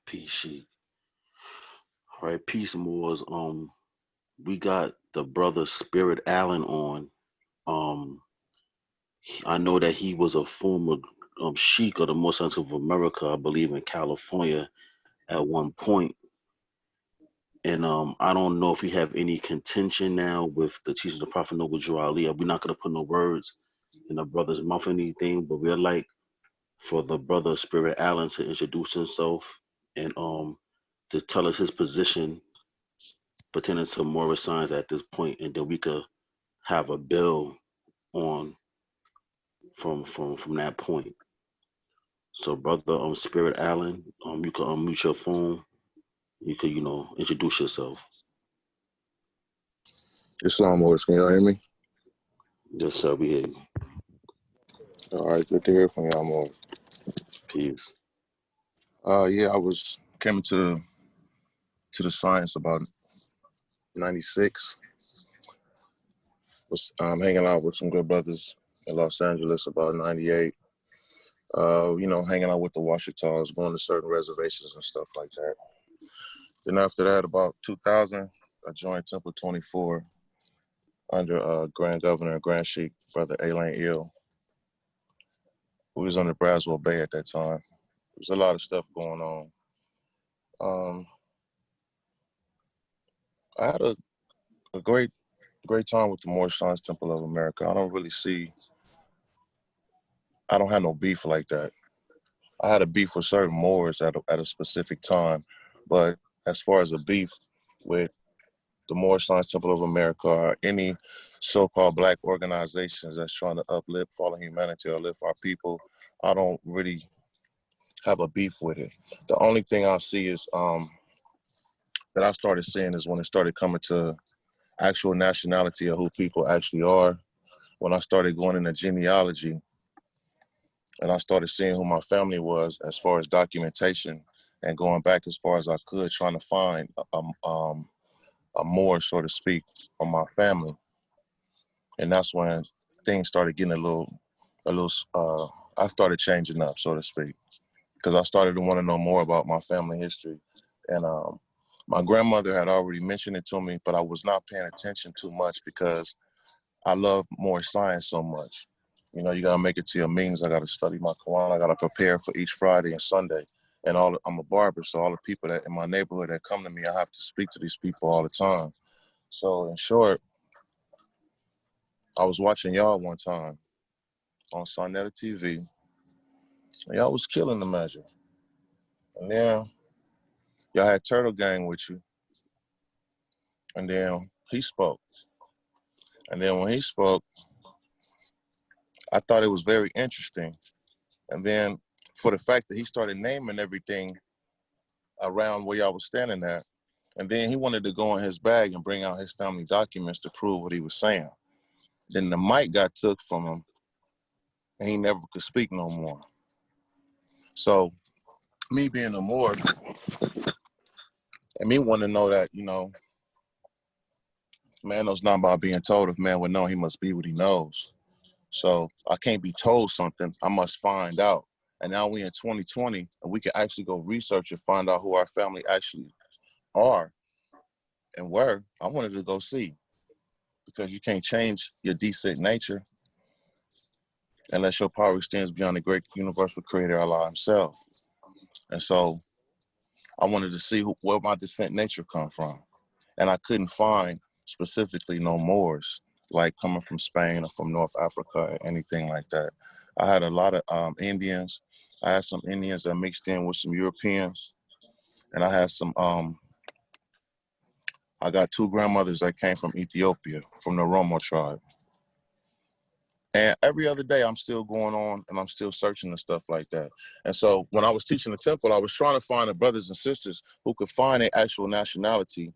Peace, Sheik. All right, peace, Moors. We got the brother Spirit Allen on. Um, I know that he was a former Sheik of the Muslims of America, I believe, in California at one point. And I don't know if we have any contention now with the teachings of Prophet Noble Drew Ali. We're not gonna put no words in the brother's mouth or anything, but we're like for the brother Spirit Allen to introduce himself and to tell us his position pertaining to moral science at this point, and then we could have a bill on from that point. So, brother, Spirit Allen, you can unmute your phone. You could, introduce yourself. Islam Wars, can y'all hear me? Yes, sir. We hear you. All right, good to hear from y'all more. Peace. Yeah, came to the science about 96. Was hanging out with some good brothers in Los Angeles about 98. Hanging out with the Washitans, going to certain reservations and stuff like that. Then after that, about 2000, I joined Temple 24 under Grand Governor and Grand Sheik, Brother Alain Ill, who was under Braswell Bay at that time. There was a lot of stuff going on. I had a great time with the Moorish Science Temple of America. I don't have no beef like that. I had a beef with certain Moors at a specific time, but as far as a beef with the Moorish Science Temple of America or any so-called black organizations that's trying to uplift fallen humanity or lift our people, I don't really have a beef with it. The only thing I see is that I started seeing is when it started coming to actual nationality of who people actually are. When I started going into genealogy and I started seeing who my family was as far as documentation and going back as far as I could, trying to find a Moor, so to speak, on my family. And that's when things started getting I started changing up, so to speak, because I started to want to know more about my family history. And my grandmother had already mentioned it to me, but I was not paying attention too much because I love more science so much. You know, you gotta make it to your meetings. I gotta study my Quran. I gotta prepare for each Friday and Sunday. And I'm a barber, so all the people that in my neighborhood that come to me, I have to speak to these people all the time. So in short, I was watching y'all one time on Sonetta TV, and y'all was killing the measure. And then y'all had Turtle Gang with you, and then he spoke. And then when he spoke, I thought it was very interesting. And then for the fact that he started naming everything around where y'all was standing at, and then he wanted to go in his bag and bring out his family documents to prove what he was saying. Then the mic got took from him, and he never could speak no more. So me being a Moor, and me wanting to know that, man knows not about being told. If man would know, he must be what he knows. So I can't be told something. I must find out. And now we in 2020, and we can actually go research and find out who our family actually are and were. I wanted to go see, because you can't change your decent nature unless your power extends beyond the great universal creator, Allah himself. And so I wanted to see where my descent nature come from. And I couldn't find specifically no Moors, like coming from Spain or from North Africa or anything like that. I had a lot of Indians. I had some Indians that mixed in with some Europeans. And I had I got two grandmothers that came from Ethiopia, from the Romo tribe. And every other day I'm still going on and I'm still searching and stuff like that. And so when I was teaching the temple, I was trying to find the brothers and sisters who could find their actual nationality,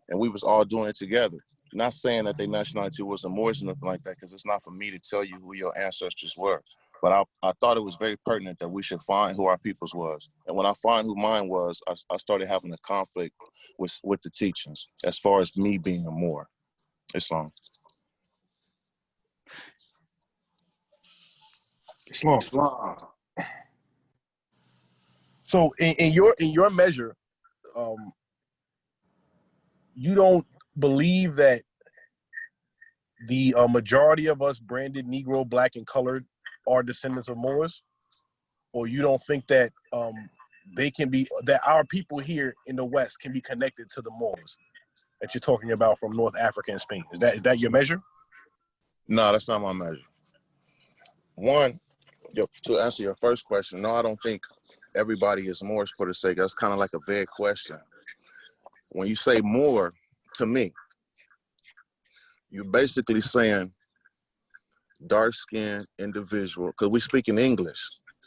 and we was all doing it together. Not saying that their nationality wasn't Moorish or nothing like that, because it's not for me to tell you who your ancestors were. But I thought it was very pertinent that we should find who our peoples was. And when I find who mine was, I started having a conflict with the teachings as far as me being a Moor. Islam. Islam. So in your measure, you don't believe that the majority of us branded Negro, Black, and colored are descendants of Moors, or you don't think that that our people here in the West can be connected to the Moors that you're talking about from North Africa and Spain? Is that your measure? No, that's not my measure. One, to answer your first question, no, I don't think everybody is Moors for the sake. That's kind of like a vague question. When you say Moor, to me, you're basically saying dark-skinned individual, because we speak in English.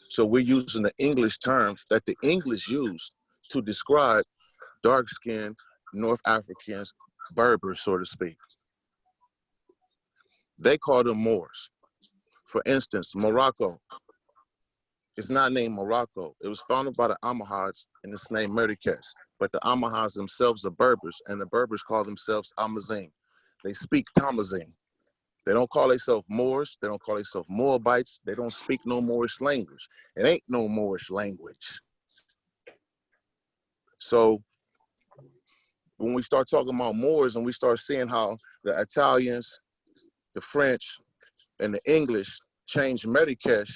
So we're using the English terms that the English use to describe dark-skinned North Africans, Berbers, so to speak. They call them Moors. For instance, Morocco is not named Morocco. It was founded by the Almohads and it's named Marrakech. But the Almohads themselves are Berbers, and the Berbers call themselves Amazigh. They speak Tamazight. They don't call themselves Moors. They don't call themselves Moabites. They don't speak no Moorish language. It ain't no Moorish language. So when we start talking about Moors and we start seeing how the Italians, the French, and the English changed Marrakech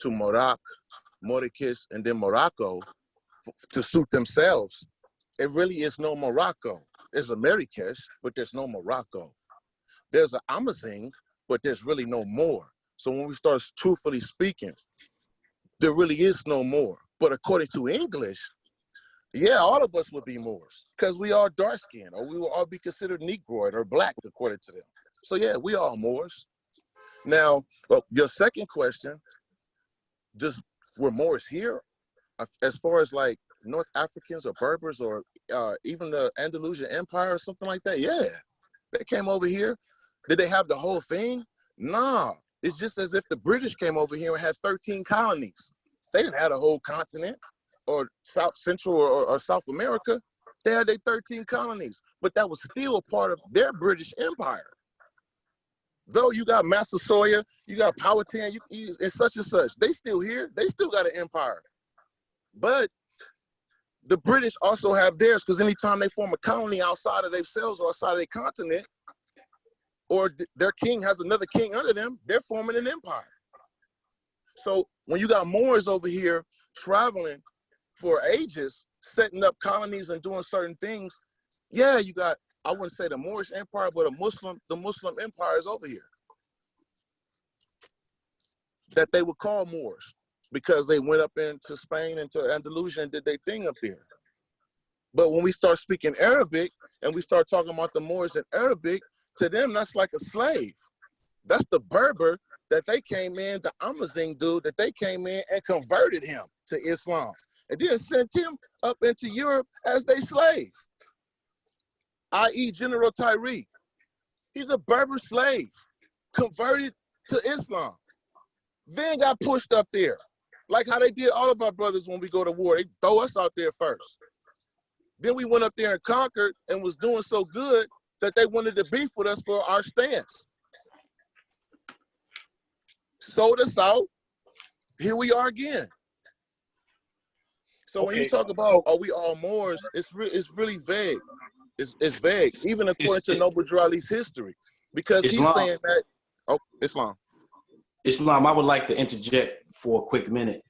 to Marrakech, and then Morocco to suit themselves, it really is no Morocco. There's a Marrakech, but there's no Morocco. There's an Amazigh, but there's really no Moor. So when we start truthfully speaking, there really is no Moor. But according to English, yeah, all of us would be Moors because we are dark skinned, or we will all be considered Negroid or Black according to them. So yeah, we are Moors. Now, your second question, just were Moors here? As far as like North Africans or Berbers or even the Andalusian Empire or something like that, yeah, they came over here. Did they have the whole thing? Nah, it's just as if the British came over here and had 13 colonies. They didn't have a whole continent or South Central or South America. They had their 13 colonies, but that was still a part of their British Empire. Though you got Massasoit, you got Powhatan, and such, they still here. They still got an empire. But the British also have theirs, because anytime they form a colony outside of themselves or outside of their continent, or their king has another king under them, they're forming an empire. So when you got Moors over here traveling for ages, setting up colonies and doing certain things, yeah, you got, I wouldn't say the Moorish Empire, but the Muslim empire is over here that they would call Moors because they went up into Spain, into Andalusia, and did their thing up there. But when we start speaking Arabic and we start talking about the Moors in Arabic, to them, that's like a slave. That's the Berber that they came in, the Amazigh dude that they came in and converted him to Islam and then sent him up into Europe as their slave, i.e. General Tyree. He's a Berber slave, converted to Islam, then got pushed up there. Like how they did all of our brothers when we go to war. They throw us out there first. Then we went up there and conquered and was doing so good that they wanted to beef with us for our stance. Sold us out. Here we are again. So when you talk about, are we all Moors, it's really vague. It's vague, even according to Noble Drew Ali's history. Because Islam, he's saying that, Islam. Islam, I would like to interject for a quick minute.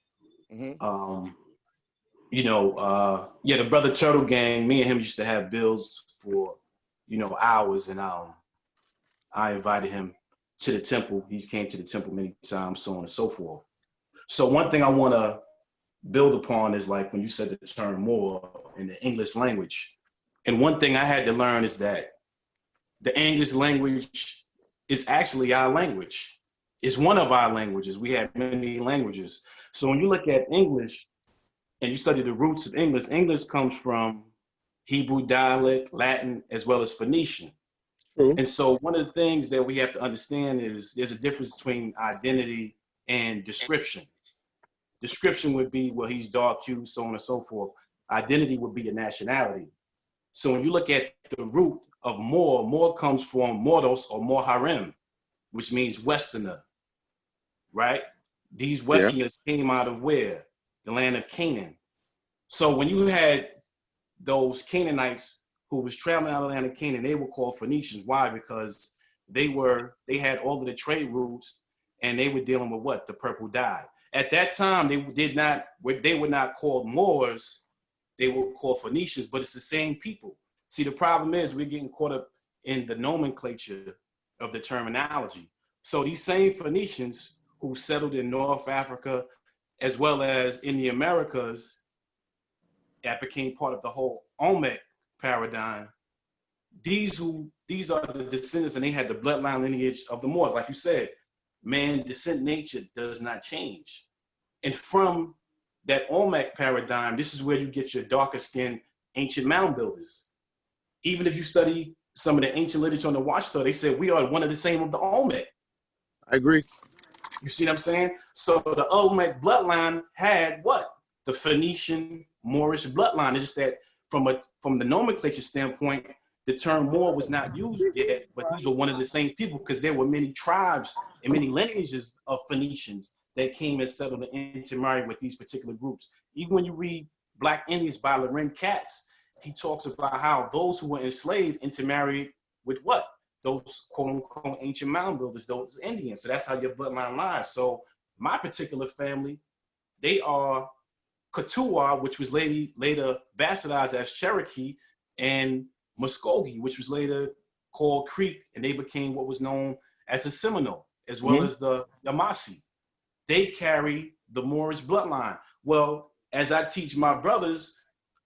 Mm-hmm. The Brother Turtle Gang, me and him used to have bills for, hours, and I invited him to the temple. He's came to the temple many times, so on and so forth. So one thing I want to build upon is like when you said the term Moor in the English language. And one thing I had to learn is that the English language is actually our language. It's one of our languages. We have many languages. So when you look at English and you study the roots of English, English comes from Hebrew dialect, Latin, as well as Phoenician. True. And so one of the things that we have to understand is there's a difference between identity and description. Description would be, well, he's dark hued, so on and so forth. Identity would be a nationality. So when you look at the root of Moor, Moor comes from Moros or Moharem, which means Westerner, right? These Westerners came out of where? The land of Canaan. So when you had those Canaanites who was traveling out of the land of Canaan, they were called Phoenicians. Why? Because they had all of the trade routes, and they were dealing with what? The purple dye. At that time, they were not called Moors, they were called Phoenicians, but it's the same people. See, the problem is we're getting caught up in the nomenclature of the terminology. So these same Phoenicians who settled in North Africa as well as in the Americas, that became part of the whole Olmec paradigm. These are the descendants, and they had the bloodline lineage of the Moors. Like you said, man, descent nature does not change. And from that Olmec paradigm, this is where you get your darker skinned ancient mound builders. Even if you study some of the ancient literature on the Watchtower, they said we are one of the same of the Olmec. I agree. You see what I'm saying? So the Olmec bloodline had what? The Phoenician Moorish bloodline. It's just that from the nomenclature standpoint, the term Moor was not used yet, but these were one of the same people because there were many tribes and many lineages of Phoenicians that came and settled and intermarried with these particular groups. Even when you read Black Indians by Loren Katz, he talks about how those who were enslaved intermarried with what? Those quote unquote ancient mound builders, those Indians. So that's how your bloodline lies. So my particular family, they are Katuwa, which was later bastardized as Cherokee, and Muskogee, which was later called Creek, and they became what was known as the Seminole, as well as the Yamasee. They carry the Moorish bloodline. Well, as I teach my brothers,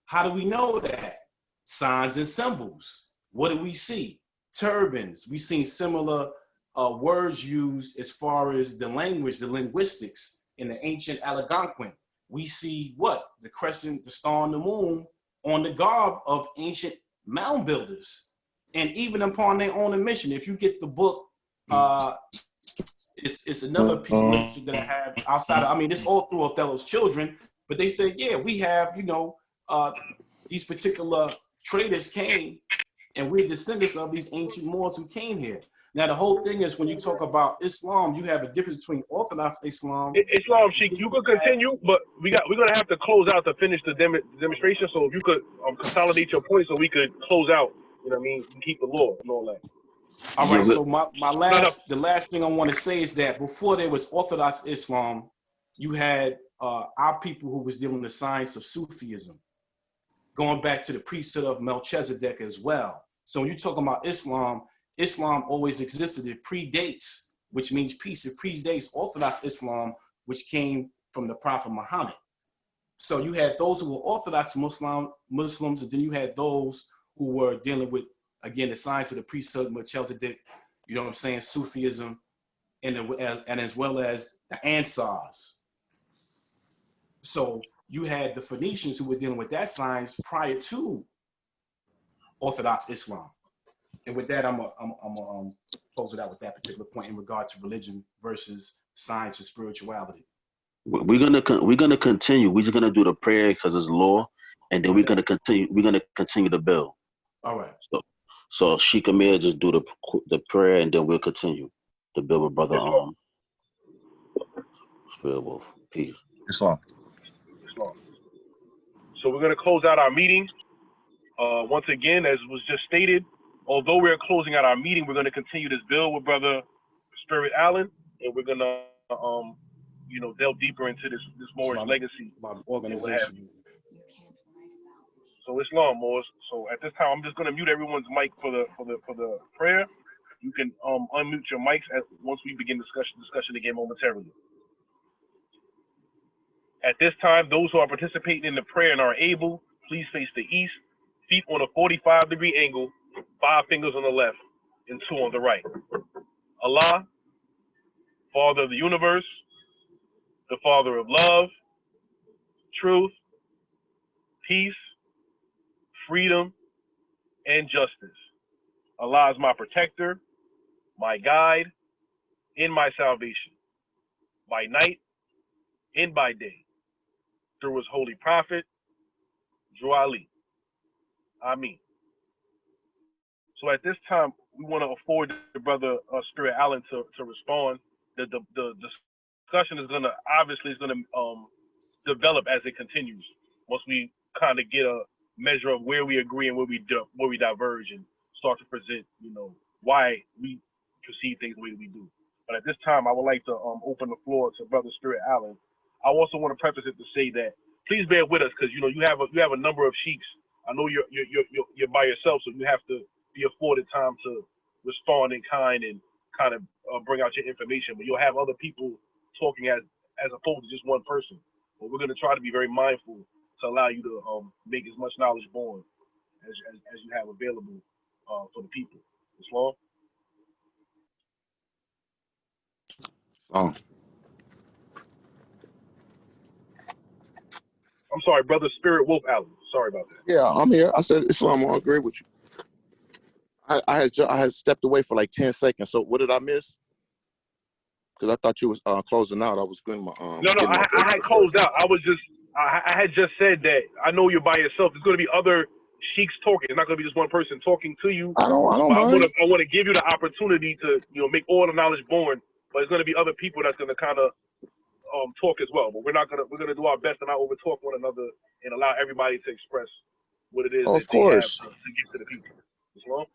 how do we know that? Signs and symbols. What do we see? Turbans. We've seen similar words used as far as the language, the linguistics in the ancient Algonquin. We see what? The crescent, the star, and the moon on the garb of ancient mound builders. And even upon their own admission, if you get the book, it's another piece of literature that I have outside of, I mean, it's all through Othello's Children, but they say, yeah, we have, these particular traders came, and we're descendants of these ancient Moors who came here. Now, the whole thing is when you talk about Islam, you have a difference between Orthodox Islam. Islam, Sheikh, you could continue, but we're gonna have to close out to finish the demonstration. So if you could consolidate your points, so we could close out. You know what I mean? Keep the law and all that. All right. So the last thing I want to say is that before there was Orthodox Islam, you had our people who was dealing with the science of Sufism, going back to the priesthood of Melchizedek as well. So when you're talking about Islam, Islam always existed. It predates, which means peace. It predates Orthodox Islam, which came from the Prophet Muhammad. So you had those who were Orthodox Muslims, and then you had those who were dealing with, again, the science of the priesthood of Melchizedek, you know what I'm saying, Sufism, and as well as the Ansars. So you had the Phoenicians who were dealing with that science prior to Orthodox Islam. And with that, I'm gonna close it out with that particular point in regard to religion versus science and spirituality. We're gonna continue. We're just gonna do the prayer because it's law, and then we're gonna continue the bill. All right. So Sheikh Amir just do the prayer, and then we'll continue the bill with brother Spirit Wolf. Peace. Islam. So we're gonna close out our meeting. Once again, as was just stated, although we're closing out our meeting, we're going to continue this bill with Brother Spirit Allen, and we're going to, delve deeper into this Moorish legacy. Organization. So Islam, Moors. So at this time, I'm just going to mute everyone's mic for the prayer. You can unmute your mics once we begin discussion again momentarily. At this time, those who are participating in the prayer and are able, please face the east, feet on a 45-degree angle, 5 fingers on the left and 2 on the right. Allah, Father of the universe, the Father of love, truth, peace, freedom, and justice. Allah is my protector, my guide, and my salvation, by night and by day, through his holy prophet, Drew Ali. Ameen. So at this time, we want to afford the brother Spirit Allen to respond. The discussion is going to develop as it continues. once we kind of get a measure of where we agree and where we diverge, and start to present, why we perceive things the way that we do. But at this time, I would like to open the floor to Brother Spirit Allen. I also want to preface it to say that please bear with us, because you have a number of sheiks. I know you're by yourself, so you have to be afforded time to respond in kind and kind of bring out your information. But you'll have other people talking as opposed to just one person. But we're going to try to be very mindful to allow you to make as much knowledge born as you have available for the people. Islam? Oh, I'm sorry, Brother Spirit Wolf Allen. Sorry about that. yeah, I'm here. I said Islam. I agree with you. I had stepped away for like 10 seconds. So what did I miss? Because I thought you was closing out. I was getting my No, I had closed out. I had just said that I know you're by yourself. There's going to be other sheiks talking. It's not going to be just one person talking to you. I don't mind. I want to give you the opportunity to make all the knowledge born. But there's going to be other people that's going to kind of talk as well. But we're going to do our best to not over talk one another and allow everybody to express what it is Oh, that of they have course. to give to the people. Islam?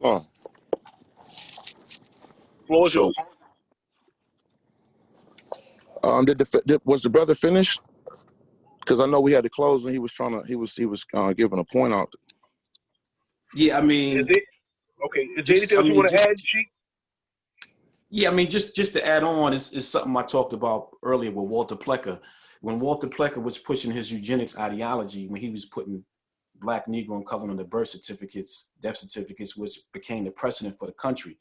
Oh, Floor is so yours. was the brother finished? Because I know we had to close, and he was giving a point out. Yeah, I mean, Is there anything else you want to add, Sheik? Yeah, I mean, just to add on, is something I talked about earlier with Walter Plecker. When Walter Plecker was pushing his eugenics ideology, when he was putting Black, Negro, and color on the birth certificates, death certificates, which became the precedent for the country.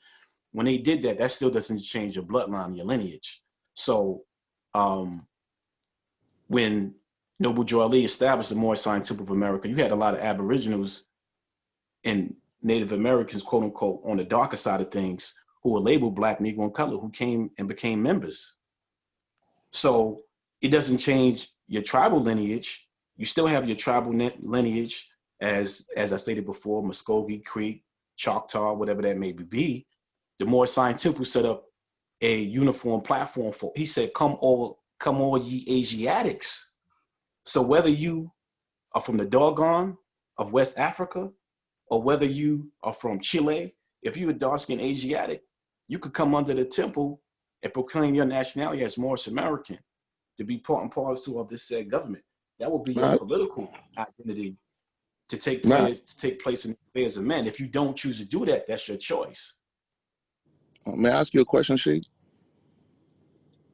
When they did that, that still doesn't change your bloodline, your lineage. So when Noble Drew Ali established the Moorish Science Temple of America, you had a lot of Aboriginals and Native Americans, quote unquote, on the darker side of things, who were labeled Black, Negro, and color, who came and became members. So it doesn't change your tribal lineage. You still have your tribal lineage, as I stated before, Muskogee, Creek, Choctaw, whatever that may be. The Moorish Science Temple set up a uniform platform for, he said, come all ye Asiatics. So whether you are from the Dogon of West Africa, or whether you are from Chile, if you're a dark-skinned Asiatic, you could come under the temple and proclaim your nationality as Moorish American to be part and parcel of this said government. That would be your political identity to take place in the affairs of men. If you don't choose to do that, that's your choice. May I ask you a question, Sheik?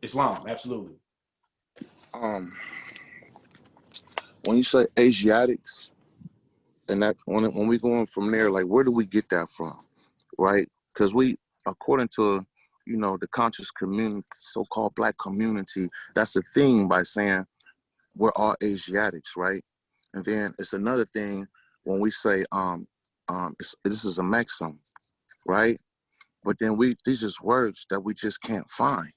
Islam, absolutely. When you say Asiatics, and that when we going from there, like, where do we get that from, right? Because we, according to the conscious community, so-called Black community, that's a thing by saying we're all Asiatics, right? And then it's another thing when we say this is a maxim, right? But then these are words that we just can't find.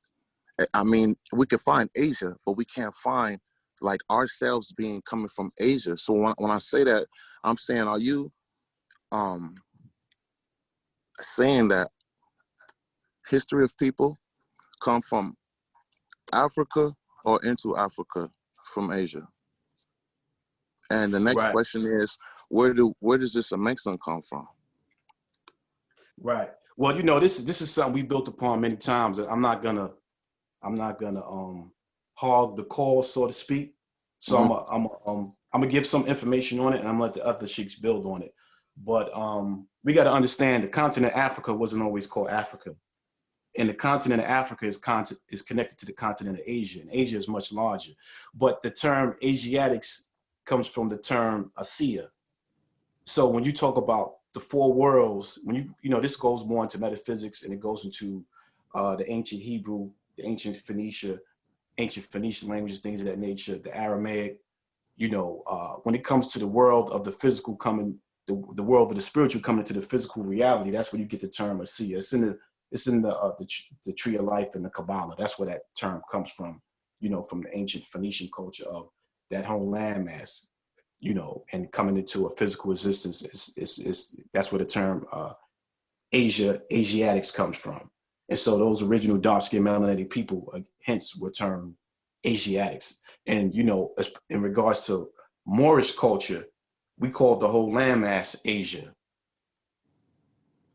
I mean, we can find Asia, but we can't find like ourselves being coming from Asia. So when I say that, I'm saying, are you saying that history of people come from Africa or into Africa from Asia? And the next question is, where does this Amexon come from? Right. Well, this is something we built upon many times. I'm not gonna hog the call, so to speak. So I'm gonna give some information on it, and I'm gonna let the other sheiks build on it. But we got to understand the continent of Africa wasn't always called Africa, and the continent of Africa is connected to the continent of Asia, and Asia is much larger. But the term Asiatics comes from the term Asia. So when you talk about the four worlds, when this goes more into metaphysics, and it goes into the ancient Hebrew, the ancient Phoenician languages, things of that nature, the Aramaic. When it comes to the world of the physical coming, the world of the spiritual coming to the physical reality, that's where you get the term Asiya. It's in the tree of life and the Kabbalah. That's where that term comes from. From the ancient Phoenician culture of that whole landmass. And coming into a physical existence is that's where the term Asiatics comes from. And so those original dark-skinned melanated people, hence were termed Asiatics. And in regards to Moorish culture, we called the whole landmass Asia.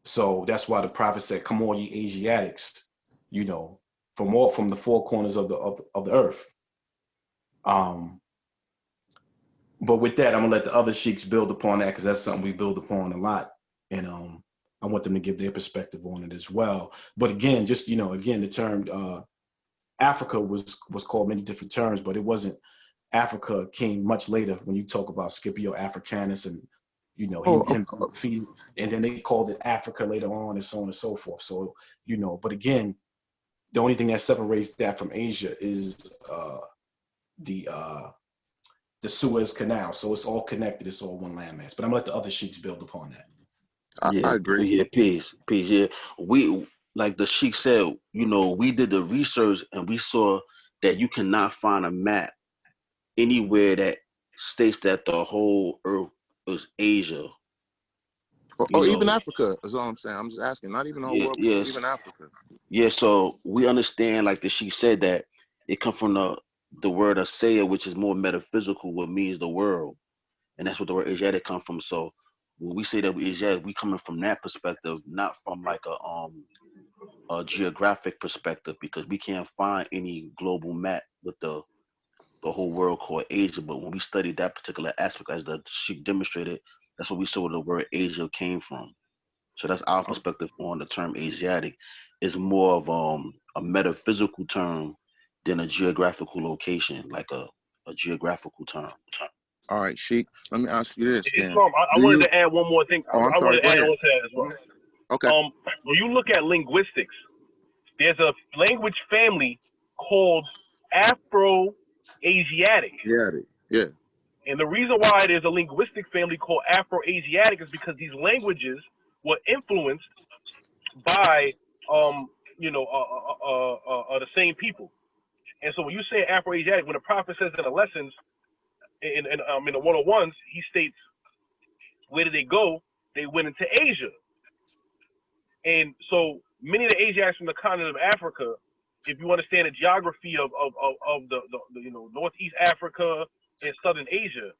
So that's why the prophet said, "Come all ye Asiatics," you know, from the four corners of the earth. But with that, I'm gonna let the other sheiks build upon that, because that's something we build upon a lot, and I want them to give their perspective on it as well. But again, just again, the term Africa was called many different terms, but it wasn't. Africa came much later when you talk about Scipio Africanus and Oh, him feeding, and then they called it Africa later on, and so on and so forth. So but again, the only thing that separates that from Asia is the Suez Canal. So it's all connected. It's all one landmass. But I'm gonna let the other sheiks build upon that. Yeah, I agree. yeah, peace, peace. Yeah, we like the sheik said. We did the research and we saw that you cannot find a map anywhere that states that the whole earth is Asia. You Or even know, Africa is all I'm saying. I'm just asking, not even the whole yeah, world, but just even yes, Africa. yeah. So we understand, like the sheik said, that it comes from the word Asaya, which is more metaphysical, what means the world, and that's what the word Asiatic come from. So when we say that we Asiatic, we coming from that perspective, not from like a geographic perspective, because we can't find any global map with the whole world called Asia. But when we studied that particular aspect, as the sheik demonstrated, that's what we saw where the word Asia came from. So that's our Oh, perspective on the term Asiatic. It's more of a metaphysical term than a geographical location, like a geographical term. all right, Sheik. Let me ask you this then. Islam, I Do wanted you? to add one more thing. Oh, I'm I sorry. wanted to Go add ahead. on to that as well. Okay. When you look at linguistics, there's a language family called Afro-Asiatic. Yeah. Yeah. And the reason why there's a linguistic family called Afro-Asiatic is because these languages were influenced by, the same people. And so when you say Afro-Asiatic, when the prophet says in the lessons, in the 101s, he states, where did they go? They went into Asia. And so many of the Asiatics from the continent of Africa, if you understand the geography of the Northeast Africa and Southern Asia,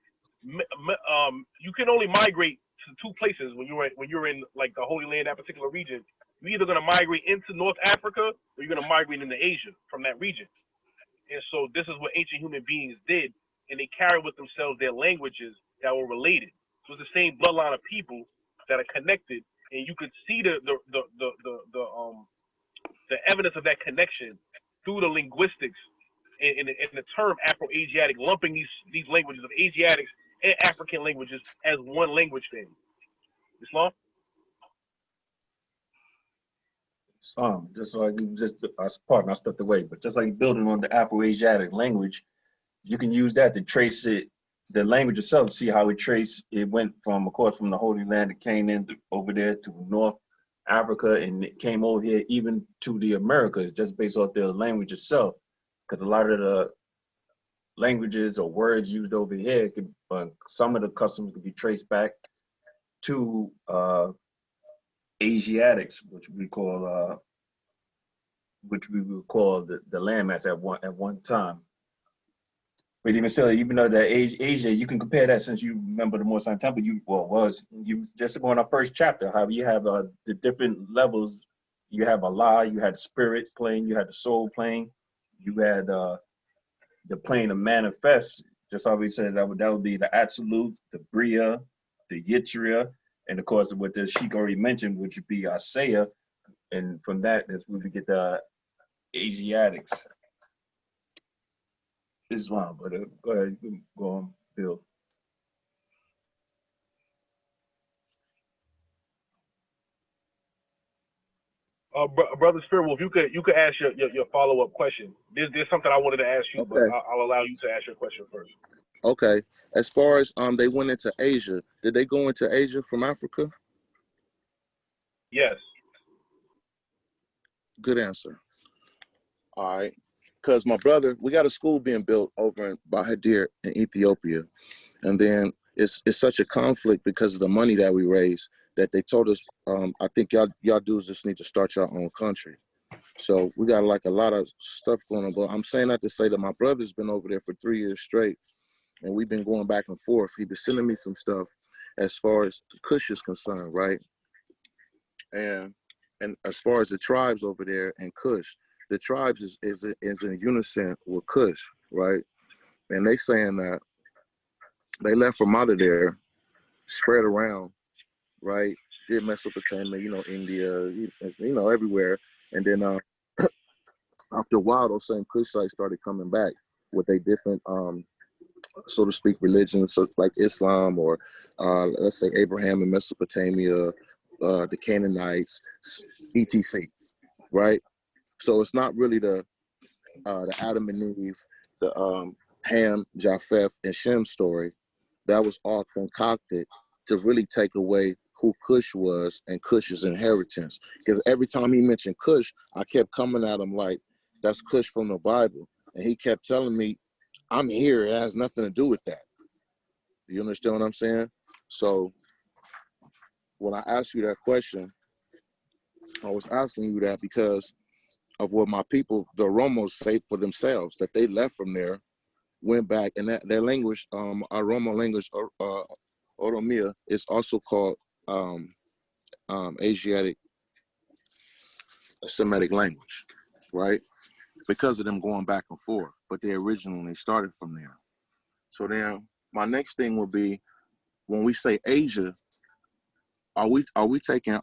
you can only migrate to two places when you're in like the Holy Land, that particular region. You're either going to migrate into North Africa or you're going to migrate into Asia from that region. And so this is what ancient human beings did, and they carried with themselves their languages that were related. So it's the same bloodline of people that are connected, and you could see the evidence of that connection through the linguistics and the term Afro-Asiatic, lumping these languages of Asiatics and African languages as one language family. Islam? Just like you pardon, I stepped away, but just like building on the Afro-Asiatic language, you can use that to trace it, the language itself, see how it went from, of course, from the Holy Land, it came in over there to North Africa, and it came over here even to the Americas, just based off the language itself. Because a lot of the languages or words used over here, some of the customs could be traced back to Asiatics, which we would call the landmass at one time. But even still, even though that Asia, you can compare that, since you remember the Most High Temple, you just go in our first chapter, how you have the different levels. You have Allah, you had the spirit plane, you had the soul plane, you had the plane of manifest. Just how we said that would be the absolute, the Bria, the Yitria, and of course what the Sheik already mentioned, which would be Asaya, and from that that's where we get the Asiatics. Islam, but go ahead, you can go on, Bill. Brother Spirit, if you could ask your follow up question. There's something I wanted to ask you, but Okay. I'll allow you to ask your question first. Okay. As far as they went into Asia, did they go into Asia from Africa? Yes. Good answer. All right. Because my brother, we got a school being built over in Bahadir in Ethiopia. And then it's such a conflict because of the money that we raise that they told us, I think y'all dudes just need to start your own country. So we got like a lot of stuff going on. But I'm saying that to say that my brother's been over there for 3 years straight. and we've been going back and forth. He's been sending me some stuff as far as Kush is concerned, right? And as far as the tribes over there in Kush, the tribes is in unison with Kush, right? And they saying that they left from out of there, spread around, right? Did Mesopotamia, India, everywhere. And then after a while, those same Kushites started coming back with a different, so to speak, religions, so like Islam or let's say Abraham in Mesopotamia, the Canaanites, etc. Right? So it's not really the Adam and Eve, the Ham, Japheth, and Shem story. That was all concocted to really take away who Cush was and Cush's inheritance. Because every time he mentioned Cush, I kept coming at him like, that's Cush from the Bible. And he kept telling me, I'm here, it has nothing to do with that. You understand what I'm saying? So when I asked you that question, I was asking you that because of what my people, the Oromos, say for themselves, that they left from there, went back, and that their language, Oromo language, Oromia, is also called Asiatic Semitic language, right? Because of them going back and forth, but they originally started from there. So then my next thing will be, when we say Asia, are we taking,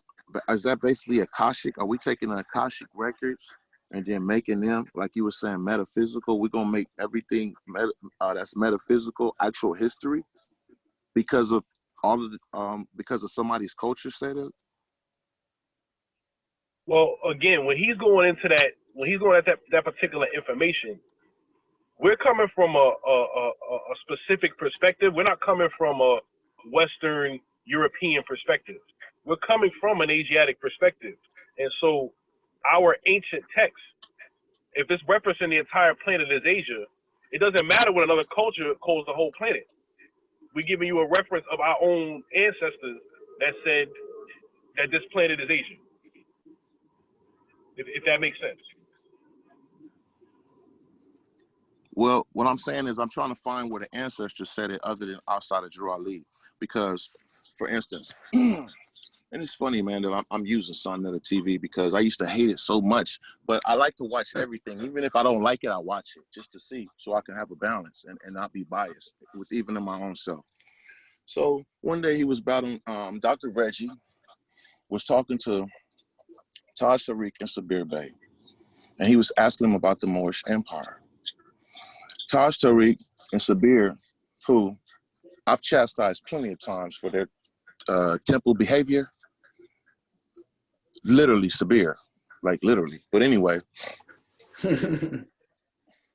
is that basically Akashic? Are we taking the Akashic records and then making them, like you were saying, metaphysical? We're gonna make everything that's metaphysical actual history because of all of the, because of somebody's culture said it? Well, again, when he's going into that, when he's going at that particular information, we're coming from a specific perspective. We're not coming from a Western European perspective. We're coming from an Asiatic perspective. And so our ancient text, if it's referencing the entire planet as Asia, it doesn't matter what another culture calls the whole planet. We're giving you a reference of our own ancestors that said that this planet is Asia. If that makes sense. Well, what I'm saying is I'm trying to find where the ancestors said it other than outside of Drew Ali. Because, for instance, and it's funny, man, that I'm using Sun Nether TV because I used to hate it so much, but I like to watch everything. Even if I don't like it, I watch it just to see, so I can have a balance and not be biased with even in my own self. So one day he was battling, Dr. Reggie was talking to Taj Tariq and Sabir Bey, and he was asking him about the Moorish Empire. Taj Tariq and Sabir, who I've chastised plenty of times for their temple behavior, literally Sabir, like literally. But anyway,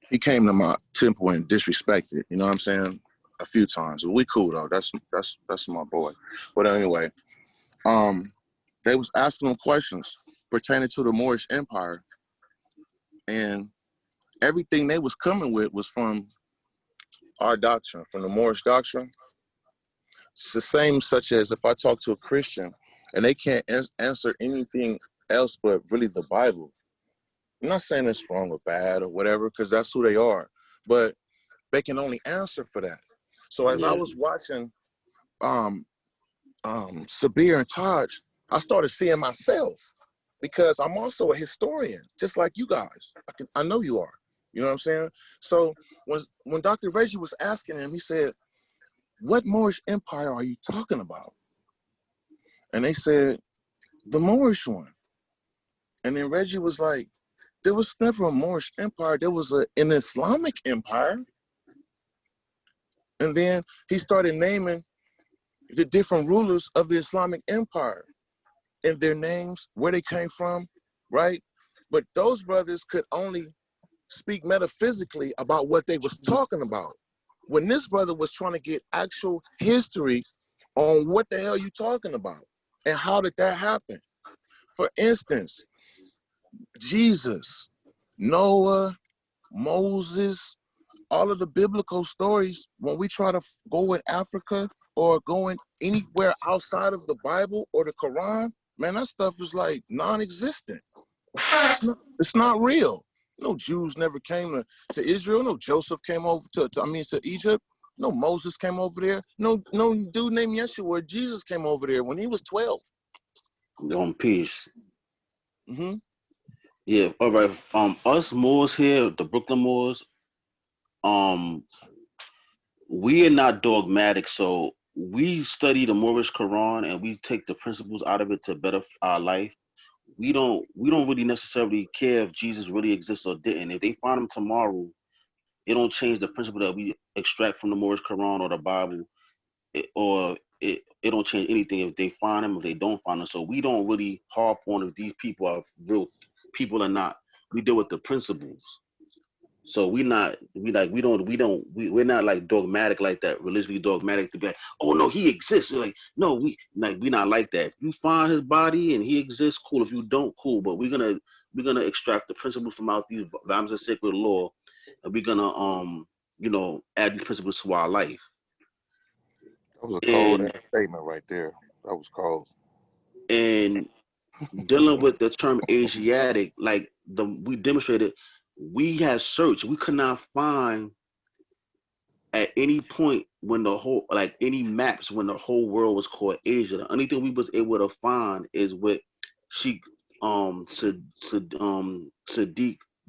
he came to my temple and disrespected, you know what I'm saying? A few times. We cool though. That's my boy. But anyway, they was asking him questions pertaining to the Moorish Empire, and everything they was coming with was from our doctrine, from the Moorish doctrine. It's the same such as if I talk to a Christian and they can't answer anything else but really the Bible. I'm not saying it's wrong or bad or whatever, because that's who they are, but they can only answer for that. So as I was watching Sabir and Taj, I started seeing myself, because I'm also a historian, just like you guys. I know you are. You know what I'm saying? So when Dr. Reggie was asking him, he said, what Moorish Empire are you talking about? And they said, the Moorish one. And then Reggie was like, there was never a Moorish Empire. There was an Islamic empire. And then he started naming the different rulers of the Islamic empire and their names, where they came from, right? But those brothers could only speak metaphysically about what they was talking about. When this brother was trying to get actual history on what the hell you talking about and how did that happen? For instance, Jesus, Noah, Moses, all of the biblical stories, when we try to go in Africa or going anywhere outside of the Bible or the Quran, man, that stuff is like non-existent. It's not real. No Jews never came to Israel. No Joseph came over to Egypt. No Moses came over there. No dude named Yeshua, Jesus came over there when he was 12. On peace. Mm-hmm. Yeah, all right. Us Moors here, the Brooklyn Moors, we are not dogmatic, so we study the Moorish Quran and we take the principles out of it to better our life. We don't really necessarily care if Jesus really exists or didn't. If they find him tomorrow, it don't change the principle that we extract from the Moorish Quran or the Bible, it don't change anything if they find him, if they don't find him. So we don't really harp on if these people are real people or not. We deal with the principles. So we're not like dogmatic like that, religiously dogmatic to be like, oh no, he exists. We're like, no, we not like that. If you find his body and he exists, cool. If you don't, cool. But we're gonna extract the principles from out these volumes of sacred law, and we're gonna add these principles to our life. That was a cold And statement right there. That was cold. and dealing with the term Asiatic, like we demonstrated, we had searched, we could not find at any point when the whole any maps when the whole world was called Asia. The only thing we was able to find is what Sheikh Sadiq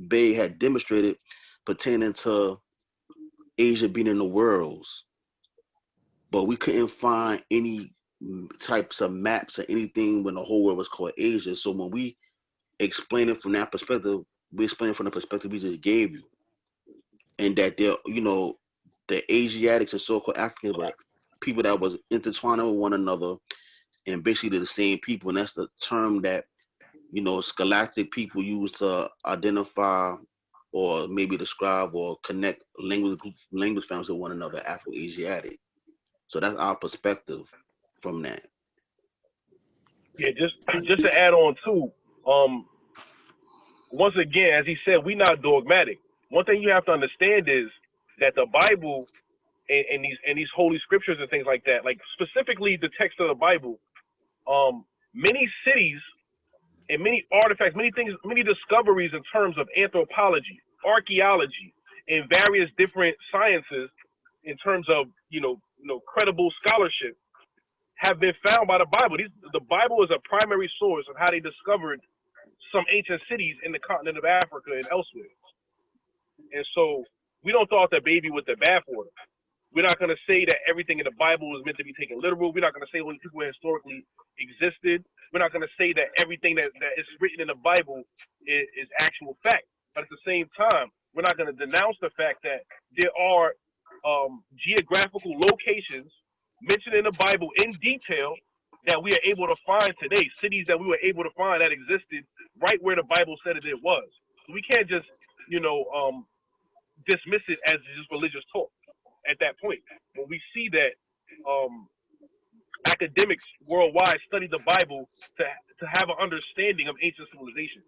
Bey had demonstrated pertaining to Asia being in the worlds, but we couldn't find any types of maps or anything when the whole world was called Asia. So when we explain it from that perspective, we explain it from the perspective we just gave you, and that they're the Asiatics and so-called Africans were people that was intertwined with one another and basically the same people. And that's the term that, scholastic people use to identify or maybe describe or connect language families with one another, Afro-Asiatic. So that's our perspective from that. Yeah, just to add on too, once again, as he said, we're not dogmatic. One thing you have to understand is that the Bible and these holy scriptures and things like that, like specifically the text of the Bible, many cities and many artifacts, many things, many discoveries in terms of anthropology, archaeology, and various different sciences in terms of credible scholarship have been found by the Bible. The Bible is a primary source of how they discovered some ancient cities in the continent of Africa and elsewhere. And so we don't throw out the baby with the bathwater. We're not going to say that everything in the Bible is meant to be taken literal. We're not going to say only people historically existed. We're not going to say that everything that is written in the Bible is actual fact. But at the same time, we're not going to denounce the fact that there are geographical locations mentioned in the Bible in detail that we are able to find today, cities that we were able to find that existed right where the Bible said it was. So we can't just, dismiss it as just religious talk at that point. When we see that academics worldwide study the Bible to have an understanding of ancient civilizations.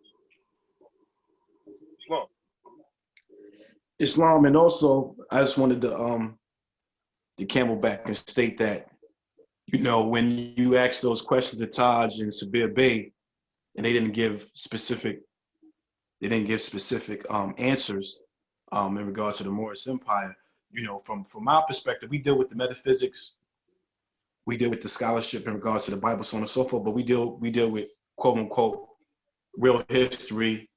Islam, and also I just wanted to camel back and state that, when you ask those questions to Taj and Sabir Bey, and they didn't give specific answers in regards to the Moorish Empire. From our perspective, we deal with the metaphysics, we deal with the scholarship in regards to the Bible, so on and so forth. But we deal with quote unquote real history,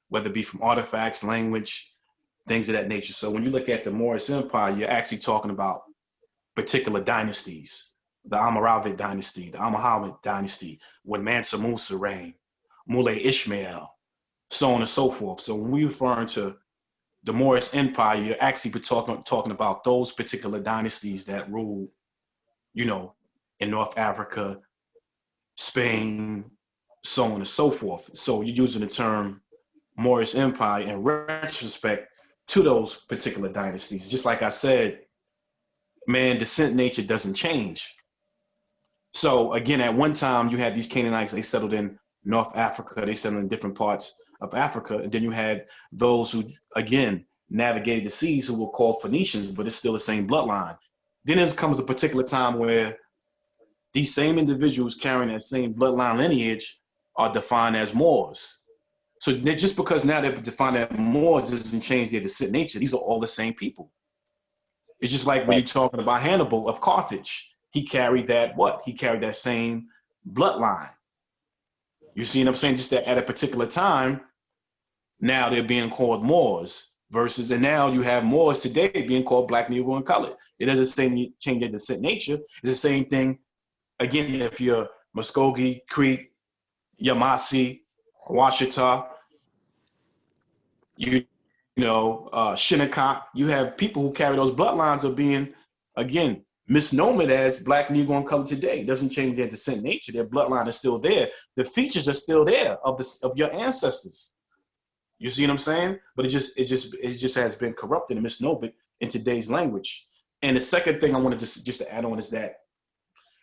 whether it be from artifacts, language, things of that nature. So when you look at the Moorish Empire, you're actually talking about particular dynasties: the Almoravid dynasty, the Almohad dynasty, when Mansa Musa reigned, Muley Ishmael, so on and so forth. So when we're referring to the Moorish Empire, you're actually talking about those particular dynasties that ruled, in North Africa, Spain, so on and so forth. So you're using the term Moorish Empire in retrospect to those particular dynasties. Just like I said, man, descent nature doesn't change. So again, at one time you had these Canaanites, they settled in North Africa, they settled in different parts of Africa. And then you had those who, again, navigated the seas who were called Phoenicians, but it's still the same bloodline. Then there comes a particular time where these same individuals carrying that same bloodline lineage are defined as Moors. So just because now they're defined as Moors doesn't change their descent nature. These are all the same people. It's just like when you're talking about Hannibal of Carthage. He carried that what? He carried that same bloodline. You see what I'm saying? Just that at a particular time, now they're being called Moors versus, and now you have Moors today being called Black, Negro, and Colored. It doesn't change their descent nature. It's the same thing. Again, if you're Muskogee, Creek, Yamasee, Washita, Shinnecock, you have people who carry those bloodlines of being, again, misnomered as Black, Negro, and Colored today. It doesn't change their descent nature. Their bloodline is still there. The features are still there of your ancestors. You see what I'm saying? But it just has been corrupted and misnomered in today's language. And the second thing I wanted just to add on is that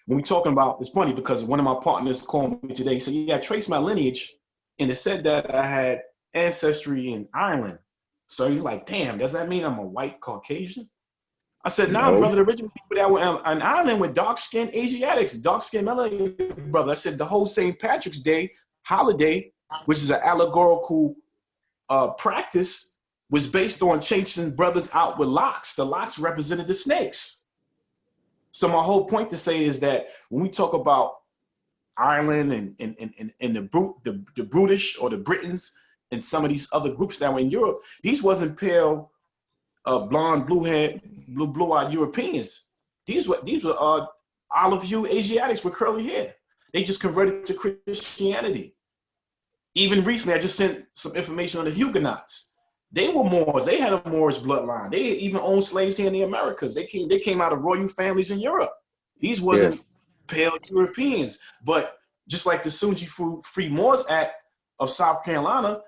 when we're talking about, it's funny because one of my partners called me today. He said, "Yeah, I traced my lineage," and it said that I had ancestry in Ireland. So he's like, "Damn, does that mean I'm a white Caucasian?" I said, "Nah, No. brother. The original people that were in Ireland were dark-skinned Asiatics, dark-skinned melanated brother." I said, "The whole St. Patrick's Day holiday, which is an allegorical practice, was based on chasing brothers out with locks. The locks represented the snakes." So my whole point to say is that when we talk about Ireland and the British or the Britons and some of these other groups that were in Europe, these wasn't pale, blonde, blue-eyed Europeans. These were olive hue Asiatics with curly hair. They just converted to Christianity. Even recently, I just sent some information on the Huguenots. They were Moors. They had a Moorish bloodline. They even owned slaves here in the Americas. They came out of royal families in Europe. These wasn't pale Europeans. But just like the Sunji Free Moors Act of South Carolina,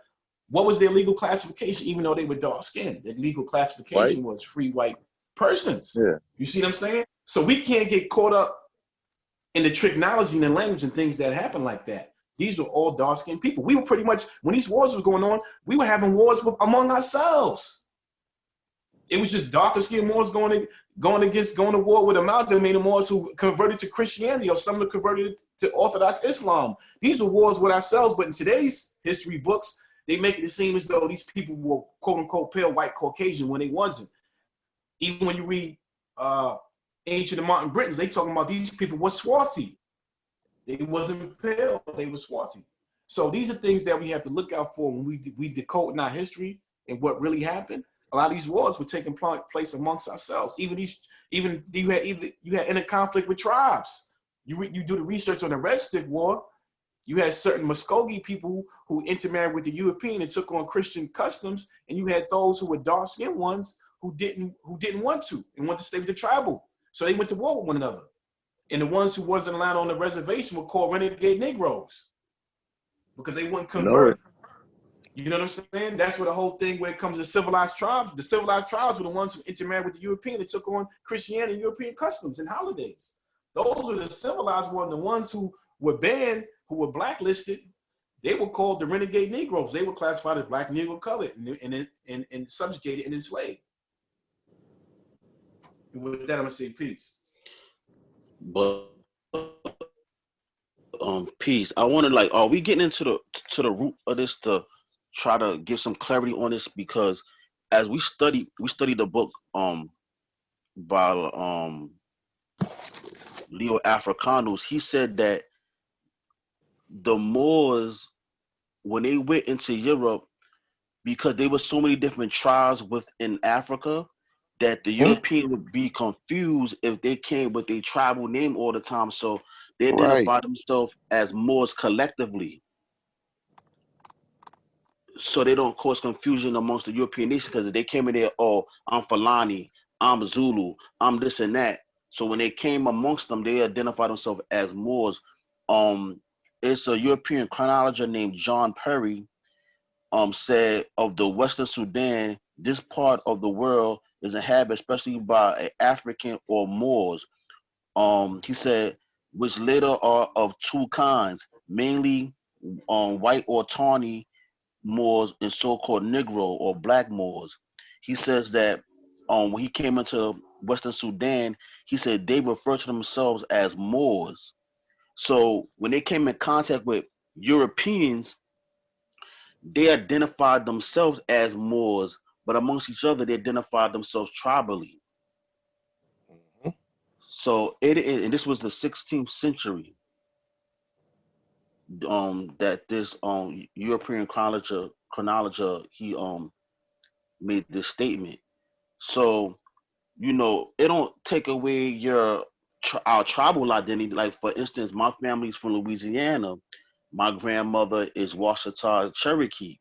what was their legal classification, even though they were dark-skinned? Their legal classification was free white persons. Yeah. You see what I'm saying? So we can't get caught up in the tricknology and the language and things that happen like that. These were all dark-skinned people. We were pretty much, when these wars were going on, we were having wars among ourselves. It was just darker-skinned Moors going to war with amalgamated Moors who converted to Christianity, or some that converted to Orthodox Islam. These were wars with ourselves, but in today's history books, they make it seem as though these people were quote-unquote pale white Caucasian when they wasn't. Even when you read Ancient and Modern Britons, they talking about these people were swarthy. They wasn't pale, they were swarthy. So these are things that we have to look out for when we decode in our history and what really happened. A lot of these wars were taking place amongst ourselves. Even you had inner conflict with tribes. You do the research on the Red Stick War. You had certain Muskogee people who intermarried with the European and took on Christian customs, and you had those who were dark-skinned ones who didn't want to and wanted to stay with the tribal. So they went to war with one another. And the ones who wasn't allowed on the reservation were called renegade Negroes because they wouldn't convert. You know what I'm saying? That's where the whole thing, where it comes to civilized tribes. The civilized tribes were the ones who intermarried with the European and took on Christianity and European customs and holidays. Those were the civilized ones. The ones who were banned, who were blacklisted, they were called the renegade Negroes. They were classified as Black, Negro, Colored, and subjugated and enslaved. And with that, I'm going to say peace. But peace. I want to are we getting into the root of this to try to give some clarity on this? Because as we study the book by Leo Africanus, he said that the Moors, when they went into Europe, because there were so many different tribes within Africa, that the European would be confused if they came with a tribal name all the time. So they identify themselves as Moors collectively, so they don't cause confusion amongst the European nations. Because if they came in there, "Oh, I'm Fulani, I'm Zulu, I'm this and that." So when they came amongst them, they identified themselves as Moors. It's a European chronologist named John Perry said of the Western Sudan, this part of the world is inhabited especially by African or Moors. He said, which later are of two kinds, mainly white or tawny Moors and so-called Negro or black Moors. He says that when he came into Western Sudan, he said they refer to themselves as Moors. So when they came in contact with Europeans, they identified themselves as Moors, but amongst each other, they identified themselves tribally. So it is, and this was the 16th century. That this European chronologer he made this statement. So it don't take away our tribal identity. Like for instance, my family's from Louisiana. My grandmother is Washita Cherokee,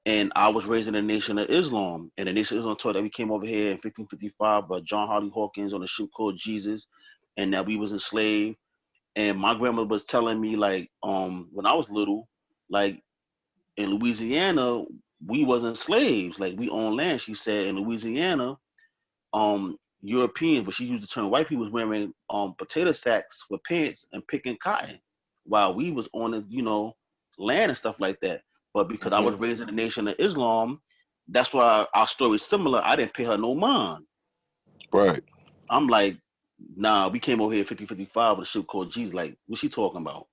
and I was raised in the Nation of Islam. And the Nation of Islam taught that we came over here in 1555 by John Harley Hawkins on a ship called Jesus, and that we was enslaved. And my grandmother was telling me like when I was little, like in Louisiana, we wasn't slaves. Like we owned land. She said in Louisiana, Europeans, but she used the term white people was wearing potato sacks with pants and picking cotton while we was on the, land and stuff like that. But because I was Mhm. raised in the Nation of Islam, that's why our story is similar. I didn't pay her no mind. Right. I'm like, nah, we came over here 5055 with a ship called Jesus. Like, what's she talking about?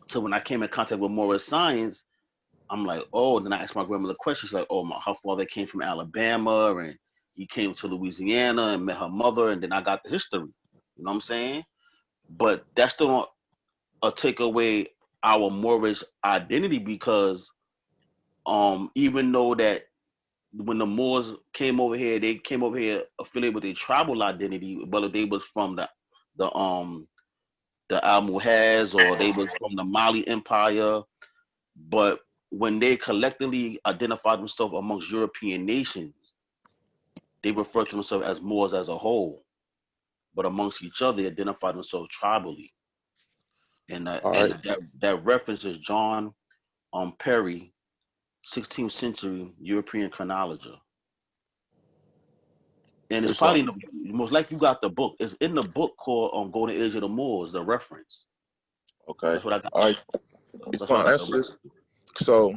So when I came in contact with Morris Science, I'm like, oh, then I asked my grandmother questions like, oh, her father came from Alabama and he came to Louisiana and met her mother, and then I got the history. You know what I'm saying? But that's still take away our Moorish identity because even though that when the Moors came over here, they came over here affiliated with a tribal identity, whether they was from the Almohads or they was from the Mali Empire. But when they collectively identified themselves amongst European nations, they refer to themselves as Moors as a whole. But amongst each other, they identify themselves tribally. And All right. that reference is John Perry, 16th century European chronologer. And it's It's like, probably most likely you got the book. It's in the book called Golden Age of the Moors, the reference. okay. That's what I got. All right. It's That's what I fine. got the Answer reference. this. So,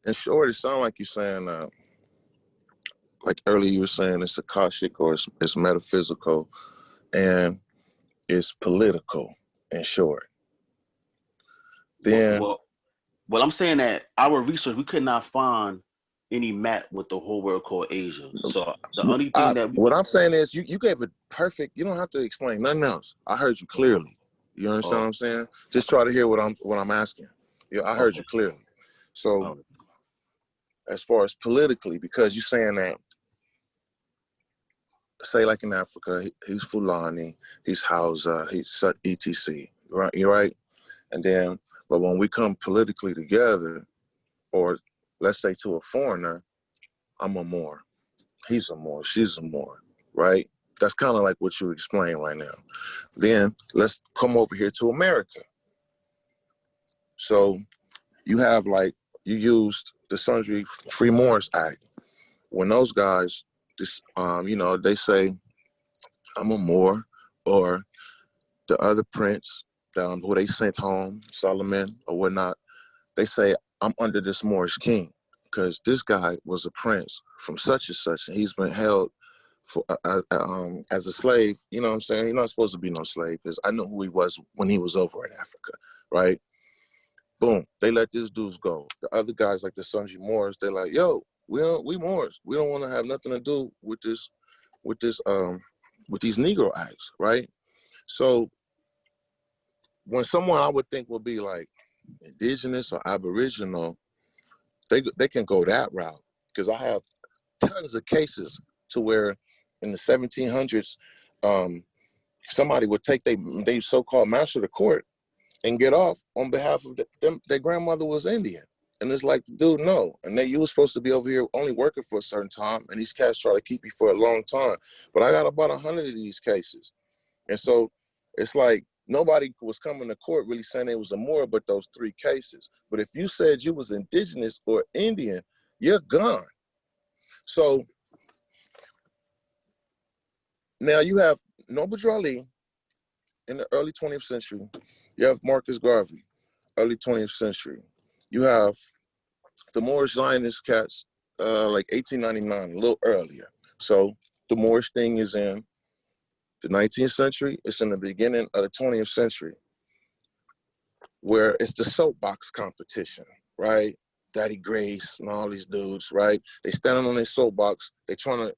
in short, it sounds like you're saying, like earlier you were saying, it's Akashic or it's metaphysical and it's political. In short, Well, then well, well, I'm saying that our research, we could not find any map with the whole world called Asia. So the only thing that we what could, I'm saying is you gave it perfect. You don't have to explain nothing else. I heard you clearly. You understand what oh, I'm saying? Just try to hear what I'm asking. Yeah, I heard okay, you clearly. So oh, as far as politically, because you're saying that, say like in Africa, he's Fulani, he's Hausa, he's etc. Right? You're right. And then, but when we come politically together, or let's say to a foreigner, I'm a Moor, he's a Moor, she's a Moor, right? That's kind of like what you explained right now. Then let's come over here to America. So you have like, you used the Sundry Free Moors Act. When those guys, they say, I'm a Moor, or the other prince who they sent home, Solomon or whatnot, they say, I'm under this Moorish king because this guy was a prince from such and such, and he's been held for as a slave. You know what I'm saying? He's not supposed to be no slave because I know who he was when he was over in Africa, right? Boom, they let these dudes go. The other guys, like the Sunji Moors, they're like, yo, we Moors. We don't want to have nothing to do with this, with this, with these Negro acts, right? So when someone I would think would be like indigenous or aboriginal, they can go that route because I have tons of cases to where in the 1700s, somebody would take they so-called master of the court and get off on behalf of them. Their grandmother was Indian. And it's like, dude, no. And you were supposed to be over here only working for a certain time, and these cats try to keep you for a long time. But I got about 100 of these cases. And so it's like nobody was coming to court really saying it was a Moor but those 3 cases. But if you said you was indigenous or Indian, you're gone. So now you have Noble Drew Ali in the early 20th century. You have Marcus Garvey, early 20th century. You have the Moorish Zionist cats, like 1899, a little earlier. So the Moorish thing is in the 19th century. It's in the beginning of the 20th century, where it's the soapbox competition, right? Daddy Grace and all these dudes, right? They standing on their soapbox. They trying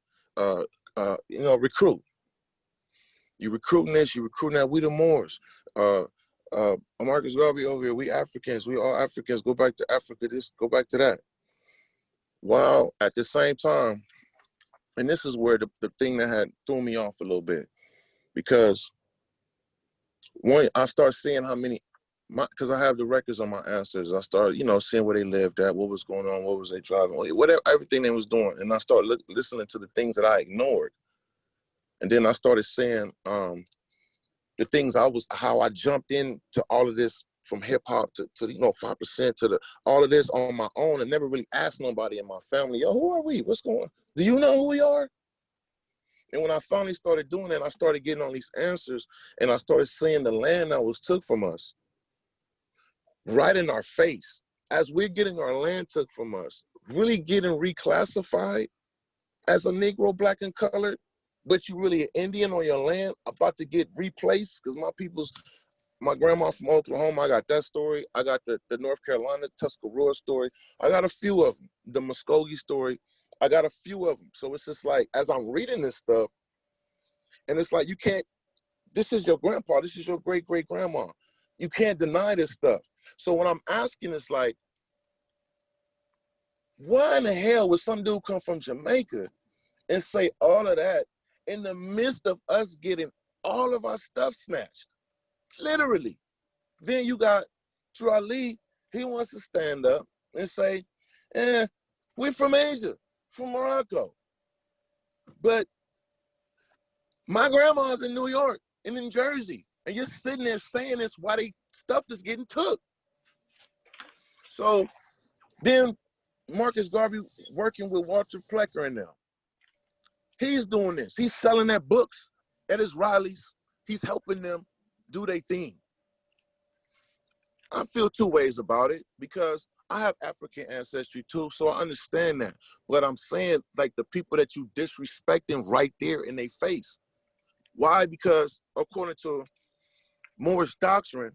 to, recruit. You recruiting this, you recruiting that. We the Moors. Marcus Garvey over here. We Africans. We all Africans. Go back to Africa. This, go back to that. While at the same time, and this is where the thing that had threw me off a little bit, because one, I start seeing how many, because I have the records on my ancestors. I started, seeing where they lived at, what was going on, what was they driving, whatever, everything they was doing. And I started listening to the things that I ignored. And then I started saying the things how I jumped into all of this, from hip hop to 5% to all of this on my own, and never really asked nobody in my family, yo, who are we? What's going on? Do you know who we are? And when I finally started doing that, I started getting all these answers, and I started seeing the land that was took from us right in our face. As we're getting our land took from us, really getting reclassified as a Negro, Black, and colored, but you really an Indian on your land about to get replaced, because my grandma from Oklahoma, I got that story. I got the North Carolina Tuscarora story. I got a few of them. The Muskogee story. I got a few of them. So it's just like, as I'm reading this stuff, and it's like, you can't, this is your grandpa, this is your great-great-grandma. You can't deny this stuff. So when I'm asking, it's like, why in the hell would some dude come from Jamaica and say all of that in the midst of us getting all of our stuff snatched? Literally. Then you got Drew Ali, he wants to stand up and say, we're from Asia, from Morocco. But my grandma's in New York and in Jersey, and you're sitting there saying this while they stuff is getting took. So then Marcus Garvey working with Walter Plecker and them. He's doing this. He's selling their books at his rallies. He's helping them do their thing. I feel two ways about it, because I have African ancestry too, so I understand that. But I'm saying, like, the people that you disrespecting right there in their face. Why? Because according to Moorish doctrine,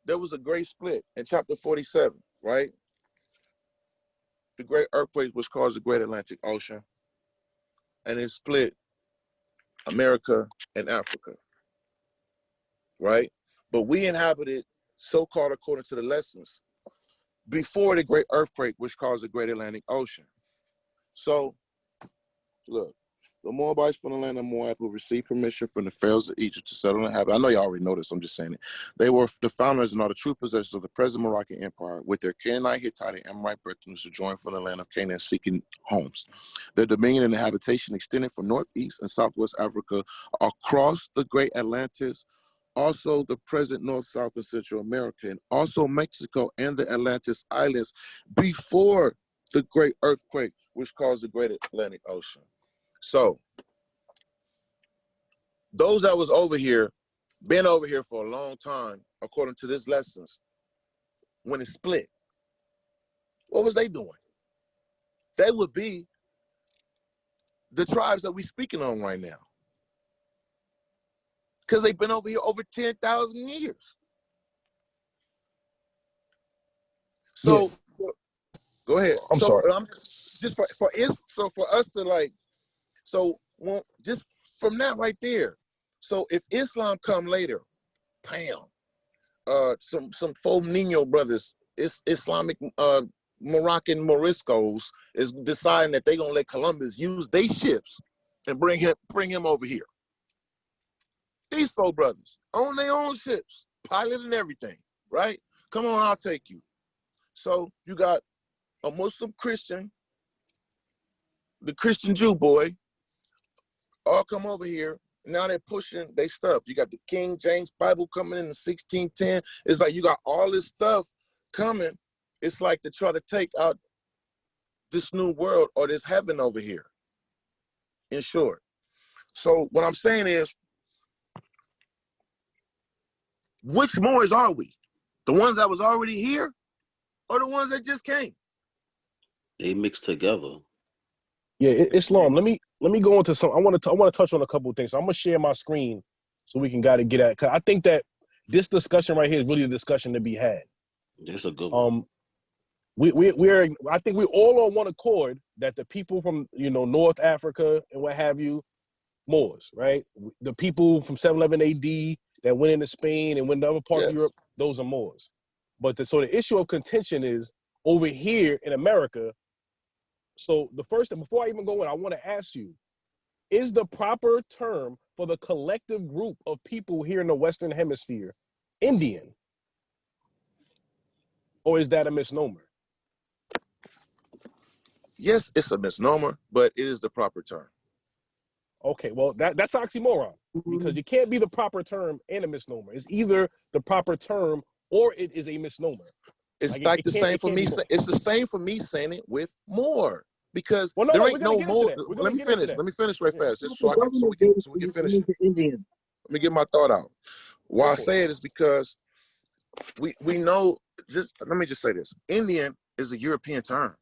there was a great split in chapter 47, right? The great earthquake which caused the great Atlantic Ocean, and it split America and Africa, right? But we inhabited, so-called according to the lessons, before the great earthquake which caused the great Atlantic Ocean. So, look, the Moabites from the land of Moab who received permission from the pharaohs of Egypt to settle in Habit. I know y'all already know this, I'm just saying it. They were the founders and are the true possessors of the present Moroccan Empire, with their Canaanite, Hittite, and Amorite brethren who joined from the land of Canaan seeking homes. Their dominion and habitation extended from northeast and southwest Africa across the great Atlantis, also the present North, South, and Central America, and also Mexico and the Atlantis Islands before the great earthquake which caused the great Atlantic Ocean. So, those that was over here, been over here for a long time, according to this lessons, when it split, what was they doing? They would be the tribes that we speaking on right now. Because they've been over here over 10,000 years. So, yes. Go ahead. I'm sorry. Just for us to like, so just from that right there. So if Islam come later, bam, some Fo Nino brothers, Islamic Moroccan Moriscos is deciding that they're gonna let Columbus use their ships and bring him over here. These four brothers own their own ships, pilot and everything, right? Come on, I'll take you. So you got a Muslim Christian, the Christian Jew boy, all come over here. Now they're pushing their stuff. You got the King James Bible coming in 1610. It's like you got all this stuff coming. It's like to try to take out this new world or this heaven over here, in short. So what I'm saying is, which Moors are we? The ones that was already here or the ones that just came? They mixed together. Yeah, Islam. Let me go into some. I want to touch on a couple of things. So I'm gonna share my screen so we can get at. Cause I think that this discussion right here is really a discussion to be had. That's a good one. we're I think we're all on one accord that the people from North Africa and what have you, Moors, right? The people from 711 AD that went into Spain and went to other parts of Yes. Europe, those are Moors. But the issue of contention is over here in America. So the first thing, before I even go in, I want to ask you, is the proper term for the collective group of people here in the Western Hemisphere Indian? Or is that a misnomer? Yes, it's a misnomer, but it is the proper term. Okay, well, that's oxymoron, because you can't be the proper term and a misnomer. It's either the proper term or it is a misnomer. It's like the same for me. It's the same for me saying it with more, because there ain't no more. Let me finish. Let me finish right fast, just so we can finish it. Let me get my thought out. Why I say it is because we know. Let me just say this: Indian is a European term,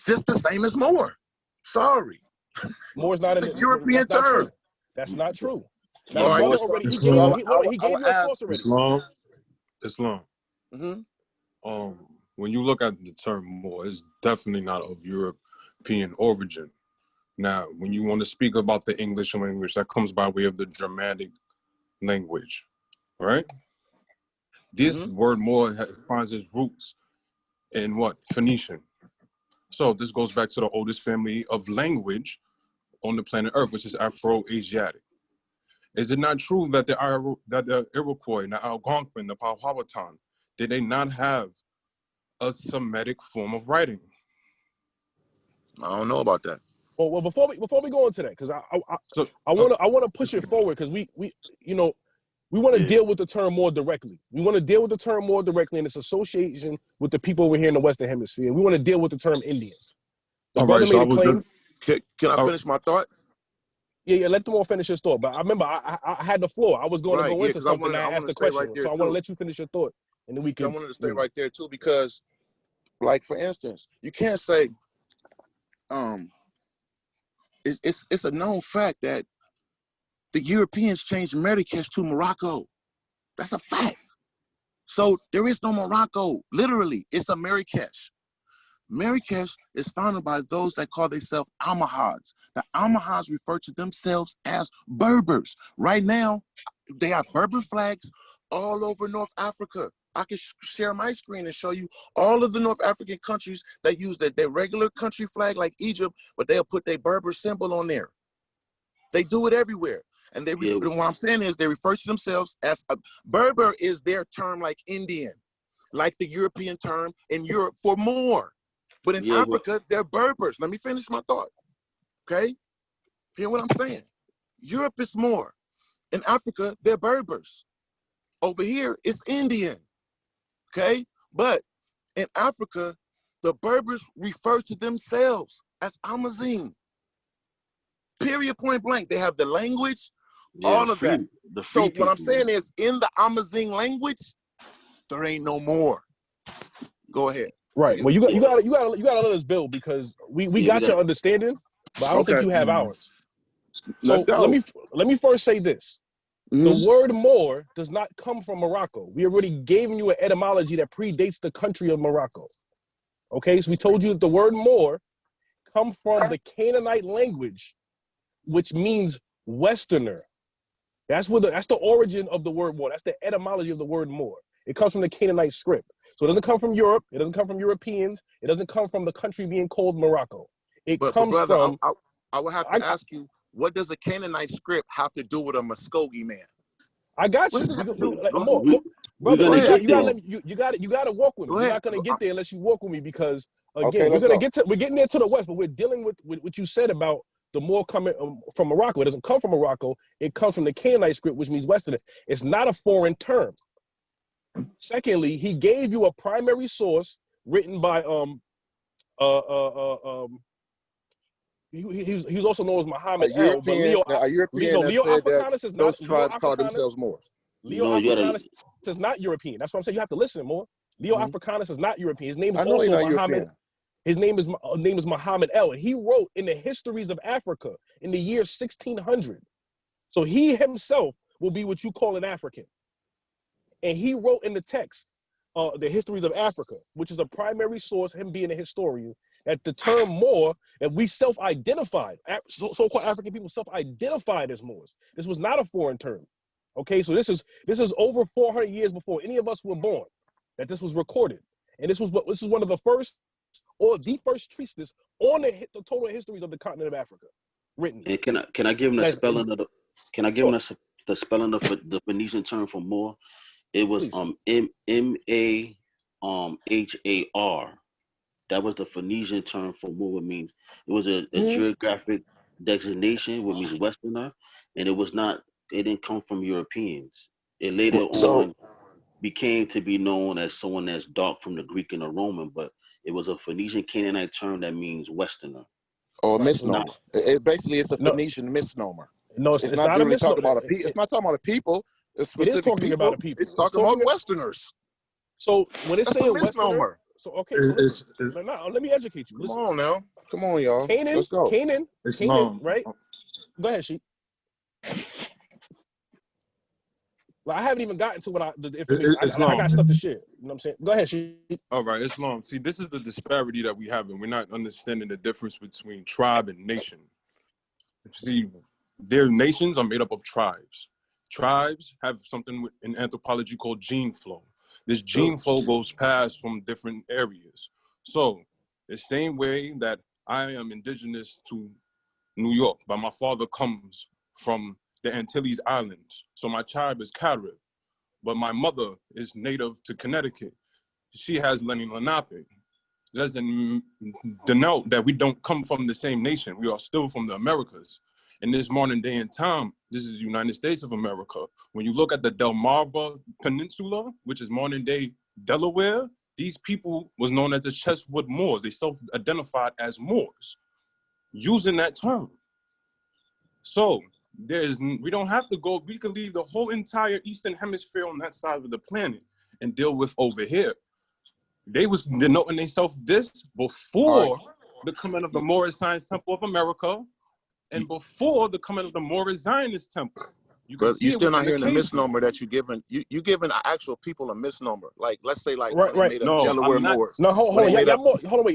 just the same as Moor. Sorry, Moor is not a European term. That's not true. Now, the brother already he gave you a source already. Islam. Mm-hmm. When you look at the term Moor, it's definitely not of European origin. Now, when you want to speak about the English language, that comes by way of the Germanic language, right? This word Moor finds its roots in what? Phoenician. So this goes back to the oldest family of language on the planet Earth, which is Afro-Asiatic. Is it not true that the Iroquois, the Algonquin, the Powhatan, did they not have a Semitic form of writing? I don't know about that. Well, before we go into that, because I want to push it forward, because we want to deal with the term more directly. We want to deal with the term more directly in its association with the people over here in the Western Hemisphere. We want to deal with the term Indian. The brother made a claim. Can I finish my thought? Yeah, let them all finish his thought. But I remember I had the floor. I was going to go into something. I asked the question, so I want to let you finish your thought, and then we can. I wanted to stay right there too, because, like, for instance, you can't say, it's a known fact that the Europeans changed Marrakesh to Morocco. That's a fact. So there is no Morocco. Literally, it's a Marrakesh. Marrakesh is founded by those that call themselves Almohads. The Almohads refer to themselves as Berbers. Right now, they have Berber flags all over North Africa. I can share my screen and show you all of the North African countries that use their regular country flag, like Egypt, but they'll put their Berber symbol on there. They do it everywhere. And what I'm saying is they refer to themselves as Berber is their term, like Indian, like the European term in Europe for Moor. But in Africa, they're Berbers. Let me finish my thought, okay? Hear what I'm saying? Europe is Moor. In Africa, they're Berbers. Over here, it's Indian, okay? But in Africa, the Berbers refer to themselves as Amazigh. Period, point blank. They have the language, all of that. So what I'm saying is, in the Amazigh language, there ain't no more. Go ahead. Right. Well, you gotta let us build, because we got your understanding, but I don't think you have ours. So let me first say this. The word Moor does not come from Morocco. We already gave you an etymology that predates the country of Morocco. Okay, so we told you that the word Moor comes from the Canaanite language, which means Westerner. That's the origin of the word Moor. That's the etymology of the word Moor. It comes from the Canaanite script. So it doesn't come from Europe. It doesn't come from Europeans. It doesn't come from the country being called Morocco. It comes from... I would have to ask you, what does a Canaanite script have to do with a Muskogee man? I got you. You got to walk with me. You're not going to get there unless you walk with me, because, again, we're getting there to the west, but we're dealing with what you said about the Moor coming from Morocco. It doesn't come from Morocco. It comes from the Canaanite script, which means Westerner. It's not a foreign term. Secondly, he gave you a primary source written by he was also known as Muhammad El, but Leo Africanus is not. Those tribes call themselves Moors. Leo Africanus is not European. That's what I'm saying. You have to listen more. Leo Africanus is not European. His name is also Muhammad. His name is Muhammad El, and he wrote in the Histories of Africa in the year 1600. So he himself will be what you call an African. And he wrote in the text the histories of Africa, which is a primary source, him being a historian, that the term Moor, that we self-identified, so-called African people self-identified as Moors. This was not a foreign term. Okay, so this is over 400 years before any of us were born that this was recorded, and this is one of the first or the first treatise on the total histories of the continent of Africa written. And can I give him the spelling of the? Can I give him the spelling of the Phoenician term for Moor? It was M-A-H-A-R. That was the Phoenician term for Moor. It was a geographic designation, which means Westerner, and it didn't come from Europeans. It later on became to be known as someone that's dark from the Greek and the Roman, but it was a Phoenician Canaanite term that means Westerner. Or a misnomer. Basically, it's a Phoenician misnomer. No, it's not really a misnomer. Talking about it's not talking about a people. It is talking about a people. It's talking about Westerners. So when it's saying misnomer. So okay, so let me educate you. Listen. Come on now. Come on, y'all. Let's go. Canaan, right? Go ahead, Sheik. Like, I haven't even gotten to the information. I got stuff to share. You know what I'm saying? Go ahead, Sheik. All right, Islam. See, this is the disparity that we have, and we're not understanding the difference between tribe and nation. See, their nations are made up of tribes. Tribes have something in anthropology called gene flow. This gene flow goes past from different areas. So the same way that I am indigenous to New York, but my father comes from the Antilles Islands. So my tribe is Carib, but my mother is native to Connecticut. She has Lenni Lenape. Doesn't denote that we don't come from the same nation. We are still from the Americas. In this modern day and time, this is the United States of America. When you look at the Delmarva Peninsula, which is modern day Delaware, these people was known as the Chesswood Moors. They self-identified as Moors, using that term. So we don't have to go, we can leave the whole entire Eastern Hemisphere on that side of the planet and deal with over here. They was denoting themselves this before the coming of the Moorish Science Temple of America and before the coming of the Moorish Zionist Temple. But you're still not hearing the misnomer that you're giving. You giving actual people a misnomer. Like, let's say, like, right. Delaware Moors. No, hold on.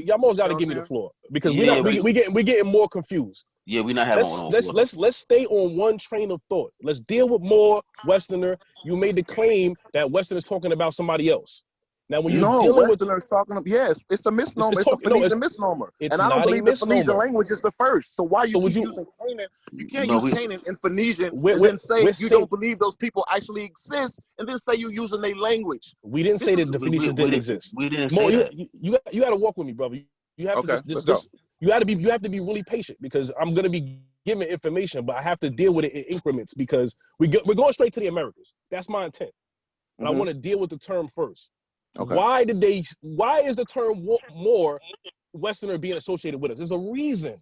Y'all Moors got to give me the floor because we getting more confused. Yeah, we're not having. Let's stay on one train of thought. Let's deal with Moor, Westerner. You made the claim that Westerner is talking about somebody else. Now, when you're dealing with talking about, yes, it's a misnomer. It's a Phoenician misnomer. And I don't believe the Phoenician language is the first. So why you using Canaan? You can't use Canaan in Phoenician and then say you don't believe those people actually exist and then say you're using their language. We didn't say that the Phoenicians didn't exist. We didn't say that. You got to walk with me, brother. You have to you have to be really patient because I'm going to be giving information, but I have to deal with it in increments because we're going straight to the Americas. That's my intent. And I want to deal with the term first. Okay. Why is the term Moor Westerner being associated with us? There's a reason.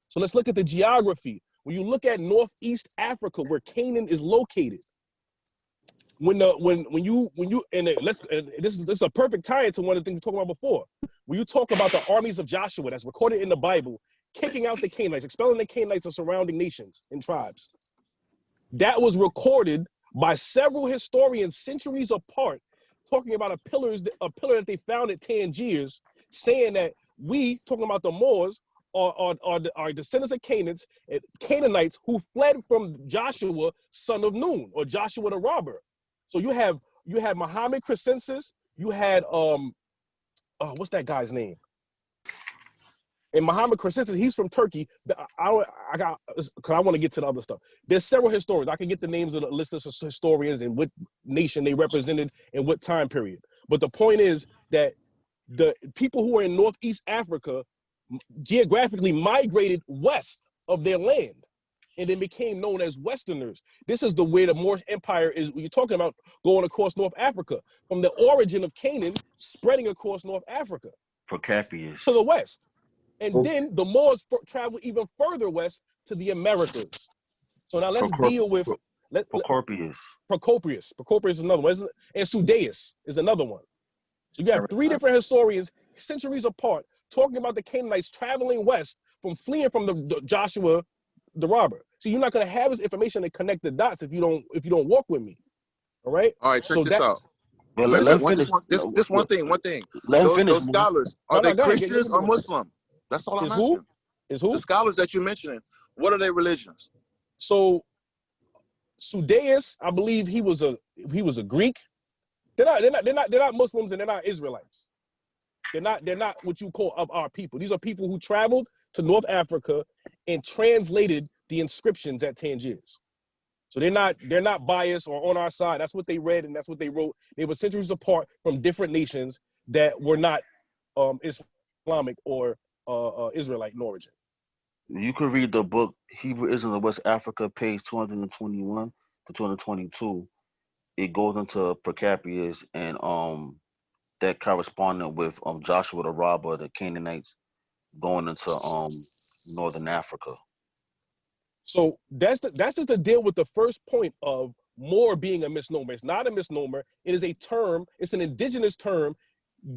So let's look at the geography. When you look at Northeast Africa, where Canaan is located, this is a perfect tie to one of the things we talked about before. When you talk about the armies of Joshua that's recorded in the Bible, kicking out the Canaanites, expelling the Canaanites of surrounding nations and tribes, that was recorded by several historians centuries apart, talking about a pillar that they found at Tangiers, saying that we, talking about the Moors, are descendants of Canaanites who fled from Joshua, son of Nun, or Joshua the robber. So you have Muhammad Crescensis, you had what's that guy's name? And Muhammad Crescensis, he's from Turkey. I want to get to the other stuff. There's several historians. I can get the names of the list of historians and what nation they represented and what time period. But the point is that the people who are in Northeast Africa geographically migrated west of their land and then became known as Westerners. This is the way the Moorish Empire is. You're talking about going across North Africa from the origin of Canaan, spreading across North Africa Procapius to the west. And then the Moors travel even further west to the Americas. So now let's deal with Procopius. Procopius is another one. And Sudeus is another one. So you have three different historians, centuries apart, talking about the Canaanites traveling west from fleeing from the Joshua, the robber. See, you're not going to have this information to connect the dots if you don't walk with me. All right. All right. Check this out. Well, let Listen, him finish. this one thing. Let him finish. Those scholars, are they go ahead, Christians or Muslim? That's all I'm Is asking. who? Is who? The scholars that you're mentioning, what are their religions? So Sudeus, I believe he was a Greek. They're not Muslims, and they're not Israelites. They're not what you call of our people. These are people who traveled to North Africa and translated the inscriptions at Tangiers. So they're not biased or on our side. That's what they read and that's what they wrote. They were centuries apart from different nations that were not Islamic or Israelite in origin. You can read the book Hebrew Israel of West Africa, page 221 to 222. It goes into Procapius and that correspondent with Joshua the robber, the Canaanites going into northern Africa. So that's just the deal with the first point of Moor being a misnomer. It's not a misnomer. It is a term. It's an indigenous term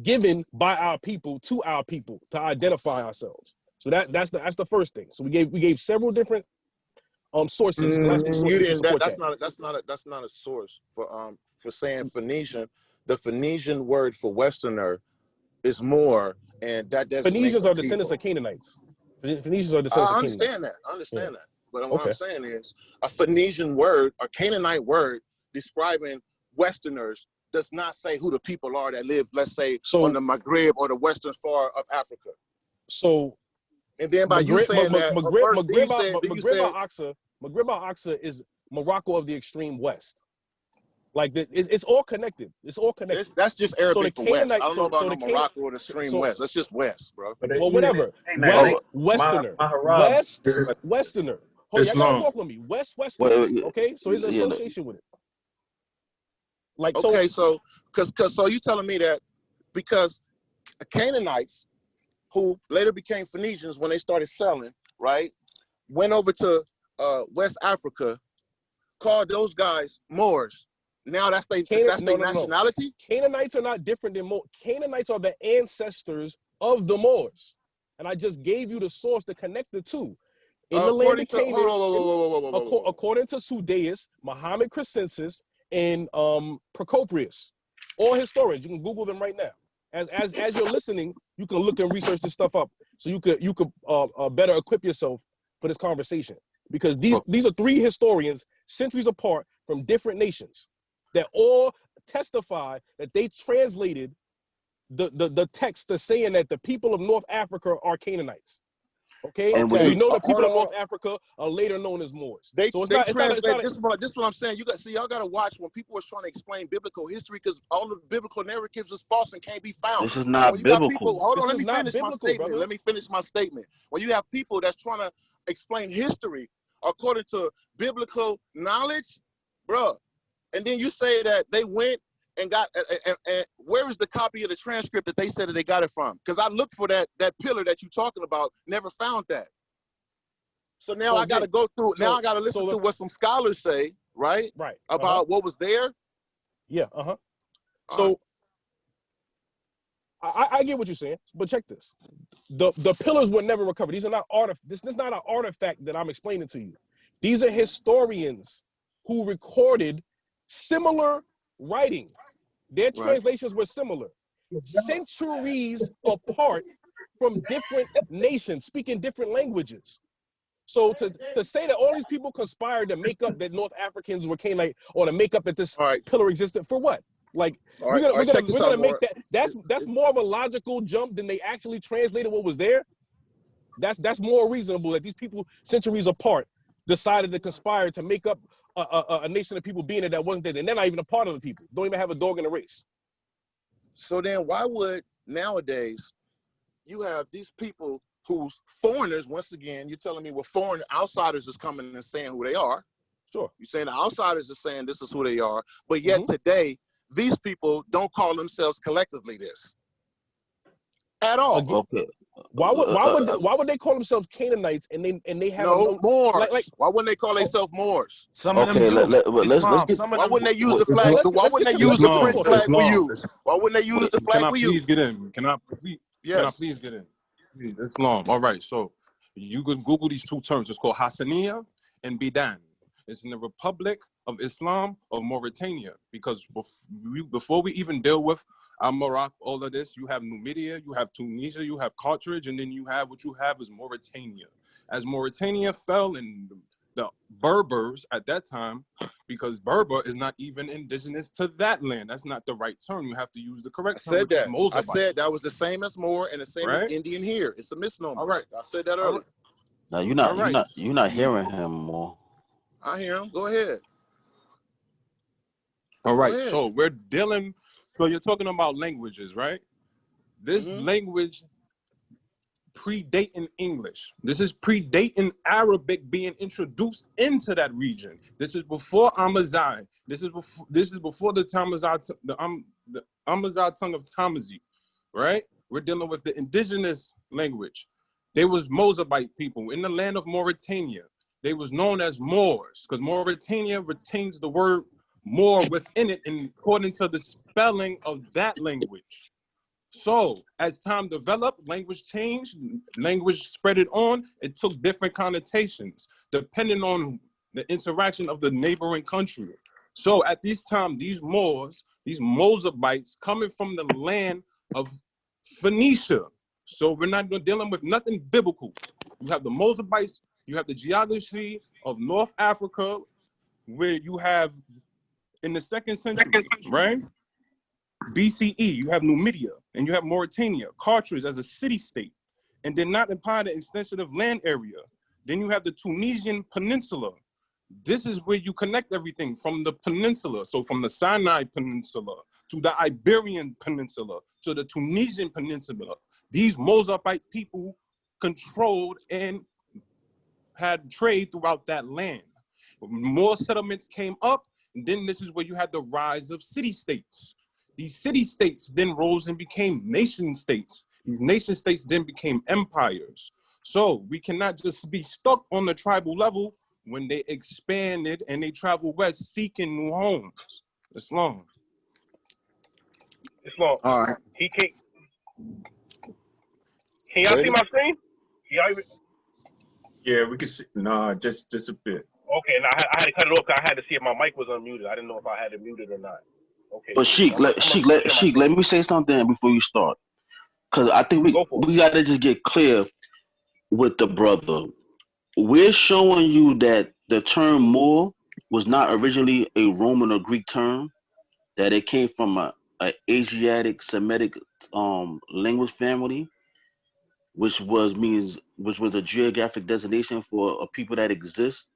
given by our people to identify ourselves. So that's the first thing. So we gave several different sources, scholastic sources to support that. That's not a source for saying Phoenician. The Phoenician word for Westerner is Moor, and that doesn't. Phoenicians are descendants of Canaanites. Phoenicians are descendants of Canaanites. I understand that. But what I'm saying is a Phoenician word, a Canaanite word describing Westerners does not say who the people are that live, let's say, on the Maghreb or the western far of Africa. So, and then by you saying that, Maghreb al-Aqsa is Morocco of the extreme west. Like it's all connected. It's all connected. That's just Arabic for west. I don't know about Morocco or the extreme west. That's just west, bro. Well, whatever. Westerner. Westerner. Hold on, y'all gotta walk with me. Westerner. Okay, so his association with it. Like okay, so you telling me that because Canaanites, who later became Phoenicians when they started selling, right, went over to West Africa, called those guys Moors. Now that's their nationality? No. Canaanites are not different than Moors. Canaanites are the ancestors of the Moors. And I just gave you the source to connect the two. In the land of Canaan, according to Sudeus, Muhammad Crescensis, and Procopius, all historians, you can Google them right now. As you're listening, you can look and research this stuff up so you could better equip yourself for this conversation. Because these are three historians, centuries apart from different nations, that all testify that they translated the text to saying that the people of North Africa are Canaanites. Okay, and we know the people of North Africa are later known as Moors. This is what I'm saying. Y'all gotta watch when people are trying to explain biblical history, because all the biblical narratives is false and can't be found. This is not biblical. Let me finish my statement. When you have people that's trying to explain history according to biblical knowledge, bruh, and then you say that they went and got, and where is the copy of the transcript that they said that they got it from? Because I looked for that pillar that you're talking about, never found that. So now I got to go through, now I got to listen to what some scholars say, right? Right. About what was there? Yeah, So I get what you're saying, but check this. The pillars were never recovered. These are not this is not an artifact that I'm explaining to you. These are historians who recorded similar writing. Their translations were similar. Centuries apart from different nations, speaking different languages. So to say that all these people conspired to make up that North Africans were Canaanite, or to make up that this pillar existed, for what? Like we're gonna make that's more of a logical jump than they actually translated what was there. That's more reasonable that these people centuries apart decided to conspire to make up a nation of people being there that wasn't there, and they're not even a part of the people. Don't even have a dog in the race. So then why would nowadays you have these people who's foreigners, once again, you're telling me foreign outsiders is coming and saying who they are. Sure. You're saying the outsiders are saying this is who they are, but yet today, these people don't call themselves collectively this at all. Okay. Why would they call themselves Canaanites and they have Moors? Why wouldn't they call themselves Moors? Some of them do. Why wouldn't they use the flag? Why wouldn't they use the French flag we use? Why wouldn't they use the flag we use? Can I please get in? It's long. All right. So you can Google these two terms. It's called Hassaniya and Bidan. It's in the Republic of Islam of Mauritania. Because before we even deal with Morocco, all of this, you have Numidia, you have Tunisia, you have Carthage, and then you have what you have is Mauritania. As Mauritania fell in the Berbers at that time, because Berber is not even indigenous to that land. That's not the right term. You have to use the correct term, which is Mozabite. I said that was the same as Moor and the same as Indian here. It's a misnomer. All right. I said that earlier. Now you're not hearing him more. I hear him. Go ahead. All right. So we're dealing. So you're talking about languages, right? This language predating English. This is predating Arabic being introduced into that region. This is before Amazigh. This is before the Amazigh, the Amazigh tongue of Tamazight, right? We're dealing with the indigenous language. They was Mozabite people in the land of Mauritania. They was known as Moors because Mauritania retains the word Moor within it, and according to the spelling of that language. So as time developed, language changed, language spread it on, it took different connotations depending on the interaction of the neighboring country. So at this time, these Moors, these Mozabites coming from the land of Phoenicia. So we're not dealing with nothing biblical. You have the Mozabites, you have the geography of North Africa, where you have in the 2nd century, right? BCE, you have Numidia, and you have Mauritania, Carthage as a city-state, and did not imply the extension of land area. Then you have the Tunisian Peninsula. This is where you connect everything from the peninsula. So from the Sinai Peninsula to the Iberian Peninsula to the Tunisian Peninsula. These Mozabite people controlled and had trade throughout that land. More settlements came up, and then this is where you had the rise of city-states. These city-states then rose and became nation-states. These nation-states then became empires. So we cannot just be stuck on the tribal level when they expanded and they traveled west seeking new homes. Islam. Islam. All right. He can't. Can y'all see my screen? Yeah, we can see. Nah, just a bit. Okay, and I had to cut it off because I had to see if my mic was unmuted. I didn't know if I had it muted or not. Okay. But Sheik, let me say something before you start, because I think we got to just get clear with the brother. We're showing you that the term Moor was not originally a Roman or Greek term, that it came from a Asiatic Semitic language family, which was a geographic designation for a people that exist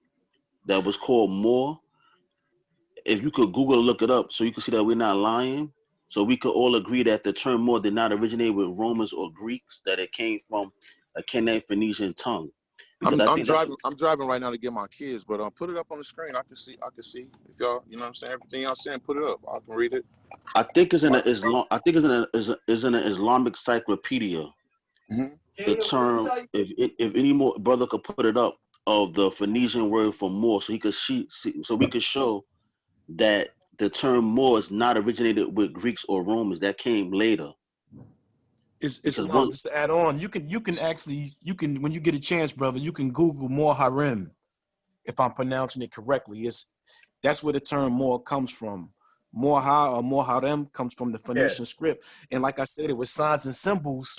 that was called Moor. If you could Google look it up so you can see that we're not lying. So we could all agree that the term Moor did not originate with Romans or Greeks, that it came from a Canaanite Phoenician tongue. I'm driving right now to get my kids, but put it up on the screen. I can see if y'all, you know what I'm saying, everything y'all saying, put it up. I can read it. I think it's in an Islamic encyclopedia. Mm-hmm. The term, if any more brother could put it up, of the Phoenician word for Moor, so he could so we could show that the term Moor is not originated with Greeks or Romans. That came later. It's just to add on. You can when you get a chance, brother, you can Google Muharrem, if I'm pronouncing it correctly. That's where the term Moor comes from. Moha or Muharrem comes from the Phoenician script, and like I said, it was signs and symbols.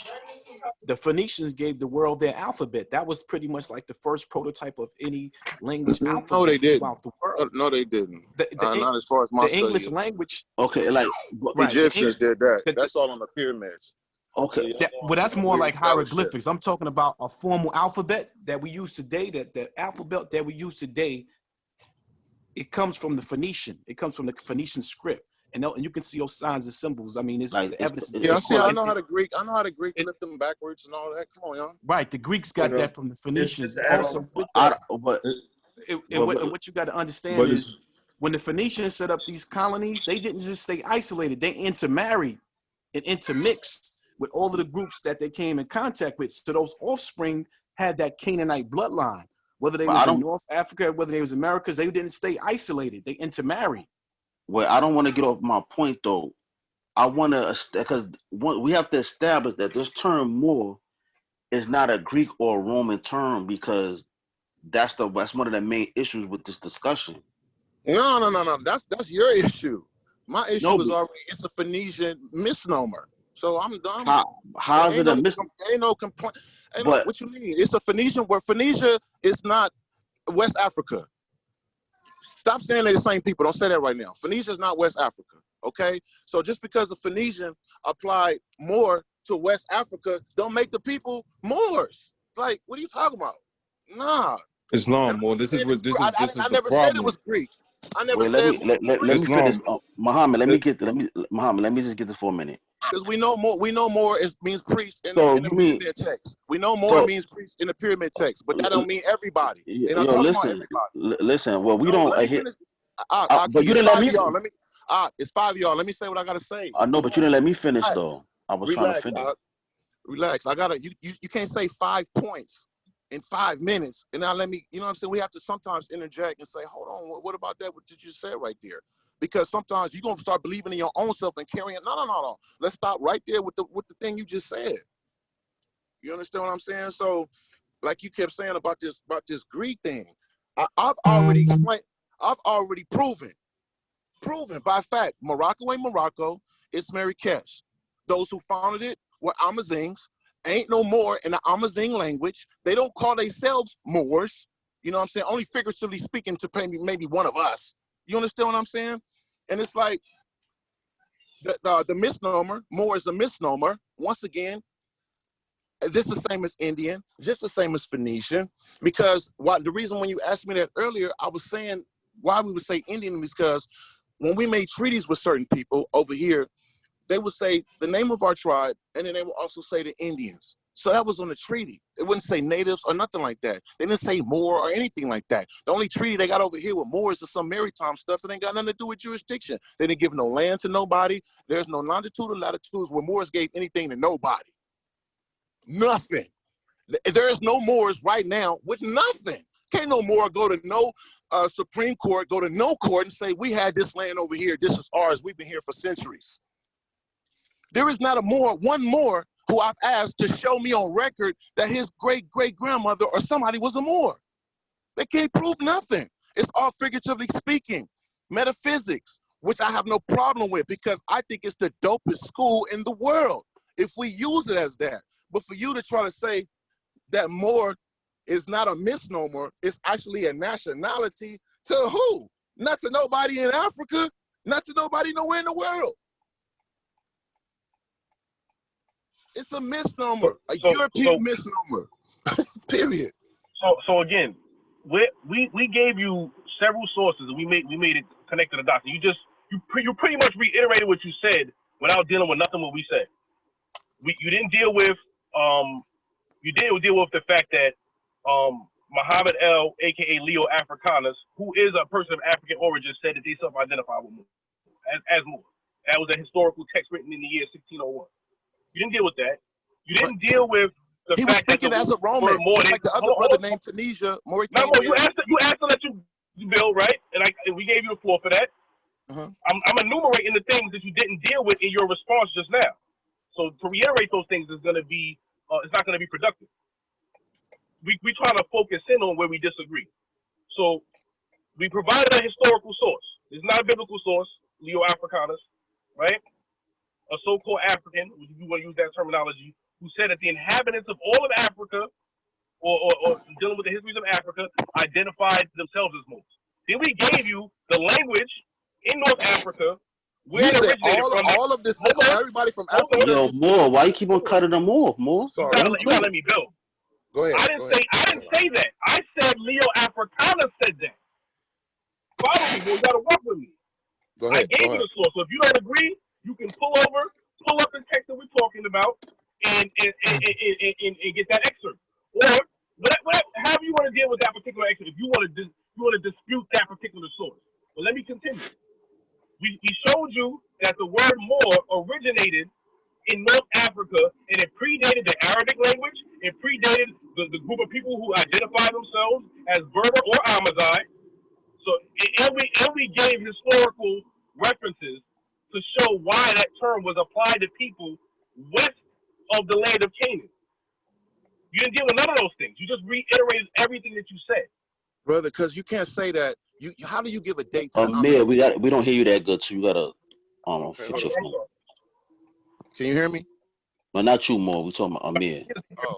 The Phoenicians gave the world their alphabet. That was pretty much like the first prototype of any language alphabet. No, they didn't. Throughout the world. No, they didn't. Not as far as my the English language. Okay, like Egyptians did that. That's all on the pyramids. Okay. That's more like hieroglyphics. I'm talking about a formal alphabet that we use today. That the alphabet that we use today, it comes from the Phoenician. It comes from the Phoenician script. And you can see those signs and symbols. I mean, the evidence. I know how to Greek. I know how to Greek flip them backwards and all that. Come on, y'all. Right, the Greeks got that from the Phoenicians. Also, what you got to understand is when the Phoenicians set up these colonies, they didn't just stay isolated. They intermarried and intermixed with all of the groups that they came in contact with. So those offspring had that Canaanite bloodline. Whether they was in North Africa, whether they was Americas, they didn't stay isolated. They intermarried. Well, I don't want to get off my point though. I want to, because we have to establish that this term Moor is not a Greek or Roman term, because that's one of the main issues with this discussion. No. That's your issue. My issue No, is already it's a Phoenician misnomer. So I'm done. how's it a Ain't no complaint. But What you mean? It's a Phoenician where Phoenicia is not West Africa. Stop saying they're the same people. Don't say that right now. Phoenicia is not West Africa. Okay? So just because the Phoenician applied more to West Africa, don't make the people Moors. Like, what are you talking about? Nah. Islam, more. This is I the never said it problem. was Greek. I never wait, said let me Islam. finish. Muhammad, let me just get this for a minute. because we know more means priest in So the you mean pyramid text. We know more means priest in the pyramid text, but that don't mean everybody. They're not talking about everybody. listen. Well, we So don't let me hear. finish. But you didn't let me. It's 5 of y'all. Let me say what I gotta say. I know, but you didn't let me finish Relax. though. I was trying to finish. Relax. I gotta. You can't say 5 points in 5 minutes, and now let me. You know what I'm saying? We have to sometimes interject and say, hold on, what about that? What did you say right there? Because sometimes you're gonna start believing in your own self and carrying. No. Let's stop right there with the thing you just said. You understand what I'm saying? So, like you kept saying about this Greek thing, I've already explained. I've already proven by fact. Morocco ain't Morocco. It's Marrakesh. Those who founded it were Amazigh. Ain't no more in the Amazigh language. They don't call themselves Moors. You know what I'm saying? Only figuratively speaking to maybe one of us. You understand what I'm saying? And it's like the misnomer, Moor is a misnomer. Once again, just the same as Indian, just the same as Phoenician. Because the reason when you asked me that earlier, I was saying why we would say Indian is because when we made treaties with certain people over here, they would say the name of our tribe, and then they would also say the Indians. So that was on the treaty. It wouldn't say natives or nothing like that. They didn't say Moor or anything like that. The only treaty they got over here with Moors is some maritime stuff that ain't got nothing to do with jurisdiction. They didn't give no land to nobody. There's no longitude or latitudes where Moors gave anything to nobody. Nothing. There is no Moors right now with nothing. Can't no Moor go to no Supreme Court, go to no court and say, we had this land over here. This is ours. We've been here for centuries. There is not one Moor who I've asked to show me on record that his great-great-grandmother or somebody was a Moor. They can't prove nothing. It's all figuratively speaking. Metaphysics, which I have no problem with because I think it's the dopest school in the world if we use it as that. But for you to try to say that Moor is not a misnomer, it's actually a nationality to who? Not to nobody in Africa, not to nobody nowhere in the world. It's a misnomer, a European misnomer, period. So again, we gave you several sources and we made it connect to the dots. You pretty much reiterated what you said without dealing with nothing what we said. You didn't deal with you did deal with the fact that Muhammad El, aka Leo Africanus, who is a person of African origin, said that they self-identify with Moor as Moor. That was a historical text written in the year 1601. You didn't deal with that. You didn't deal with the he fact was speaking that as a Roman, like the other brother named Tunisia, Mauritania. No, you asked to let you build, right? And we gave you the floor for that. I'm enumerating the things that you didn't deal with in your response just now. So to reiterate those things is going to be, it's not going to be productive. We try to focus in on where we disagree. So we provided a historical source. It's not a biblical source, Leo Africanus, right? A so-called African, if you want to use that terminology, who said that the inhabitants of all of Africa, or dealing with the histories of Africa, identified themselves as Moors. Then we gave you the language in North Africa where it originated from. All of this, everybody from Africa. Yo, Moore, why you keep on cutting them off, Moore? You gotta let me build. Go ahead. I didn't say that. I said Leo Africanus said that. Follow me, boy. You gotta work with me. Go ahead. I gave you the source. So if you don't agree, you can pull up the text that we're talking about and get that excerpt. Or however you want to deal with that particular excerpt. If you want to dispute that particular source. But let me continue. We showed you that the word Moor originated in North Africa, and it predated the Arabic language. It predated the group of people who identify themselves as Berber or Amazigh. So, and we gave historical references to show why that term was applied to people west of the land of Canaan. You didn't deal with none of those things. You just reiterated everything that you said. Brother, because you can't say that. How do you give a date to the Amir, Amazigh? we don't hear you that good, so you gotta Okay, fix hold your on. phone. Can you hear me? No, not you, more. We talking about Amir. Oh.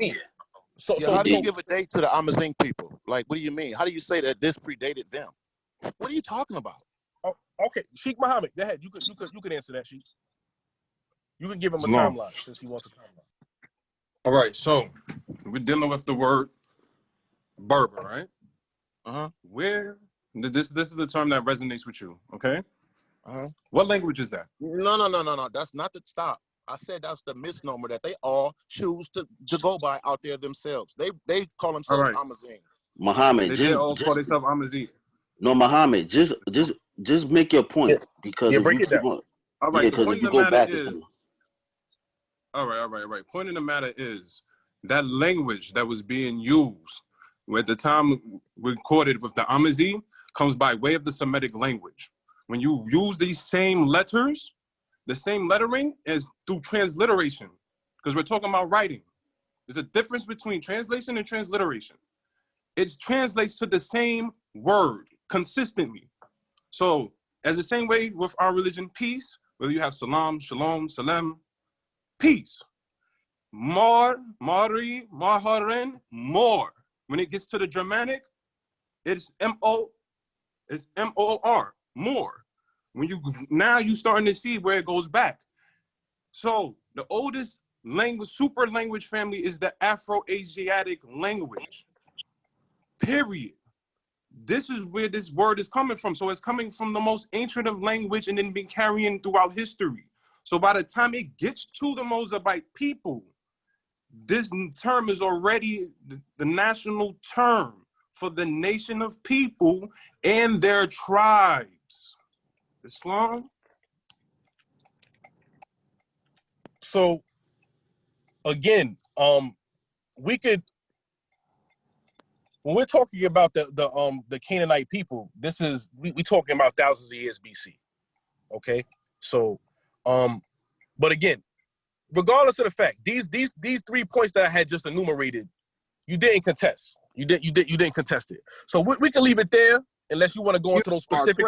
So, Yeah, so, how do you so give a date to the Amazigh people? Like, what do you mean? How do you say that this predated them? What are you talking about? oh, okay, Sheikh Muhammad, go ahead. You could answer that, Sheikh. You can give him a Islam. timeline since he wants a timeline. All right, so we're dealing with the word Berber, right? Where this is the term that resonates with you, okay? What language is that? No. That's not the stop. I said that's the misnomer that they all choose to go by out there themselves. They call themselves Amazigh. Muhammad, They all call themselves Amazigh. No, Muhammad, just make your point, because if break you it keep down. on, All right, the because point if you of the go matter back, is, all right. Point of the matter is that language that was being used at the time recorded with the Amazigh comes by way of the Semitic language. When you use these same letters, the same lettering is through transliteration, because we're talking about writing. There's a difference between translation and transliteration. It translates to the same word consistently. So as the same way with our religion, peace, whether you have salam, shalom, salem, peace. Mar, mari, maharen, more. When it gets to the Germanic, it's M-O-R, more. Now you starting to see where it goes back. So the oldest language, super language family is the Afro-Asiatic language, period. This is where this word is coming from. So it's coming from the most ancient of language and then been carrying throughout history. So by the time it gets to the Mozabite people, this term is already the national term for the nation of people and their tribes. Islam. So again, we could, when we're talking about the Canaanite people, this is we talking about thousands of years BC. Okay, so but again, regardless of the fact, these 3 points that I had just enumerated, you didn't contest. You didn't contest it. So we can leave it there unless you want to go into those specific.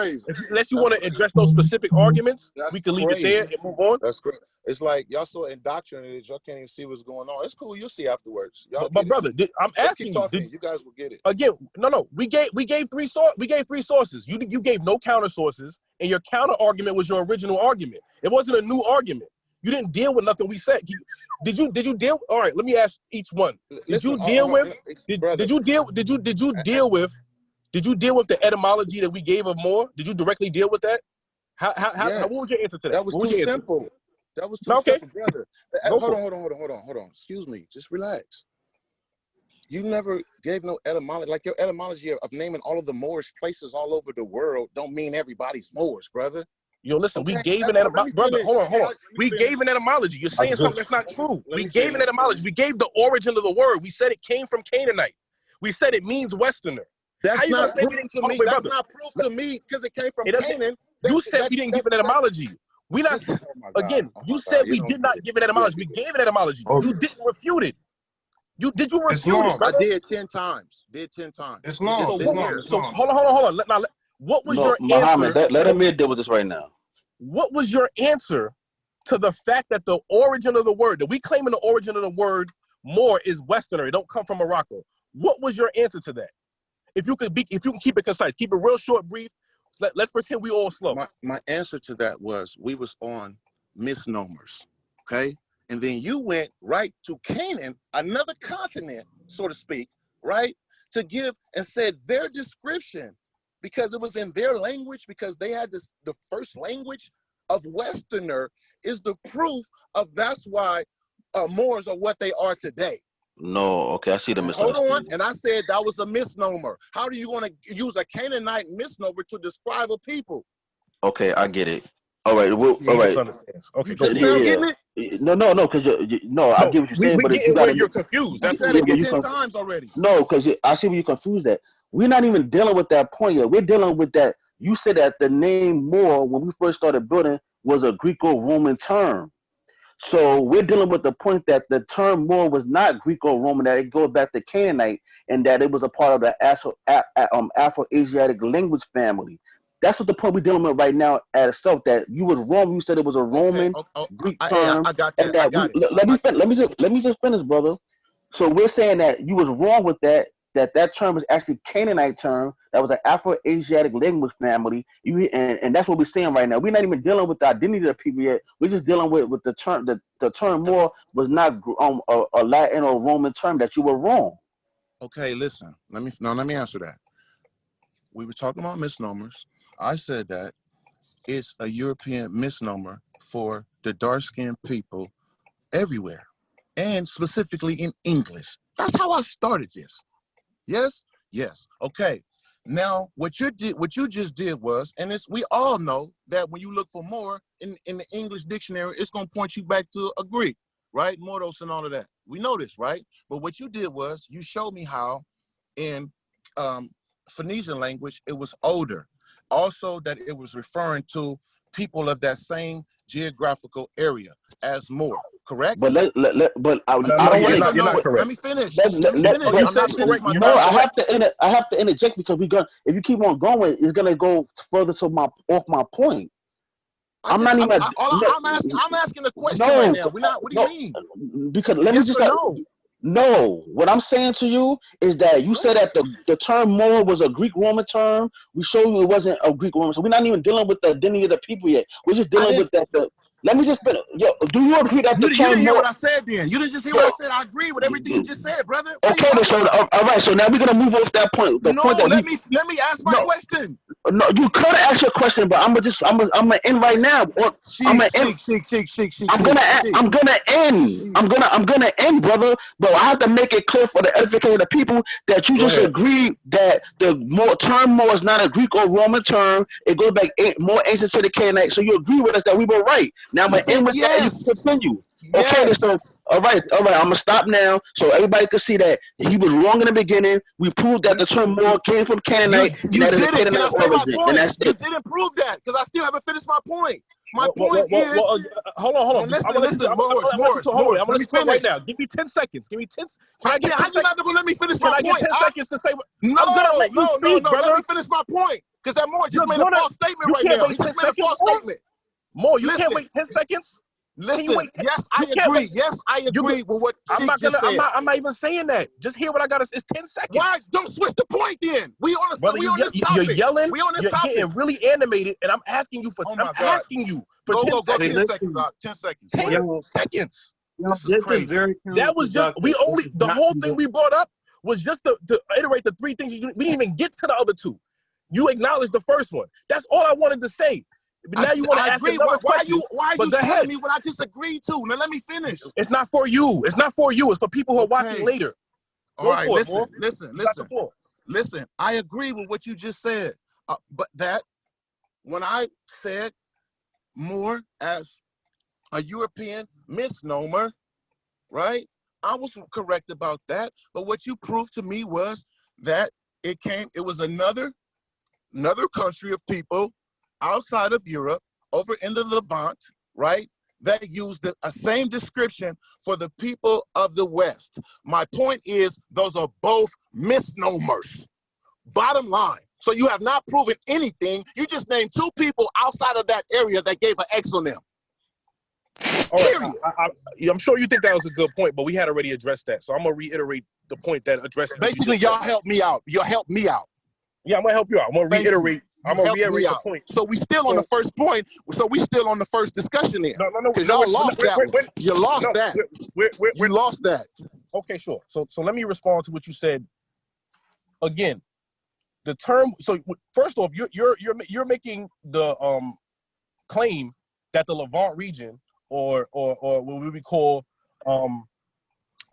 Unless you want to address those specific arguments, we can leave it there and move on. That's great. It's like y'all so indoctrinated, y'all can't even see what's going on. It's cool. You'll see afterwards. But brother, I'm asking you. You guys will get it. Again, no. We gave 3 sources. You gave no counter sources, and your counter argument was your original argument. It wasn't a new argument. You didn't deal with nothing we said. Did you deal? All right, let me ask each one. Did you deal with the etymology that we gave of more? Did you directly deal with that? What was your answer to that? That was too simple. That was too simple, brother. Hold on. Excuse me. Just relax. You never gave no etymology. Like your etymology of naming all of the Moorish places all over the world don't mean everybody's Moors, brother. Yo, listen, we gave an etymology. Brother, hold on. We gave an etymology. You're saying something that's not true. We gave an etymology. We gave the origin of the word. We said it came from Canaanite. We said it means Westerner. That's not proof to me. That's not proof to me because it came from Canaan. You said we didn't give an etymology. We not again. You said we did not give an etymology. We gave an etymology. You didn't refute it. Did you refute it? I did 10 times. It's long. So hold on. What was your Muhammad, answer? let Amir deal with this right now. What was your answer to the fact that the origin of the word, that we claim in the origin of the word more is Westerner, it don't come from Morocco? What was your answer to that? If you can keep it concise, keep it real short, brief. Let's pretend we all slow. My answer to that was we was on misnomers, okay? And then you went right to Canaan, another continent, so to speak, right? To give and said their description, because it was in their language, because they had the first language of Westerner is the proof of that's why Moors are what they are today. No, okay, I see the misunderstanding. Hold on, and I said that was a misnomer. How do you want to use a Canaanite misnomer to describe a people? Okay, I get it. All right, all right. Okay, getting it? No, because I get what you're saying, but you where you're confused. That's said it 10 times already. No, because I see where you confused that. We're not even dealing with that point yet. We're dealing with that. You said that the name Moor, when we first started building, was a Greco-Roman term. So we're dealing with the point that the term Moor was not Greco-Roman, that it goes back to Canaanite, and that it was a part of the Afro-Asiatic language family. That's what the point we're dealing with right now at itself. That you was wrong. You said it was a Okay. Roman Greek Hey, term, I got and that. I that got it. let me just finish, brother. So we're saying that you was wrong with that. That term is actually Canaanite term. That was an Afro-Asiatic language family. And that's what we're saying right now. We're not even dealing with the identity of people yet. We're just dealing with the term. The term Moor was not a Latin or Roman term. That you were wrong. Okay, listen. Let me answer that. We were talking about misnomers. I said that it's a European misnomer for the dark-skinned people everywhere, and specifically in English. That's how I started this. Yes, yes. Okay. Now, what you just did was, and we all know that when you look for more in the English dictionary, it's gonna point you back to a Greek, right? Mordos and all of that. We know this, right? But what you did was you showed me how in Phoenician language it was older. Also, that it was referring to people of that same geographical area as Moor. Correct? But I No, don't want you're to. not correct. Let me finish. Let, Let me let, finish. You I'm said not finished correct. my You're no, not point. correct. I have to interject because if you keep on going, it's gonna go further to off my point. I'm not even. I'm asking a question right No, now. We're not. What do you no, mean? because let me Yes just. or no? No, what I'm saying to you is that you said that the term Moor was a Greek Roman term. We showed you it wasn't a Greek Roman. So we're not even dealing with the identity of the people yet. We're just I dealing didn't. with that. Let me just finish. Yo, do you agree that You the didn't term hear Moor? what I said then. You didn't just hear what I Yo, said. I agree with everything you just said, brother. What are you okay, then, talking so about? all right. So now we're gonna move off that point. The point No, that let me ask my no, question. no, you could ask your question, but I'm gonna end right now. Or I'm Sheik, gonna end. sheik, sheik, sheik, sheik, sheik, I'm sheik, gonna sheik, I'm gonna end. sheik. I'm gonna end, brother. But I have to make it clear for the edification of the people that you Go just ahead. agreed that the term Moor is not a Greek or Roman term. It goes back more ancient to the Canaanite. So you agree with us that we were right. Now I'm I gonna said end with that, and you can yes. continue. Okay, then, so Yes. all right. I'm gonna stop now, so everybody can see that he was wrong in the beginning. We proved that the term Moor came from You Canaanite, and you that is a did it. Can I Canaanite say my origin, and point? that's You it. didn't prove that because I still haven't finished my point. My Well, point is, hold on. well, I'm gonna let you. listen, I'm gonna let you Morris, talk. Hold on. I'm gonna let let me you talk right finish. now. Give me 10 seconds. Give me 10. Can I get 10 How you seconds? not gonna let me finish Can my I get point? 10 seconds to say? No, I'm gonna let you no. speak, Let brother. me finish my point because that Morris You're just made a gonna. false statement You right can't now. wait He 10 just made a seconds, false more. statement. More. You can't Listen, wait 10 seconds. Can you listen. wait? Yes, You I can't agree. wait. Yes, I You. agree with what I'm Sheik not just gonna. said. I'm not even saying that. Just hear what I gotta. It's 10 Why seconds. don't switch the point then? We Brother, on this you're topic. yelling. We on this You're topic. getting really animated, and I'm asking you for. Oh I'm my God. asking you for Go 10 go go. Hey, 10 seconds. seconds. listen, 10 seconds. 10 yo, seconds. This is this is crazy. very That was just. We counterproductive. only. This is The not whole thing conducive. we brought up was just to iterate the three things. We didn't even get to the other two. You acknowledged the first one. That's all I wanted to say. But now you want I to ask agree. another Why are question. you But go telling ahead. me what I just agreed to? Now let me finish. It's not for you. It's not for you. It's for people who are watching Okay. later. All Go right. for it, Mo. Listen. You got the floor. Listen. I agree with what you just said. But that when I said more as a European misnomer, right? I was correct about that. But what you proved to me was that it was another country of people outside of Europe, over in the Levant, right? That used the same description for the people of the West. My point is, those are both misnomers. Bottom line. So you have not proven anything. You just named two people outside of that area that gave an X on them. All right. Period. I'm sure you think that was a good point, but we had already addressed that. So I'm gonna reiterate the point that addresses. Basically, y'all help me out. You'll help me out. Yeah, I'm gonna help you out. I'm gonna reiterate. I'm gonna reiterate the point. So we still on the first point. So we still on the first discussion there. No. Because y'all lost that one. You lost that. You lost that. Okay, sure. So let me respond to what you said. Again, the term. So first off, you're making the claim that the Levant region or what we call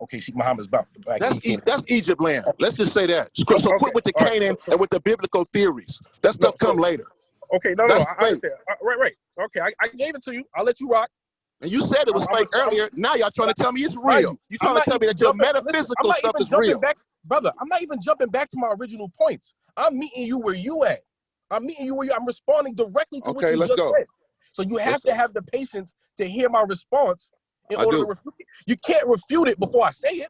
okay, Sheikh Muhammad's back. That's Egypt land. Let's just say that. So quit with the All right. Canaan and with the biblical theories. That stuff come later. Okay, no, That's I understand. Right. Okay, I gave it to you. I'll let you rock. And you said it was fake earlier. Now y'all trying to tell me it's real. You trying to tell me that your metaphysical stuff is real. Brother, I'm not even jumping back to my original points. I'm meeting you where you at. I'm responding directly to what you just said. So you have to have the patience to hear my response in order to refute it. You can't refute it before I say it.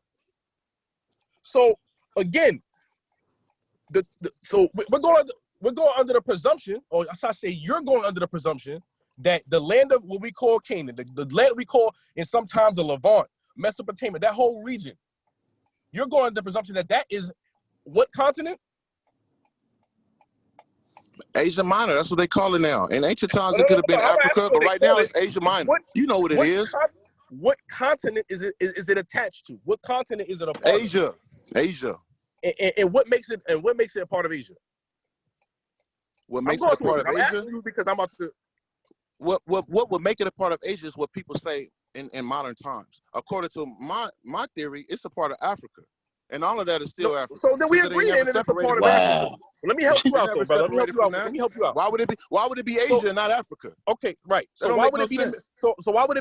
So again, we're going under the presumption, or as I say, you're going under the presumption that the land of what we call Canaan, the land we call in sometimes the Levant, Mesopotamia, that whole region, you're going under the presumption that is what continent? Asia Minor, that's what they call it now. In ancient times, it could have been Africa, but right now it's Asia Minor. You know what it is. What continent is it attached to? What continent is it a part of? Asia. And what makes it a part of Asia? What makes it a part of Asia? I'm asking you because I'm about to. What would make it a part of Asia is what people say in modern times. According to my theory, it's a part of Africa. And all of that is still Africa. So then we agree that it's a part of Africa. Let me help you out, though, brother. Let me help you out. Why would it be Asia and not Africa? Okay, right. So why would it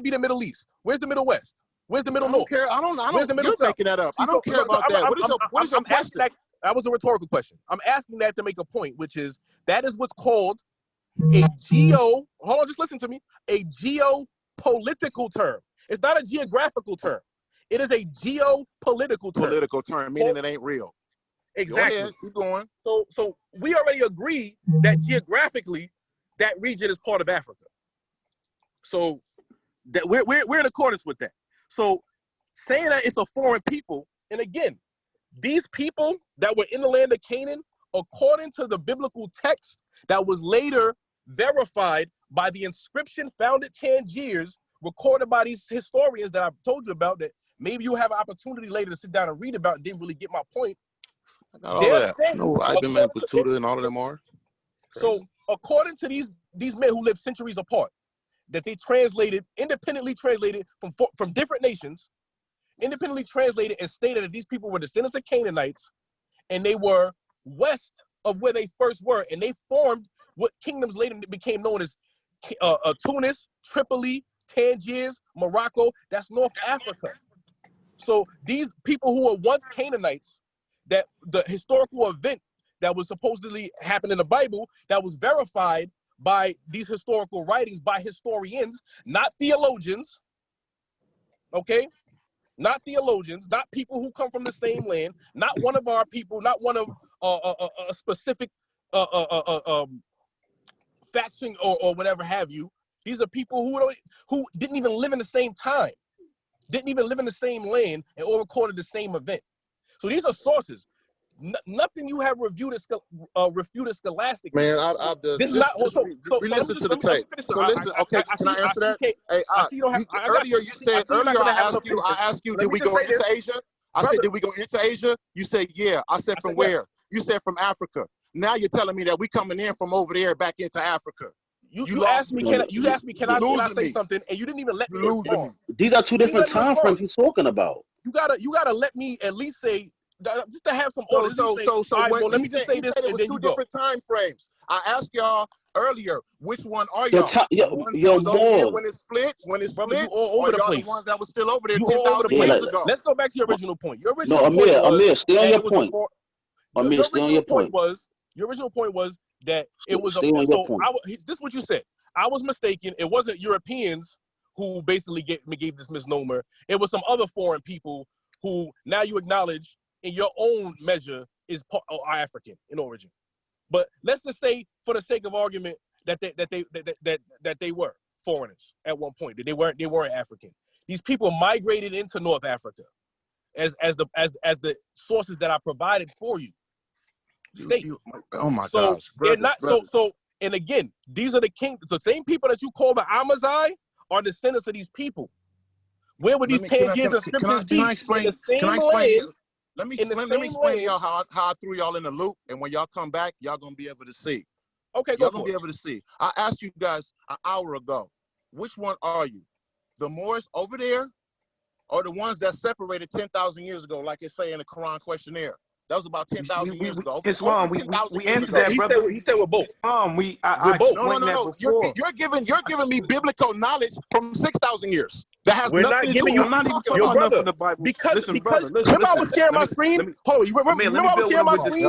be the Middle East? Where's the Middle West? Where's the Middle North? I don't care. Where's the Middle South? Making that up. I don't care about that. What is your question? That was a rhetorical question. I'm asking that to make a point, which is that is what's called hold on, just listen to me, a geopolitical term. It's not a geographical term. It is a geopolitical term. Political term, meaning it ain't real. Exactly. Go ahead, keep going. So we already agree that geographically that region is part of Africa. So that we're in accordance with that. So saying that it's a foreign people, and again, these people that were in the land of Canaan, according to the biblical text that was later verified by the inscription found at Tangiers, recorded by these historians that I've told you about, that maybe you'll have an opportunity later to sit down and read about and didn't really get my point. I got all of that. No, I've been Batuta and all of them are. So according to these men who lived centuries apart, that they independently translated from different nations, independently translated and stated that these people were descendants of Canaanites, and they were west of where they first were, and they formed what kingdoms later became known as Tunis, Tripoli, Tangiers, Morocco. That's North Africa. So these people who were once Canaanites, that the historical event that was supposedly happened in the Bible, that was verified by these historical writings by historians, not theologians, okay? Not theologians, not people who come from the same land, not one of our people, not one of a specific faction or whatever have you. These are people who didn't even live in the same time, didn't even live in the same land, and all recorded the same event. So these are sources. Nothing you have refuted scholastic. Man, this is not. So listen to the tape. So listen. Okay, can I answer that? Hey, earlier I asked you, did we go into Asia? I said, did we go into Asia? You said, yeah. I said, from where? You said from Africa. Now you're telling me that we coming in from over there back into Africa. You asked me, can I say something, and you didn't even let me respond. These are two different time frames he's talking about. You gotta let me at least say, just to have some order. Let me just say this, and then you go. Different time frames. I asked y'all earlier, which one are y'all? When it's split, all over the place. The ones that were still over there 10,000 years ago. Let's go back to your original point. Amir, stay on your point. Amir, stay on your point. Your original point was that it was stay on your point. This is what you said. I was mistaken. It wasn't Europeans who basically gave this misnomer. It was some other foreign people who now you acknowledge in your own measure are African in origin. But let's just say, for the sake of argument, that they were foreigners at one point. That they weren't African. These people migrated into North Africa, as the sources that I provided for you state. Oh my gosh. They're not so. And again, these are the the same people that you call the Amazigh are descendants of these people. Where would these Tangiers inscriptions be? Can I explain? Let me explain to y'all how I threw y'all in the loop, and when y'all come back, y'all gonna be able to see. Okay, y'all gonna be able to see. I asked you guys an hour ago, which one are you? The Moors over there, or the ones that separated 10,000 years ago, like it say in the Quran questionnaire? That was about 10,000 years ago. Islam, we answered that, brother. He said we're both. I explained that before. You're giving me biblical knowledge from 6,000 years. That has We're nothing not to do giving with you not even your talking brother from the Bible. Because listen. remember I was sharing my screen. Hold on, remember I was sharing my screen.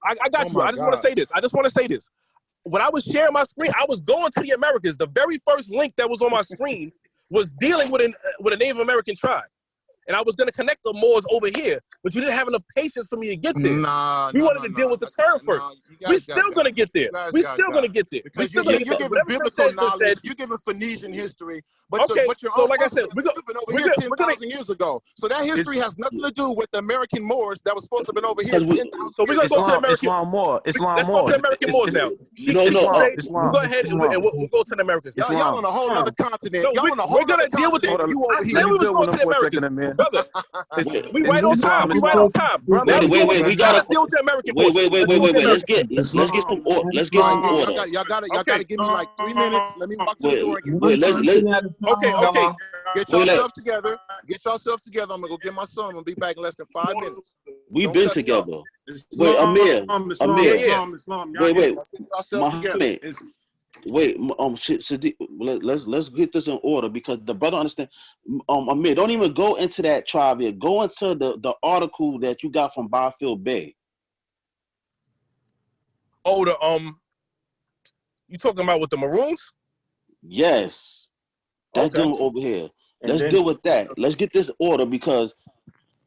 I got you. I just want to say this. When I was sharing my screen, I was going to the Americas. The very first link that was on my screen was dealing with a Native American tribe. And I was going to connect the Moors over here, but you didn't have enough patience for me to get there. We wanted to deal with the term first. We're still going to get there. We're still going to get there. Because you're giving biblical knowledge. You're giving Phoenician history. But okay, so like I said, we're over here 10,000 years ago. So that history has nothing to do with the American Moors that was supposed to have been over here 10,000 years ago. So we're going to go to the American. Islam Moor. Let's go to the American Moors now. Islam. Go ahead and we'll go to the Americans. Y'all on a whole other continent. We're going to deal with it. I said we was going to the Americans. Brother, we right on time. We right on time. Wait, we gotta deal with the American. Wait. Let's get some order. Y'all gotta give me like 3 minutes. Let me walk to the door. Okay. Get yourself together. I'm gonna go get my son. I'm gonna be back in less than 5 minutes. We've been together. Wait, Amir. Wait. Muhammad. Wait, Sadiq, let's get this in order because the brother understand. Amir, don't even go into that tribe yet. Go into the article that you got from Barfield Bay. Oh, you talking about with the Maroons? Yes, that's them over here. Let's deal with that. Let's get this order because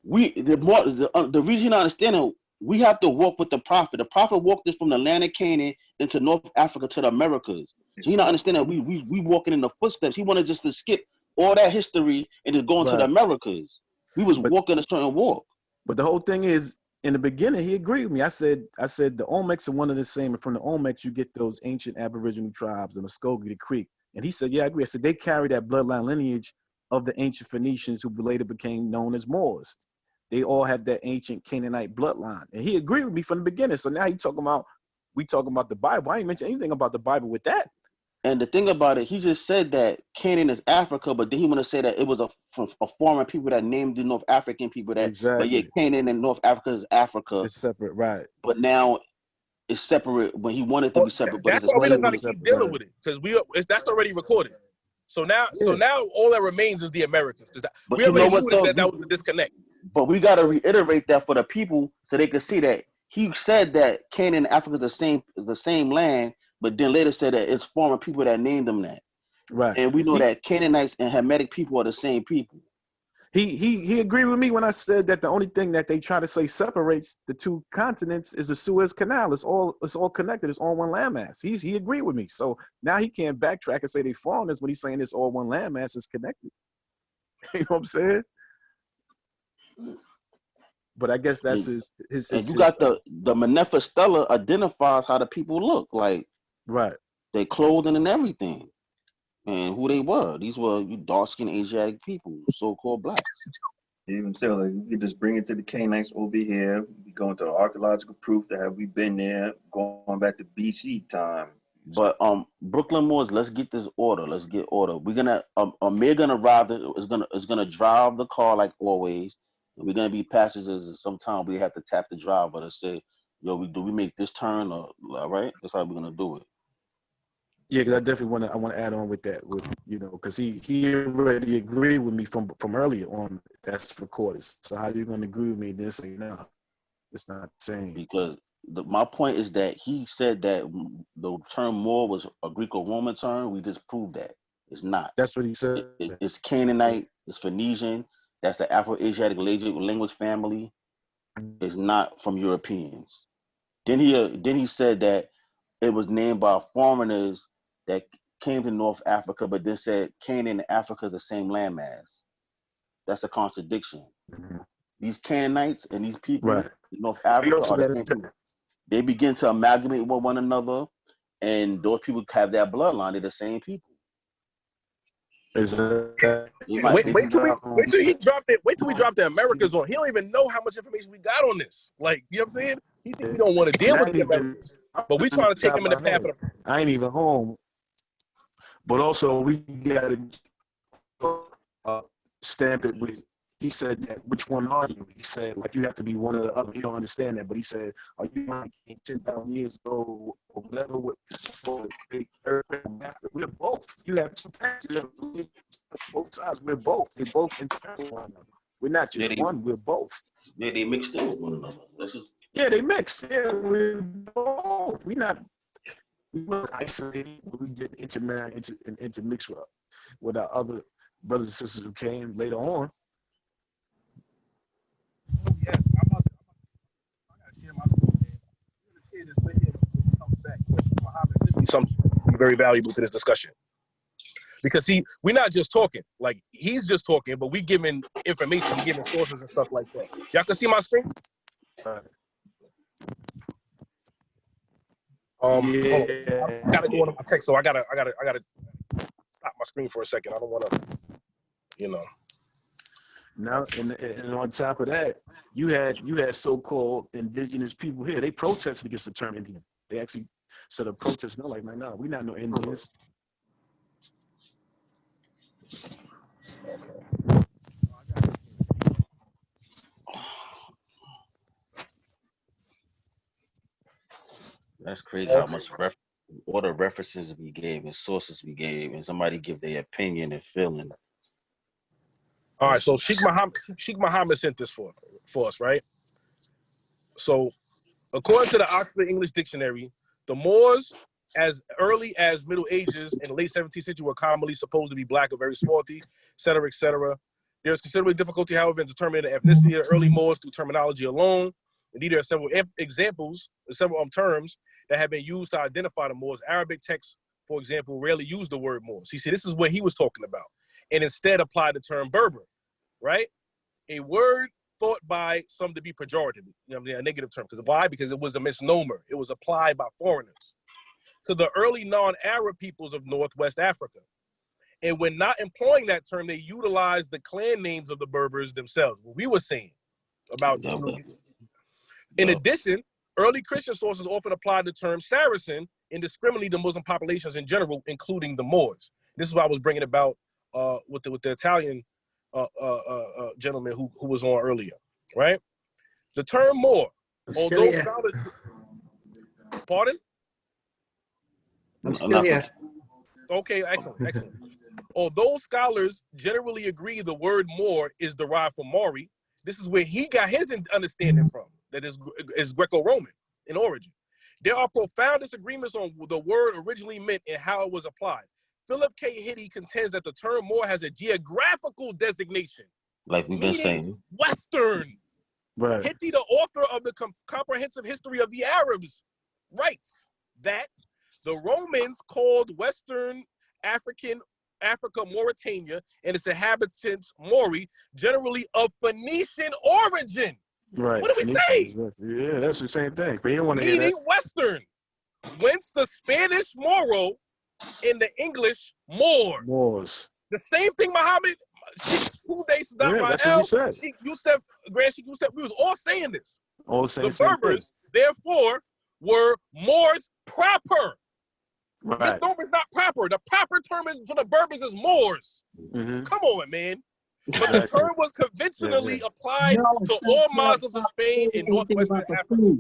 the reason you're not understanding. We have to walk with the prophet. The prophet walked us from the land of Canaan into North Africa to the Americas. So you not understand that we walking in the footsteps. He wanted just to skip all that history and just go into the Americas. We was walking a certain walk. But the whole thing is, in the beginning, he agreed with me. I said the Olmecs are one of the same. And from the Olmecs, you get those ancient Aboriginal tribes, the Muskogee, the Creek. And he said, yeah, I agree. I said they carry that bloodline lineage of the ancient Phoenicians who later became known as Moors. They all have that ancient Canaanite bloodline. And he agreed with me from the beginning. So now we talking about the Bible. I ain't mentioned anything about the Bible with that. And the thing about it, he just said that Canaan is Africa, but then he want to say that it was a foreign people that named the North African people that, but yeah, Canaan and North Africa is Africa. It's separate, right? But now it's separate when he wanted to be separate. That's why we don't got to keep dealing with it because that's already recorded. So now all that remains is the Americans because we already knew that was a disconnect. But we got to reiterate that for the people so they can see that he said that Canaan and Africa is the same land, but then later said that it's foreign people that named them that. Right. And we know that Canaanites and Hamitic people are the same people. He agreed with me when I said that the only thing that they try to say separates the two continents is the Suez Canal. It's all connected. It's all one landmass. He agreed with me. So now he can't backtrack and say they foreigners when he's saying it's all one landmass is connected. You know what I'm saying? But I guess that's his you got the Manefa Stela identifies how the people look like. Right. Their clothing and everything. And who they were. These were dark-skinned Asiatic people, so-called blacks. Even still, like, we just bring it to the Canaanites over here. We go into archaeological proof that have we been there, going back to BC time. But Brooklyn Moors, let's get this order. Let's get order. We're gonna Amir gonna ride is gonna drive the car like always. And we're gonna be passengers. Sometime we have to tap the driver to say, "Yo, we make this turn?" Or right? That's how we're gonna do it. Yeah, because I definitely want to add on with that, because he already agreed with me from earlier on. That's recorded. So how you going to agree with me? Then say no, it's not the same. Because my point is that he said that the term Moor was a Greco-Roman term. We just proved that it's not. That's what he said. It's Canaanite. It's Phoenician. That's the Afro-Asiatic language family. It's not from Europeans. Then he said that it was named by foreigners that came to North Africa, but then said Canaan and Africa is the same landmass. That's a contradiction. Mm-hmm. These Canaanites and these people in North Africa are the same people. They begin to amalgamate with one another, and those people have that bloodline. They're the same people. Wait till he dropped it. Wait till we drop the Americas on. He don't even know how much information we got on this. Like, you know what I'm saying? He think we don't want to deal with the Americans, but we trying to take him in the path of the. I ain't even home. But also, we got to stamp it with, he said that, which one are you? He said, like, you have to be one or the other. He don't understand that, but he said, are you like 10,000 years ago or whatever? We're both. You have two parts. Both sides. We're both. They both internal one another. We're not just one. We're both. Yeah, they mixed in with one another. Yeah, they mixed. Yeah, we're both. We weren't isolated. We did intermarry and intermix with our other brothers and sisters who came later on. Oh, yes, I'm about to, I gotta share my screen, man. You're gonna share this right here when he comes back. Muhammad sent me something very valuable to this discussion. Because see, we're not just talking, like he's just talking, but we giving information, we giving sources and stuff like that. Y'all can see my screen? Right. Hold on. I gotta go into my text, so I gotta stop my screen for a second. I don't wanna, Now, and on top of that, you had so-called indigenous people here. They protested against the term Indian. They actually set up protests. And they're like, man, no, we're not no Indians. That's crazy how much all the references we gave and sources we gave, and somebody give their opinion and feeling. All right, so Sheikh Muhammad sent this for us, right? So, according to the Oxford English Dictionary, the Moors, as early as Middle Ages and late 17th century, were commonly supposed to be black or very swarthy, et cetera, et cetera. There's considerable difficulty, however, in determining the ethnicity of early Moors through terminology alone. Indeed, there are several examples, several terms that have been used to identify the Moors. Arabic texts, for example, rarely use the word Moors. See, this is what he was talking about, and instead apply the term Berber, right? A word thought by some to be pejorative, a negative term. Because why? Because it was a misnomer. It was applied by foreigners to the early non-Arab peoples of Northwest Africa. And when not employing that term, they utilized the clan names of the Berbers themselves. What we were saying about, in addition, early Christian sources often applied the term Saracen indiscriminately to Muslim populations in general, including the Moors. This is what I was bringing about with the Italian gentleman who was on earlier, right? The term Moor, although scholars, pardon? I'm still here. Okay, excellent. Although scholars generally agree the word Moor is derived from Maori, this is where he got his understanding from, that is Greco-Roman in origin. There are profound disagreements on the word originally meant and how it was applied. Philip K. Hitty contends that the term Moor has a geographical designation, like we've been saying, Western. Right. Hitty, the author of the Comprehensive History of the Arabs, writes that the Romans called Western Africa Mauritania and its inhabitants Maori, generally of Phoenician origin. Right. What do we say? Yeah, that's the same thing. But you don't want to hear that. Meaning Western. Whence the Spanish Moro and the English Moor. Moors. The same thing, Muhammad. That's what we said. Yusuf, Grand Sheikh Yusuf, we was all saying this. All saying the Berbers, therefore, were Moors proper. Right. This term is not proper. The proper term for the Berbers is Moors. Mm-hmm. Come on, man. But the term was conventionally applied to all Muslims in Spain and Northwestern Africa.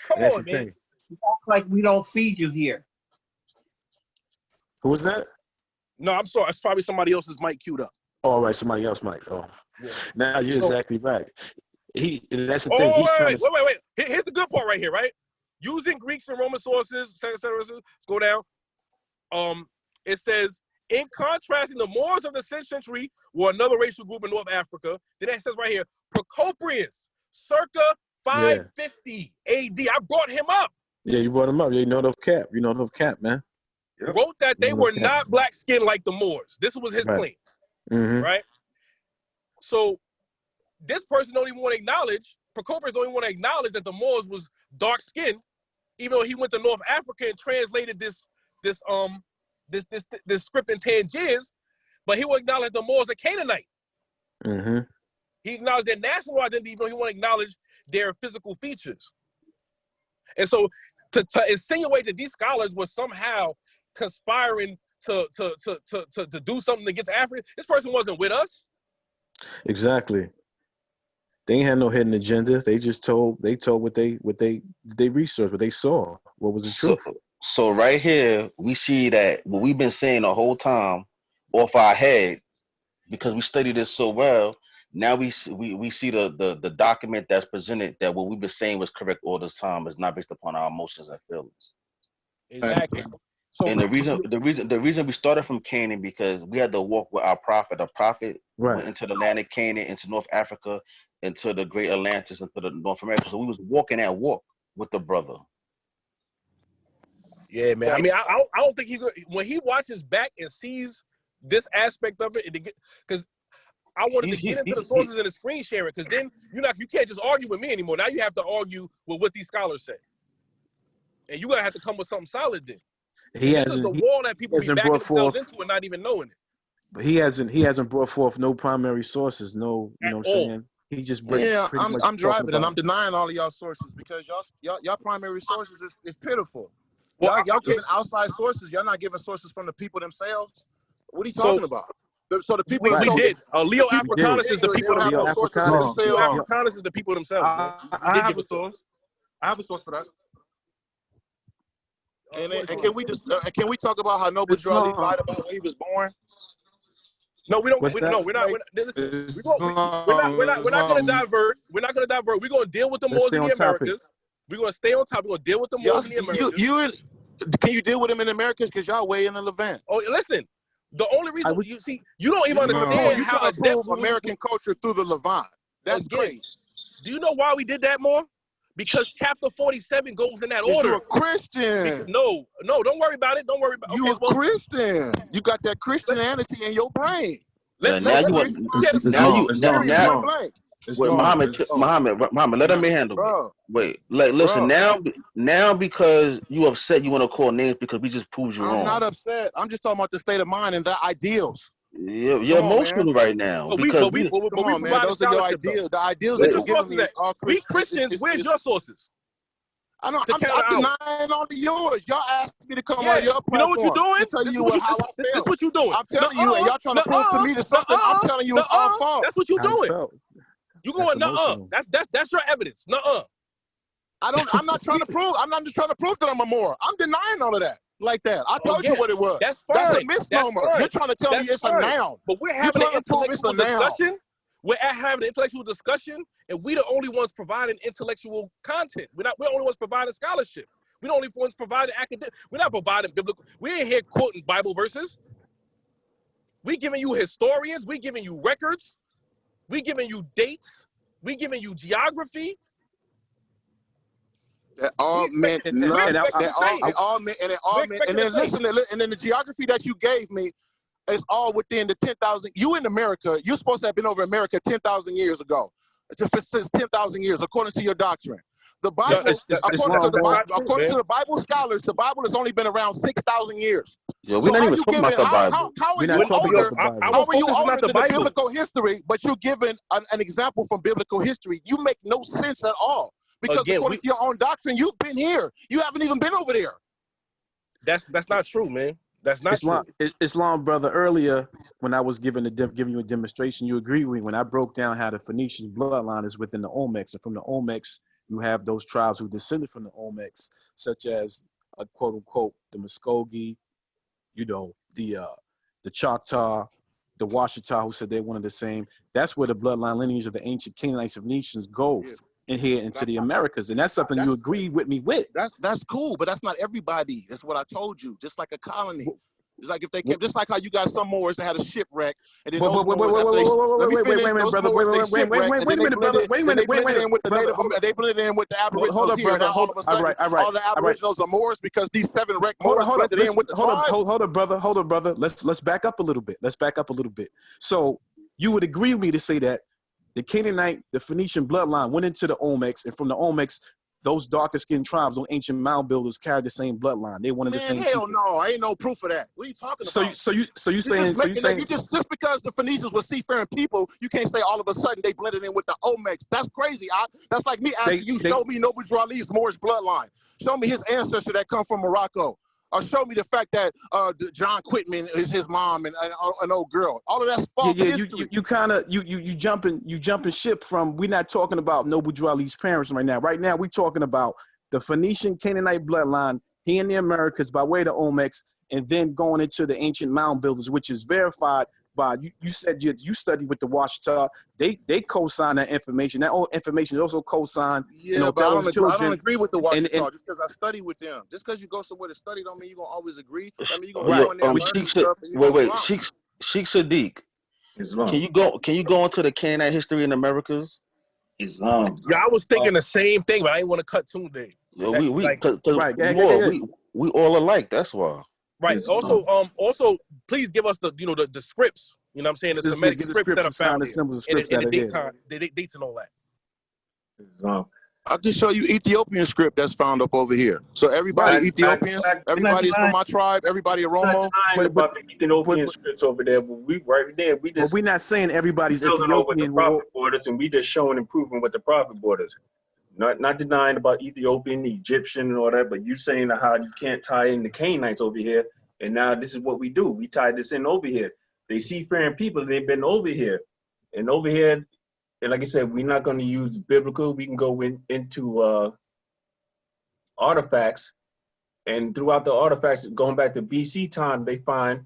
Come on, man. You act like we don't feed you here. Who was that? No, I'm sorry. It's probably somebody else's mic queued up. Oh, right. Somebody else mic. Oh. Yeah. Now you're exactly right. And that's the thing. Wait. Here's the good part right here, right? Using Greeks and Roman sources, let's go down. It says, in contrasting, the Moors of the 6th century were another racial group in North Africa. Then it says right here, Procopius, circa 550 AD. I brought him up. Yeah, you brought him up. You know the cap. You know the cap, man. Wrote that they were not black skinned like the Moors. This was his claim, right? So this person don't even want to acknowledge, Procopius don't even want to acknowledge that the Moors was dark skinned, even though he went to North Africa and translated this script in Tangiers, but he will acknowledge the Moors are Canaanite. Mm-hmm. He acknowledged their national identity, even though he want to acknowledge their physical features. And so to insinuate that these scholars were somehow conspiring to do something against Africa, this person wasn't with us. Exactly. They ain't had no hidden agenda. They just told what they researched, what they saw, what was the truth. So right here, we see that what we've been saying the whole time off our head, because we studied this so well. Now we see the document that's presented, that what we've been saying was correct all this time is not based upon our emotions and feelings. Exactly. So And the reason we started from Canaan because we had to walk with our prophet. A prophet Right. went into the land of Canaan, into North Africa, into the Great Atlantis, into the North America. So we was walking that walk with the brother. yeah, man. I mean, I don't think when he watches back and sees this aspect of it, because I wanted to get into the sources and the screen sharing, because then you can't just argue with me anymore. Now you have to argue with what these scholars say, and you're gonna have to come with something solid then. This is the wall that people be backing themselves into and not even knowing it. But he hasn't brought forth no primary sources, no, you know what I'm saying? He just brings. Yeah, I'm driving and I'm denying all of y'all sources because y'all primary sources is pitiful. Well, y'all giving outside sources. Y'all not giving sources from the people themselves. What are you talking about? So the people we did. Leo Africanus is the people themselves. Leo Africanus is the people themselves. I have a source. I have a source for that. And can we talk about how Noble Drew Ali lied about when he was born? No, we don't. We're not going to divert. We're not going to divert. We're going to deal with the Moors in the Americas. We're going to stay on top. We're going to deal with the Moors in the Americas. Can you deal with them in the Americas? Because y'all way in the Levant. Oh, listen. The only reason you don't even understand how adept American culture through the Levant. That's great. Do you know why we did that more? Because chapter 47 goes in that order. You're a Christian. No, don't worry about it. Don't worry about it. You're a Christian. You got that Christianity in your brain. Muhammad, let him handle it. Wait, listen, now because you upset, you want to call names because we just proved you wrong. I'm not upset. I'm just talking about the state of mind and the ideals. You're emotional right now. Come on, man. Those are your ideals. The ideals that you're giving me are we Christians, where's your sources? I'm denying all of yours. Y'all asked me to come on your platform. You know what you're doing? To tell you how I feel. This is what you're doing. I'm telling you, and y'all trying to prove to me that something I'm telling you is all false. That's what you're doing. You going That's your evidence. I'm not trying to prove. I'm not just trying to prove that I'm a Moor. I'm denying all of that. Like that. I told you what it was. That's fine. That's a misnomer. You're trying to tell me it's a noun. But we're having an intellectual discussion. We're having an intellectual discussion, and we're the only ones providing intellectual content. We're the only ones providing scholarship. We're the only ones providing academic. We're not providing biblical. We ain't here quoting Bible verses. We giving you historians. We giving you records. We giving you dates. We giving you geography. That all meant nothing. And then listen, and then the geography that you gave me is all within the 10,000. You in America, you're supposed to have been over America 10,000 years ago. Since 10,000 years, according to your doctrine. The Bible, according to the Bible scholars, the Bible has only been around 6,000 years. Yeah, we're not even talking about the Bible. How are you older than the biblical history, but you're giving an example from biblical history? You make no sense at all. Because according to your own doctrine, you've been here. You haven't even been over there. That's not true, man. That's not true. Islam, brother, earlier when I was giving you a demonstration, you agreed with me when I broke down how the Phoenician bloodline is within the Olmecs. And from the Olmecs, you have those tribes who descended from the Olmecs, such as, quote unquote, the Muskogee, the Choctaw, the Washita, who said they're one of the same. That's where the bloodline lineage of the ancient Canaanites of nations go. Yeah. In here into the Americas, and that's something you agreed with me with. That's cool, but that's not everybody. That's what I told you. Just like a colony, it's like if they came, just like how you got some Moors that had a shipwreck, and then those Moors, they blended in with the Aboriginals here. Now all of a sudden, all the Aboriginals are Moors because these 7 wrecked Moors blended in with the tribes. Hold up, brother. Let's back up a little bit. So you would agree with me to say that the Canaanite, the Phoenician bloodline went into the Olmecs, and from the Olmecs, those darker skinned tribes, those ancient mound builders carried the same bloodline. They wanted the same. Hell no, I ain't no proof of that. What are you talking about? So you saying just because the Phoenicians were seafaring people, you can't say all of a sudden they blended in with the Olmecs. That's crazy. That's like me asking show me Noble Drew Ali's Moorish bloodline. Show me his ancestor that come from Morocco. Or show me the fact that John Quitman is his mom and an old girl. All of that's false history. You jumping ship from. We're not talking about Noble Drew Ali's parents right now. Right now, we're talking about the Phoenician Canaanite bloodline here in the Americas by way of the Olmecs, and then going into the ancient mound builders, which is verified Bob, you said you studied with the Washita. They co-signed that information. That information is also co-signed in Yeah, but I Othello's don't children. agree with the Washita and just because I study with them. Just because you go somewhere to study don't mean you're gonna always agree. I mean, you're Oh, gonna yo, go in there and learn some stuff and you're wait, gonna wait, flunk. Sheikh Sadiq. Islam. Can you go into the Canaanite history in Americas? Islam. Yeah, I was thinking the same thing, but I didn't want to cut Tune Day. Yo, That, we cause Right, we all alike. That's why. right. Islam. Also, please give us the scripts. You know what I'm saying? The Just Semitic give the scripts that are scripts, sign found the here. symbols, the And scripts that the are here. date time, the dates and all that. Islam. I can show you Ethiopian script that's found up over here. So everybody Right. Ethiopians, everybody's from my tribe, everybody Oromo. About the Ethiopian scripts over there, but we right there. We just. But we're not saying everybody's building over the Ethiopian. profit borders, and we just showing and proving what the profit borders. Not denying about Ethiopian, Egyptian, and all that, but you saying how you can't tie in the Canaanites over here, and now this is what we do. We tie this in over here. They see foreign people, they've been over here, and over here, and like I said, we're not going to use biblical. We can go into artifacts, and throughout the artifacts, going back to BC time, they find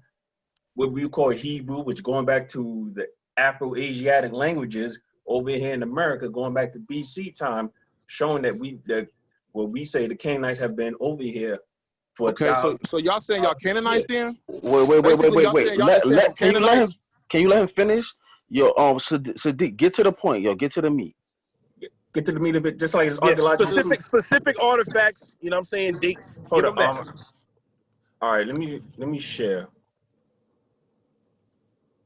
what we call Hebrew, which going back to the Afro-Asiatic languages over here in America, going back to BC time, showing that what we say the Canaanites have been over here for Okay, so y'all saying y'all Canaanites then? Wait. Can you let him finish? Yo, Sadiq, get to the point. Yo, get to the meat. Get to the meat of it, just like it's Yeah, archaeological. specific artifacts. You know what I'm saying? Dates. Hold Give up. them that. All right, let me share.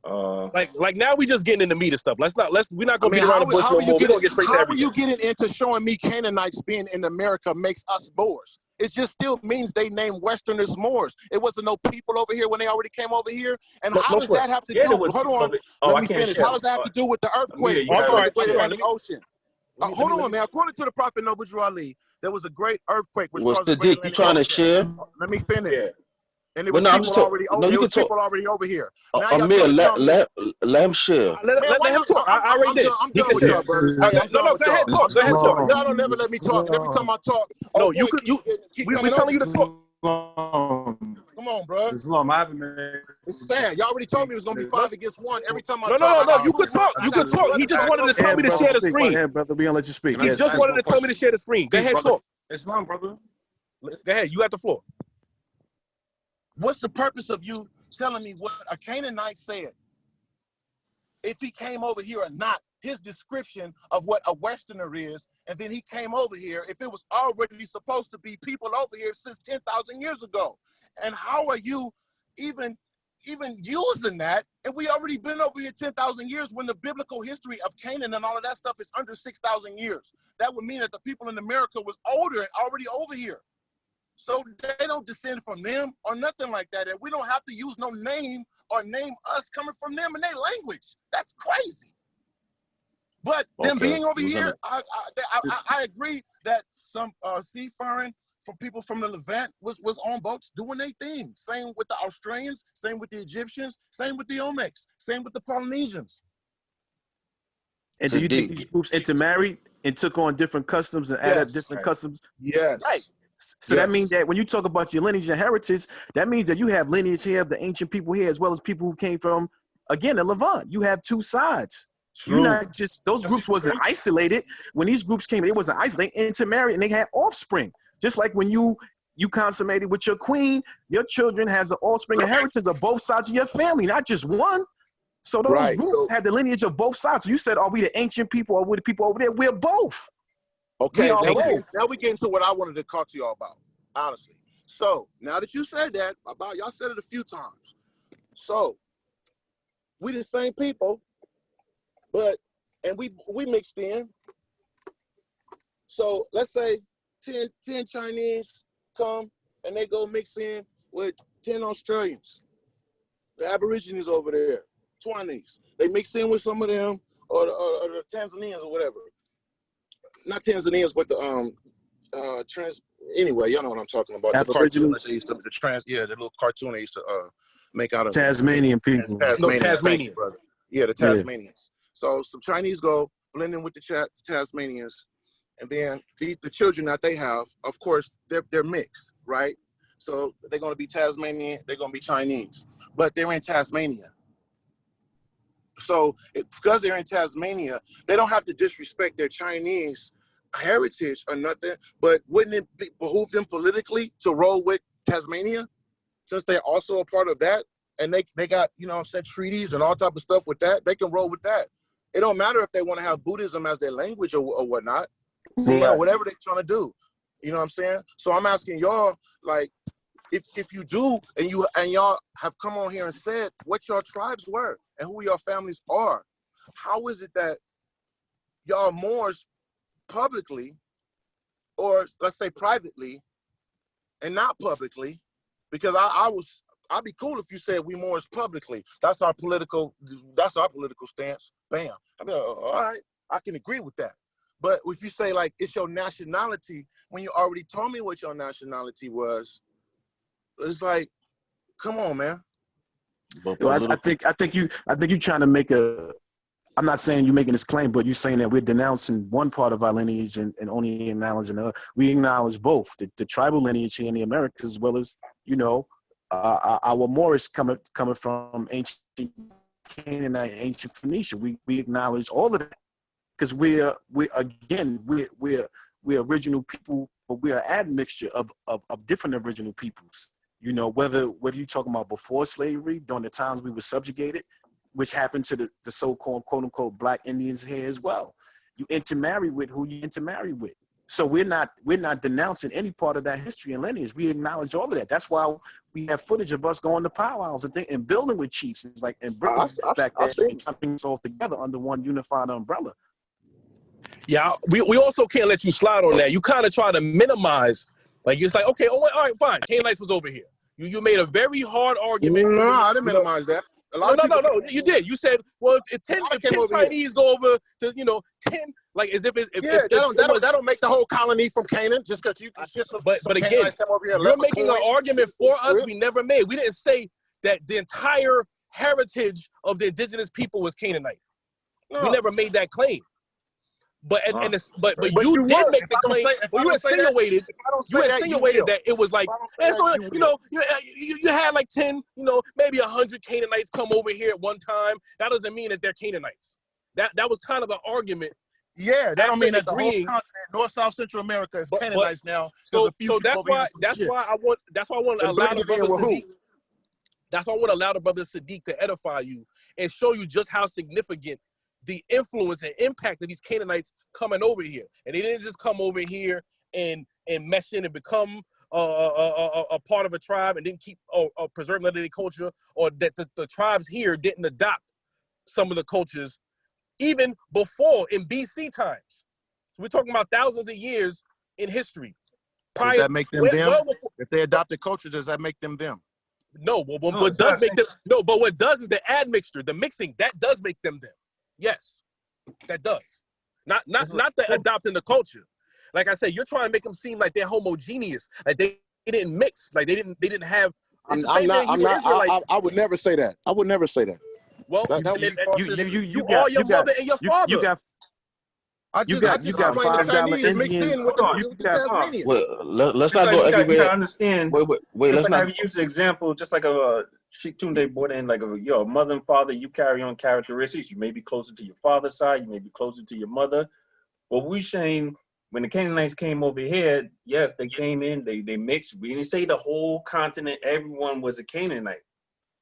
Like now we just getting into meat and stuff. We're not gonna beat around the bush no more. We're gonna get straight to How are everything. you getting into showing me Canaanites being in America makes us Moors? It just still means they named Westerners Moors. It wasn't no people over here when they already came over here. And how does that have to do? Hold on, let me finish. How does that have to do with the earthquake? I'm sorry. The ocean. Hold on, man. According to the Prophet Noble Drew Ali, there was a great earthquake which caused the Great Sadiq, you trying to share? Let me finish. Yeah. And there was people already over here. Now Amir, let him share. Let him talk. I already did. I'm done with y'all, bro. No, go ahead, talk. Go ahead, talk. Y'all don't never let me talk. And every time I talk, no, we're telling you to talk. Come on, bro. Islam, I haven't made. It's sad. Y'all already told me it was gonna be 5 against 1 every time I talk. No. You could talk. You could talk. He just wanted to tell me to share the screen. Yeah, brother, we gonna let you speak. He just wanted to tell me to share the screen. Go ahead, talk. Islam, brother. Go ahead. You got the floor. What's the purpose of you telling me what a Canaanite said? If he came over here or not, his description of what a Westerner is, and then he came over here, if it was already supposed to be people over here since 10,000 years ago. And how are you even using that? And we already been over here 10,000 years when the biblical history of Canaan and all of that stuff is under 6,000 years. That would mean that the people in America was older and already over here. So they don't descend from them or nothing like that. And we don't have to use no name or name us coming from them in their language. That's crazy. But them being over here, I agree that some seafaring from people from the Levant was on boats doing their thing. Same with the Australians, same with the Egyptians, same with the Olmecs, same with the Polynesians. And do you think these groups intermarried and took on different customs and added different customs? Yes. Right. So that means that when you talk about your lineage and heritage, that means that you have lineage here of the ancient people here, as well as people who came from, again, the Levant. You have two sides. You're not just, those groups wasn't isolated. When these groups came, it wasn't isolated. They intermarried and they had offspring. Just like when you consummated with your queen, your children has the offspring inheritance of both sides of your family, not just one. So those groups had the lineage of both sides. So you said, are we the ancient people or we the people over there? We're both. Okay, now we get into what I wanted to talk to y'all about, honestly. So now that you said that, y'all said it a few times. So we the same people, and we mixed in. So let's say 10 Chinese come and they go mix in with 10 Australians. The Aborigines over there, 20s. They mix in with some of them or the Tanzanians or whatever. Not Tanzanians, but the anyway, y'all know what I'm talking about. The cartoon that they used to, the little cartoon they used to make out of Tasmanian people. Tasmanian, brother. Yeah, the Tasmanians. So some Chinese go blend in with the Tasmanians, and then the children that they have, of course, they're mixed, right? So they're gonna be Tasmanian, they're gonna be Chinese, but they're in Tasmania. because they're in Tasmania, they don't have to disrespect their Chinese heritage or nothing, but wouldn't it behoove them politically to roll with Tasmania since they're also a part of that? And they got, you know what I'm saying, treaties and all type of stuff with that. They can roll with that. It don't matter if they want to have Buddhism as their language or whatnot, or whatever they're trying to do. You know what I'm saying? So I'm asking y'all, like, if you do and y'all have come on here and said what your tribes were and who your families are, how is it that y'all Moors publicly, or let's say privately, and not publicly? Because I'd be cool if you said we Moors publicly. That's our political stance. Bam. I'd be like, all right, I can agree with that. But if you say like it's your nationality when you already told me what your nationality was, it's like, come on, man. I think you're trying to make a. I'm not saying you're making this claim, but you're saying that we're denouncing one part of our lineage and only acknowledging the other. We acknowledge both the tribal lineage here in the Americas, as well as, you know, our Moorish coming from ancient Canaanite, ancient Phoenicia. We acknowledge all of that because we're original people, but we are admixture of different original peoples. You know, whether you're talking about before slavery, during the times we were subjugated, which happened to the so-called quote-unquote Black Indians here as well. You intermarry with who you intermarry with. So we're not denouncing any part of that history and lineage. We acknowledge all of that. That's why we have footage of us going to powwows and building with chiefs and bringing back that and keeping us all together under one unified umbrella. Yeah, we also can't let you slide on that. You kind of try to minimize, like it's like, okay, all right, fine, Canaanites was over here. You made a very hard argument. No, I didn't minimize that. No, you did. You said, well, if 10 Chinese go over to, 10, like as if that don't make the whole colony from Canaan just because you just but again, come over here, you're making an argument for us we never made. We didn't say that the entire heritage of the indigenous people was Canaanite. No. We never made that claim. But you did make the claim. You insinuated that it was like, you had like 10, maybe 100 Canaanites come over here at one time. That doesn't mean that they're Canaanites. That was kind of the argument. Yeah, that don't mean that the whole continent, North, South, Central America is Canaanites now. So that's why I want to allow the brother Sadiq. That's why I want to allow the brother Sadiq to edify you and show you just how significant the influence and impact of these Canaanites coming over here. And they didn't just come over here and mesh in and become a part of a tribe and didn't keep preserve their culture, or that the tribes here didn't adopt some of the cultures even before in BC times. So we're talking about thousands of years in history. Does that make them them? If they adopted culture, does that make them them? No, what does make them? No, but what does is the admixture, the mixing, that does make them them. Yes, that does. Not the adopting the culture. Like I said, you're trying to make them seem like they're homogeneous, like they didn't mix, like they didn't have. I would never say that. I would never say that. Well, you are your mother and your father. You got $5 mixed in with the Tasmanians. Well, let's not go everywhere. You understand. Wait. Let's not use an example, just like a Sheikh Tunde brought in, like your mother and father. You carry on characteristics. You may be closer to your father's side. You may be closer to your mother. But we're saying when the Canaanites came over here, yes, they came in. They mixed. We didn't say the whole continent. Everyone was a Canaanite.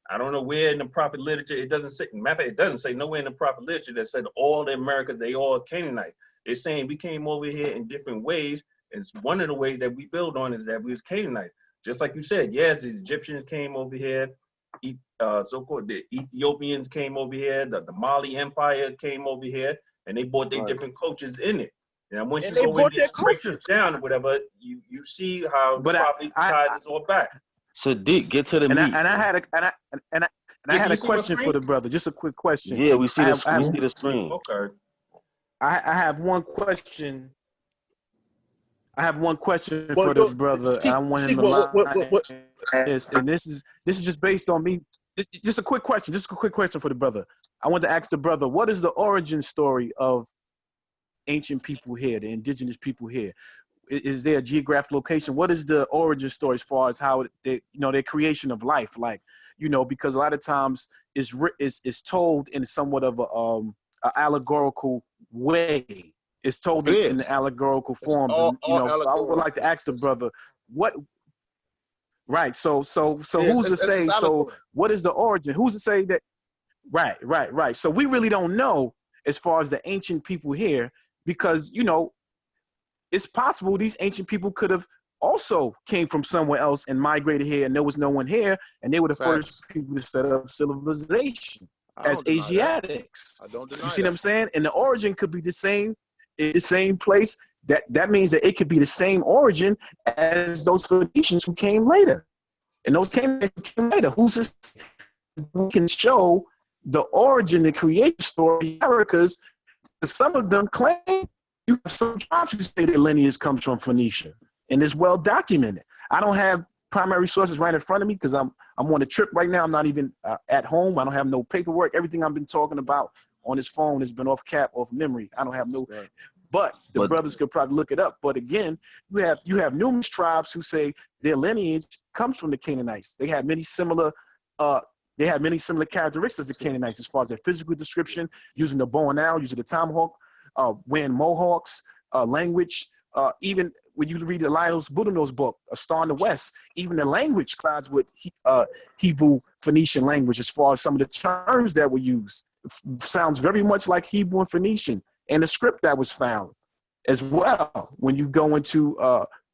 I don't know where in the prophet literature it doesn't say. Matter of fact, it doesn't say nowhere in the prophet literature that said all the Americans they all Canaanite. It's saying we came over here in different ways. And one of the ways that we build on is that we was Canaanite. Just like you said, yes, the Egyptians came over here. So-called the Ethiopians came over here. The Mali Empire came over here, and they brought their different cultures in it. And once you go in there and break it down or whatever, you see how probably tied this all back. Sadiq, get to the meat. I had a question for the brother. Just a quick question. Yeah, we see the screen. Okay. I have one question. For the brother. I want him to this, and this is just based on me. Just a quick question. Just a quick question for the brother. I want to ask the brother, what is the origin story of ancient people here, the indigenous people here? is there a geographic location? What is the origin story as far as how they, their creation of life? Like, because a lot of times it's told in somewhat of a allegorical way. It's told in the allegorical forms, all So I would like to ask the brother, what? Right. So who's to say? So what is the origin? Who's to say that? Right. So we really don't know as far as the ancient people here, because it's possible these ancient people could have also came from somewhere else and migrated here, and there was no one here, and they were the first people to set up civilization as Asiatics. I don't deny You see that. what I'm saying? And the origin could be the same place. That means that it could be the same origin as those Phoenicians who came later. And those came later. Who's this? We can show the origin, the creation story of Americas. Some of them claim you have some tribes who say their lineage comes from Phoenicia, and it's well documented. I don't have primary sources right in front of me because I'm on a trip right now. I'm not even at home. I don't have no paperwork. Everything I've been talking about on this phone has been off memory. I don't have no. Right. But the brothers could probably look it up. But again, you have numerous tribes who say their lineage comes from the Canaanites. They have many similar characteristics of the Canaanites as far as their physical description, using the bow and arrow, using the tomahawk, wearing mohawks, language. Even when you read the Lionel's Boudinot's book, A Star in the West, even the language collides with Hebrew Phoenician language as far as some of the terms that were used. Sounds very much like Hebrew and Phoenician. And the script that was found as well, when you go into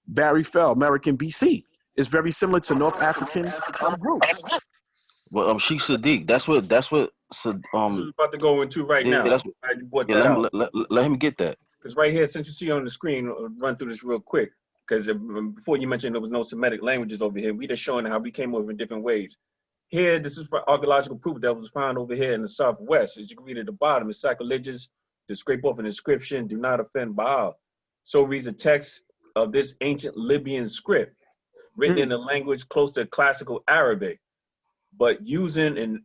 Barry Fell, American BC, is very similar to North African groups. Well, Sheikh Sadiq, that's what This is about to go into right now. Let him get that. Because right here, since you see on the screen, I'll run through this real quick. Because before you mentioned there was no Semitic languages over here, we just showing how we came over in different ways. Here, this is for archaeological proof that was found over here in the Southwest. As you can read at the bottom, it's sacrilegious to scrape off an inscription, "Do not offend Baal." So reads the text of this ancient Libyan script, written in a language close to classical Arabic, but using an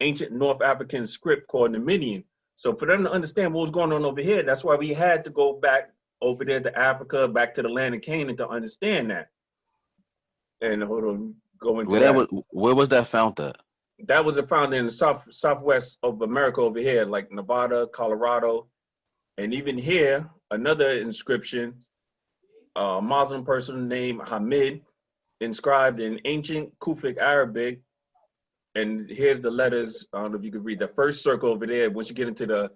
ancient North African script called Numidian. So for them to understand what was going on over here, that's why we had to go back over there to Africa, back to the land of Canaan to understand that. And hold on, go into where was that found at? That was found in the southwest of America over here, like Nevada, Colorado. And even here, another inscription, a Muslim person named Hamid, inscribed in ancient Kufic Arabic. And here's the letters. I don't know if you can read the first circle over there. Once you get into the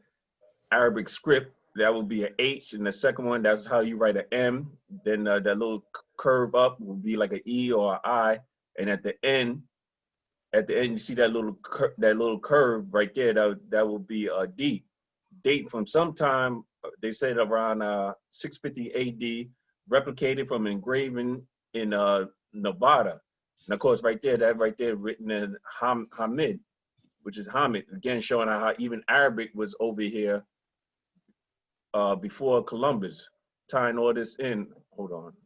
Arabic script, that will be an H. And the second one, that's how you write an M. Then that little curve up will be like an E or an I. And at the end, you see that little curve right there. That will be a D. Date from sometime, they said around 650 AD, replicated from an engraving in Nevada. And of course, right there written in Hamid, which is Hamid, again showing how even Arabic was over here before Columbus, tying all this in. Hold on.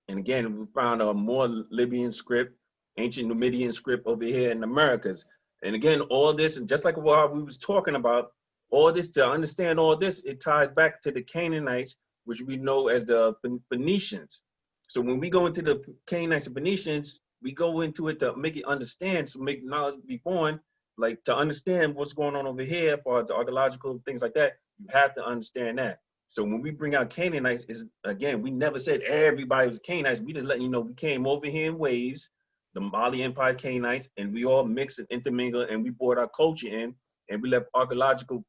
And again, we found a more Libyan script, ancient Numidian script over here in the Americas. And again, all this, and just like what we was talking about, all this, to understand all this, it ties back to the Canaanites, which we know as the Phoenicians. So when we go into the Canaanites and Phoenicians, we go into it to make it understand, to make knowledge be born, like to understand what's going on over here as far as the archaeological things like that, you have to understand that. So when we bring out Canaanites, is again, we never said everybody was Canaanites. We just letting you know we came over here in waves, the Mali Empire Canaanites, and we all mixed and intermingled, and we brought our culture in, and we left archaeological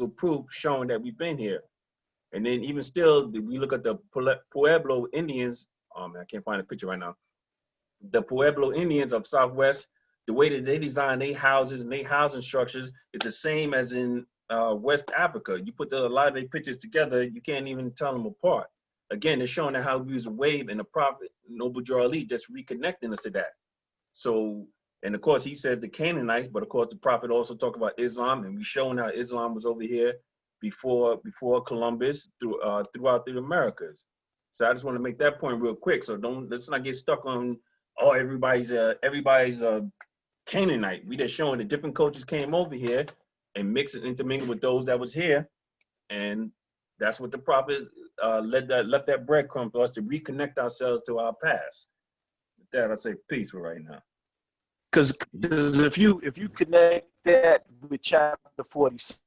proof showing that we've been here. And then even still, we look at the Pueblo Indians. Oh man, I can't find a picture right now. The Pueblo Indians of Southwest, the way that they design their houses and their housing structures is the same as in West Africa. You put a lot of their pictures together, you can't even tell them apart. Again, they're showing how we use a wave, and the Prophet Noble Drew Ali just reconnecting us to that. So, and of course, he says the Canaanites, but of course, the Prophet also talked about Islam, and we showing how Islam was over here before Columbus throughout the Americas. So I just want to make that point real quick. So let's not get stuck on everybody's Canaanite. We just showing that different cultures came over here and mixed and intermingled with those that was here, and That's what the prophet left that breadcrumb for us to reconnect ourselves to our past. With that, I say peace for right now. Because if you connect that with chapter 47,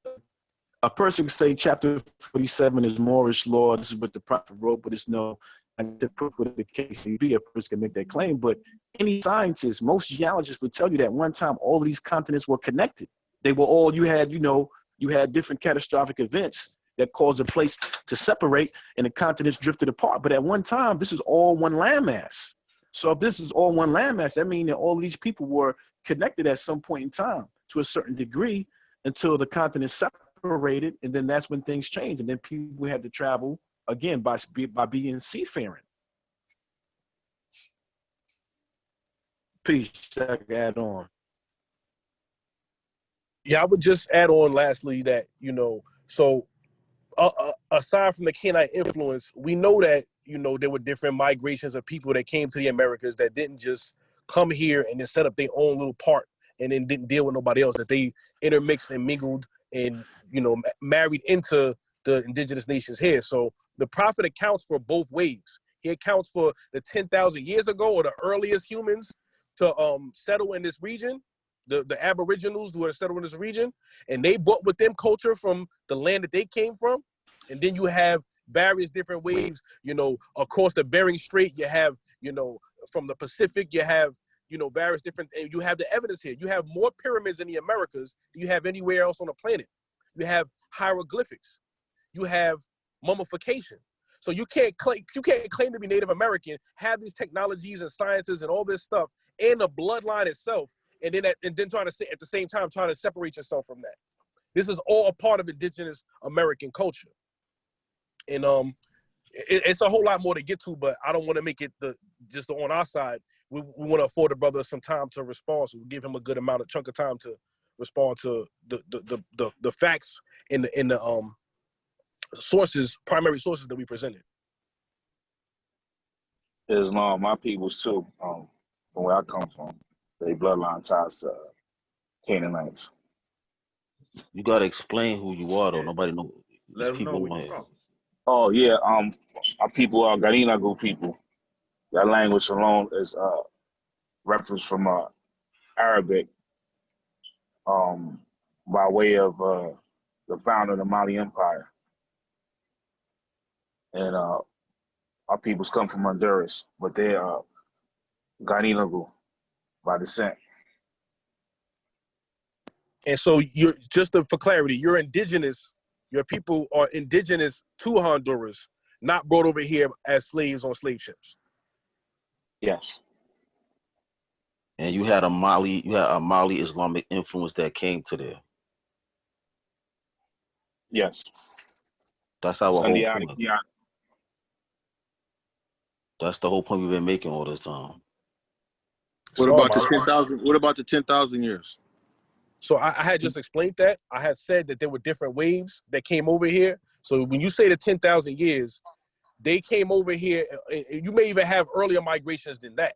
a person can say chapter 47 is Moorish law. This is what the prophet wrote, but it's no. And to put with the case may be, a person can make that claim. But any scientist, most geologists would tell you that one time all of these continents were connected. They were all, you had different catastrophic events that caused a place to separate and the continents drifted apart. But at one time, this is all one landmass. So if this is all one landmass, that means that all these people were connected at some point in time to a certain degree until the continents separated, and then that's when things changed. And then people had to travel again by being seafaring. Peace. I can add on. Yeah, I would just add on lastly that, so aside from the Canaanite influence, we know that, there were different migrations of people that came to the Americas that didn't just come here and then set up their own little part and then didn't deal with nobody else, that they intermixed and mingled and, married into the indigenous nations here. So the prophet accounts for both waves. He accounts for the 10,000 years ago, or the earliest humans to settle in this region, the aboriginals who are settled in this region, and they brought with them culture from the land that they came from. And then you have various different waves, across the Bering Strait. You have, from the Pacific, you have, various different, and you have the evidence here. You have more pyramids in the Americas than you have anywhere else on the planet. You have hieroglyphics. You have mummification. So you can't claim to be Native American, have these technologies and sciences and all this stuff, and the bloodline itself, and then trying to say at the same time trying to separate yourself from that. This is all a part of indigenous American culture. And it's a whole lot more to get to, but I don't want to make it just on our side. We want to afford the brother some time to respond, so we'll give him a good chunk of time to respond to the facts in the primary sources that we presented. Islam, my peoples too, from where I come from, they bloodline ties to Canaanites. You gotta explain who you are, though. Nobody know. Let them know where you're from. Oh yeah, our people are Garinagu people. That language alone is reference from Arabic, by way of the founder of the Mali Empire. And our peoples come from Honduras, but they are Garinagu by descent. And so you're for clarity, you're indigenous. Your people are indigenous to Honduras, not brought over here as slaves on slave ships. Yes. And you had a Mali Islamic influence that came to there. Yes. That's our whole Sunday point. That's the whole point we've been making all this time. What about the 10,000? What about the 10,000 years? So I had just explained that. I had said that there were different waves that came over here. So when you say the 10,000 years, they came over here. And you may even have earlier migrations than that.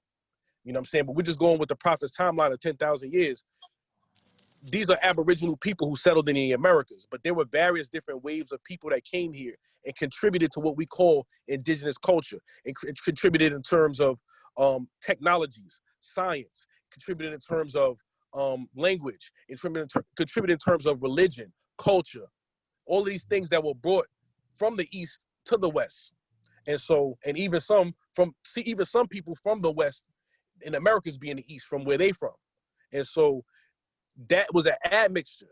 You know what I'm saying? But we're just going with the prophet's timeline of 10,000 years. These are Aboriginal people who settled in the Americas, but there were various different waves of people that came here and contributed to what we call indigenous culture, and contributed in terms of technologies, science, contributed in terms of language, contributed in terms of religion, culture, all these things that were brought from the East to the West. And so, and even some people from the West in Americas being the East from where they from. And so that was an admixture,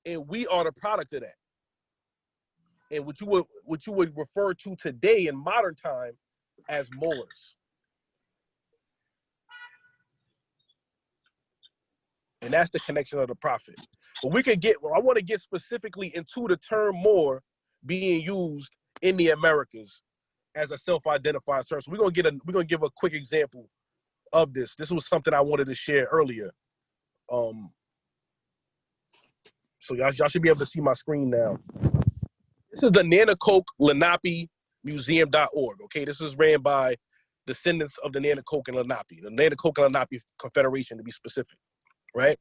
and we are the product of that. And what you would refer to today in modern time as Moors. And that's the connection of the prophet. But I want to get specifically into the term Moor being used in the Americas as a self-identified term. So we're gonna give a quick example of this. This was something I wanted to share earlier. So y'all should be able to see my screen now. This is the Nanticoke Lenape Museum.org. Okay, this is ran by descendants of the Nanticoke and Lenape, the Nanticoke and Lenape Confederation to be specific, right?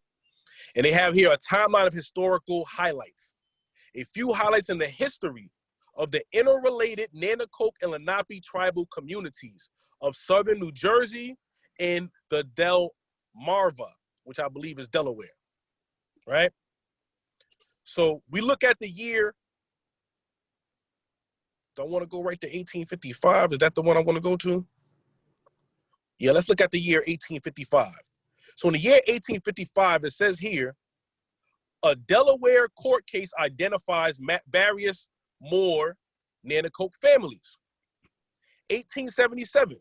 And they have here a timeline of historical highlights, a few highlights in the history of the interrelated Nanacoke and Lenape tribal communities of southern New Jersey and the Delmarva, which I believe is Delaware, right? So we look at the year. Don't want to go right to 1855. Is that the one I want to go to? Yeah, let's look at the year 1855. So in the year 1855, it says here, a Delaware court case identifies various Moore Nanacoke families. 1877,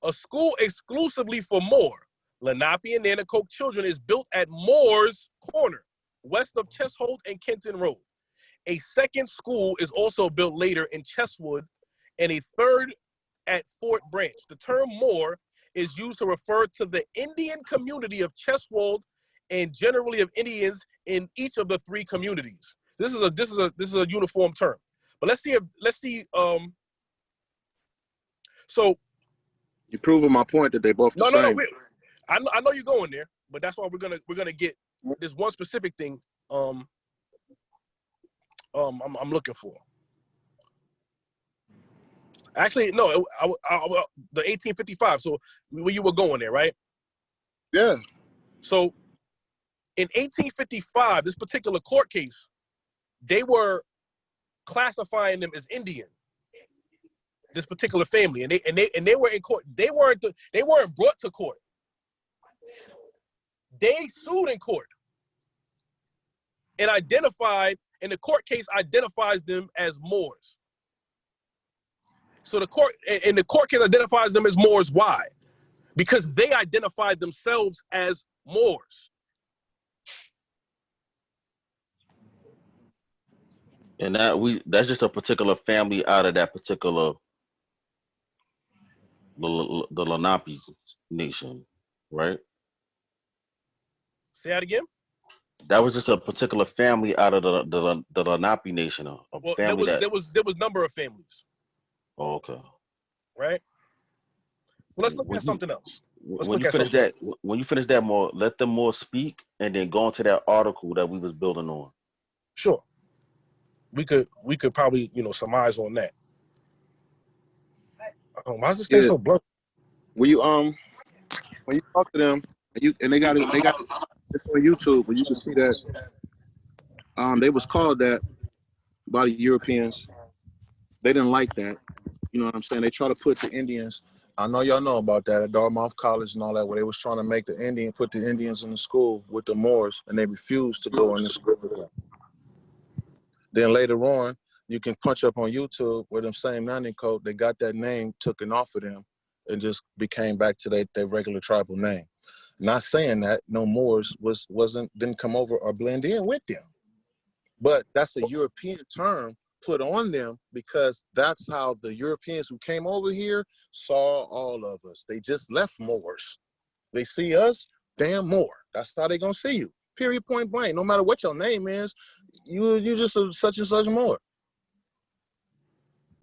a school exclusively for Moore, Lenape and Nanacoke children is built at Moore's Corner, west of Chesholt and Kenton Road. A second school is also built later in Cheswood and a third at Fort Branch. The term Moore is used to refer to the Indian community of Cheswold and generally of Indians in each of the three communities. This is a uniform term. But let's see. So you're proving my point that they both the same. No. I know you're going there, but that's why we're gonna get this one specific thing. I'm looking for. Actually, no, the 1855. So where you were going there, right? Yeah. So in 1855, this particular court case, they were classifying them as Indian. This particular family, and they were in court. They weren't brought to court. They sued in court and identified, and the court case identifies them as Moors. So the court case identifies them as Moors. Why? Because they identified themselves as Moors. And that's just a particular family out of that particular the Lenape nation, right? Say that again. That was just a particular family out of the Lenape nation. Well, there was number of families. Oh, okay. Right. Well, let's look at something else. When you finish that, more let them more speak, and then go into that article that we was building on. Sure. We could probably surmise on that. Why does this thing so blunt? When you talk to them, and they got this on YouTube, and you can see that they was called that by the Europeans. They didn't like that. You know what I'm saying? They try to put the Indians. I know y'all know about that at Dartmouth College and all that, where they was trying to make put the Indians in the school with the Moors, and they refused to go in the school with them. Then later on, you can punch up on YouTube where them same Nanacoke, they got that name taken off of them and just became back to their regular tribal name. Not saying that no Moors didn't come over or blend in with them. But that's a European term put on them because that's how the Europeans who came over here saw all of us. They just left Moors. They see us, damn Moor. That's how they gonna see you. Period, point blank. No matter what your name is, you just a such and such Moor.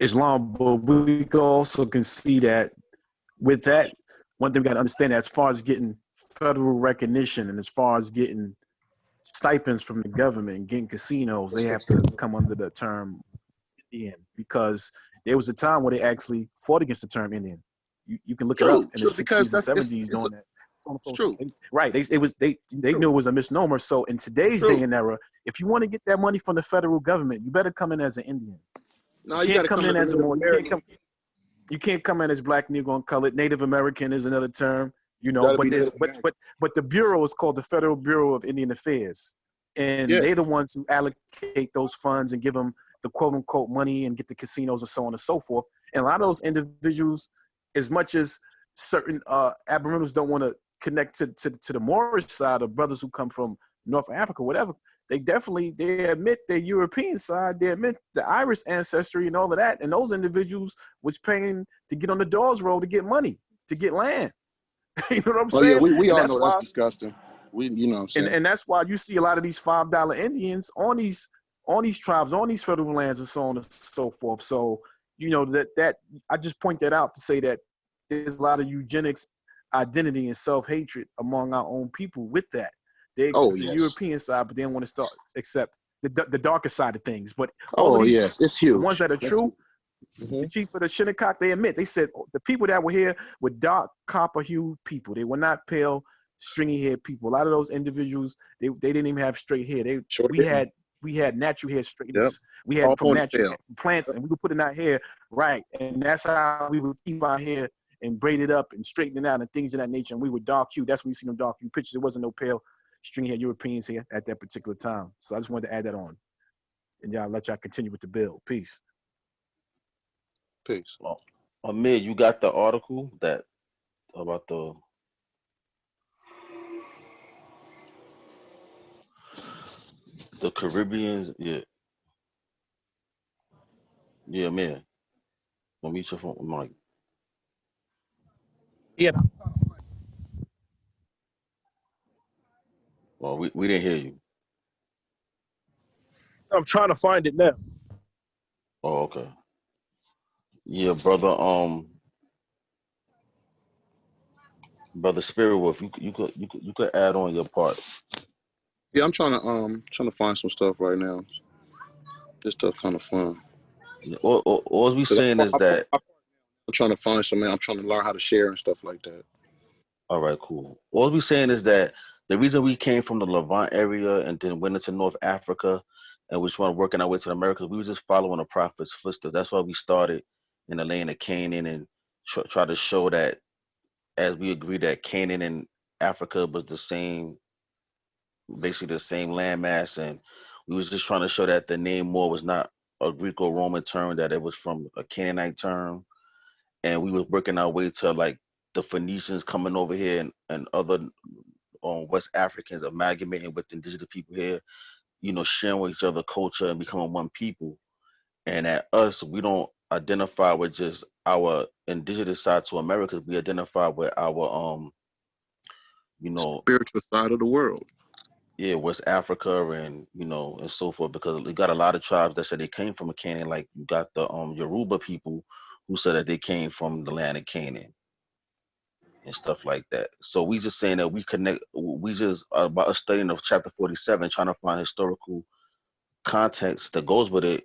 Islam, but we also can see that with that, one thing we got to understand that as far as getting federal recognition and as far as getting stipends from the government and getting casinos, they have to come under the term Indian, because there was a time where they actually fought against the term Indian. You can look it up in the 60s and 70s doing that. It's true. Right. They knew it was a misnomer. So in today's day and era, if you want to get that money from the federal government, you better come in as an Indian. No, you can't come in as a Moor. You can't come in as Black, Negro, and colored. Native American is another term, but the bureau is called the Federal Bureau of Indian Affairs, and they're the ones who allocate those funds and give them the quote unquote money and get the casinos and so on and so forth. And a lot of those individuals, as much as certain Aboriginals don't want to connect to the Moorish side of brothers who come from North Africa, whatever, they admit their European side, they admit the Irish ancestry and all of that. And those individuals was paying to get on the Dawes Road to get money, to get land. You know what I'm saying? Yeah, we all know that's disgusting. You know what I'm saying? And that's why you see a lot of these $5 Indians on these tribes, on these federal lands and so on and so forth. So, that I just point that out to say that there's a lot of eugenics, identity, and self-hatred among our own people with that. They accept the European side, but they don't want to accept the darker side of things. But all Oh of these, yes, it's the huge. ones that are true, Mhm. the chief of the Shinnecock, they admit, they said the people that were here were dark copper hued people. They were not pale, stringy haired people. A lot of those individuals, they didn't even have straight hair. Short We hair. had natural hair straightness. Yep. We had All from natural ponytail. plants, and we would put in our hair, right. And that's how we would keep our hair and braid it up and straighten it out and things of that nature. And we were dark hued. That's when you see them dark hued pictures. There wasn't no pale, stringy haired Europeans here at that particular time. So I just wanted to add that on. And y'all let y'all continue with the bill. Peace. Peace. Amir, you got the article that about the Caribbeans? Yeah, yeah, man. Let me your phone, Mike. Yeah, Well, we didn't hear you. I'm trying to find it now. Oh, okay. Yeah, brother. Brother Spirit Wolf, you could add on your part. Yeah, I'm trying to find some stuff right now. This stuff kind of fun. All we saying is that I'm trying to find some. I'm trying to learn how to share and stuff like that. all right, cool. All we saying is that the reason we came from the Levant area and then went into North Africa and we just want working our way to the Americas, we were just following the prophet's footsteps. That's why we started in the land of Canaan and try to show that as we agree that Canaan and Africa was the same, basically the same landmass, and we was just trying to show that the name Moor was not a Greco-Roman term, that it was from a Canaanite term, and we was working our way to like the Phoenicians coming over here and other West Africans amalgamating with indigenous people here, sharing with each other culture and becoming one people. And at us, we don't identify with just our indigenous side to America. We identify with our spiritual side of the world. Yeah, West Africa and and so forth, because we got a lot of tribes that said they came from a Canaan. Like you got the Yoruba people who said that they came from the land of Canaan and stuff like that. So we just saying that we connect. We just about us studying of chapter 47, trying to find historical context that goes with it.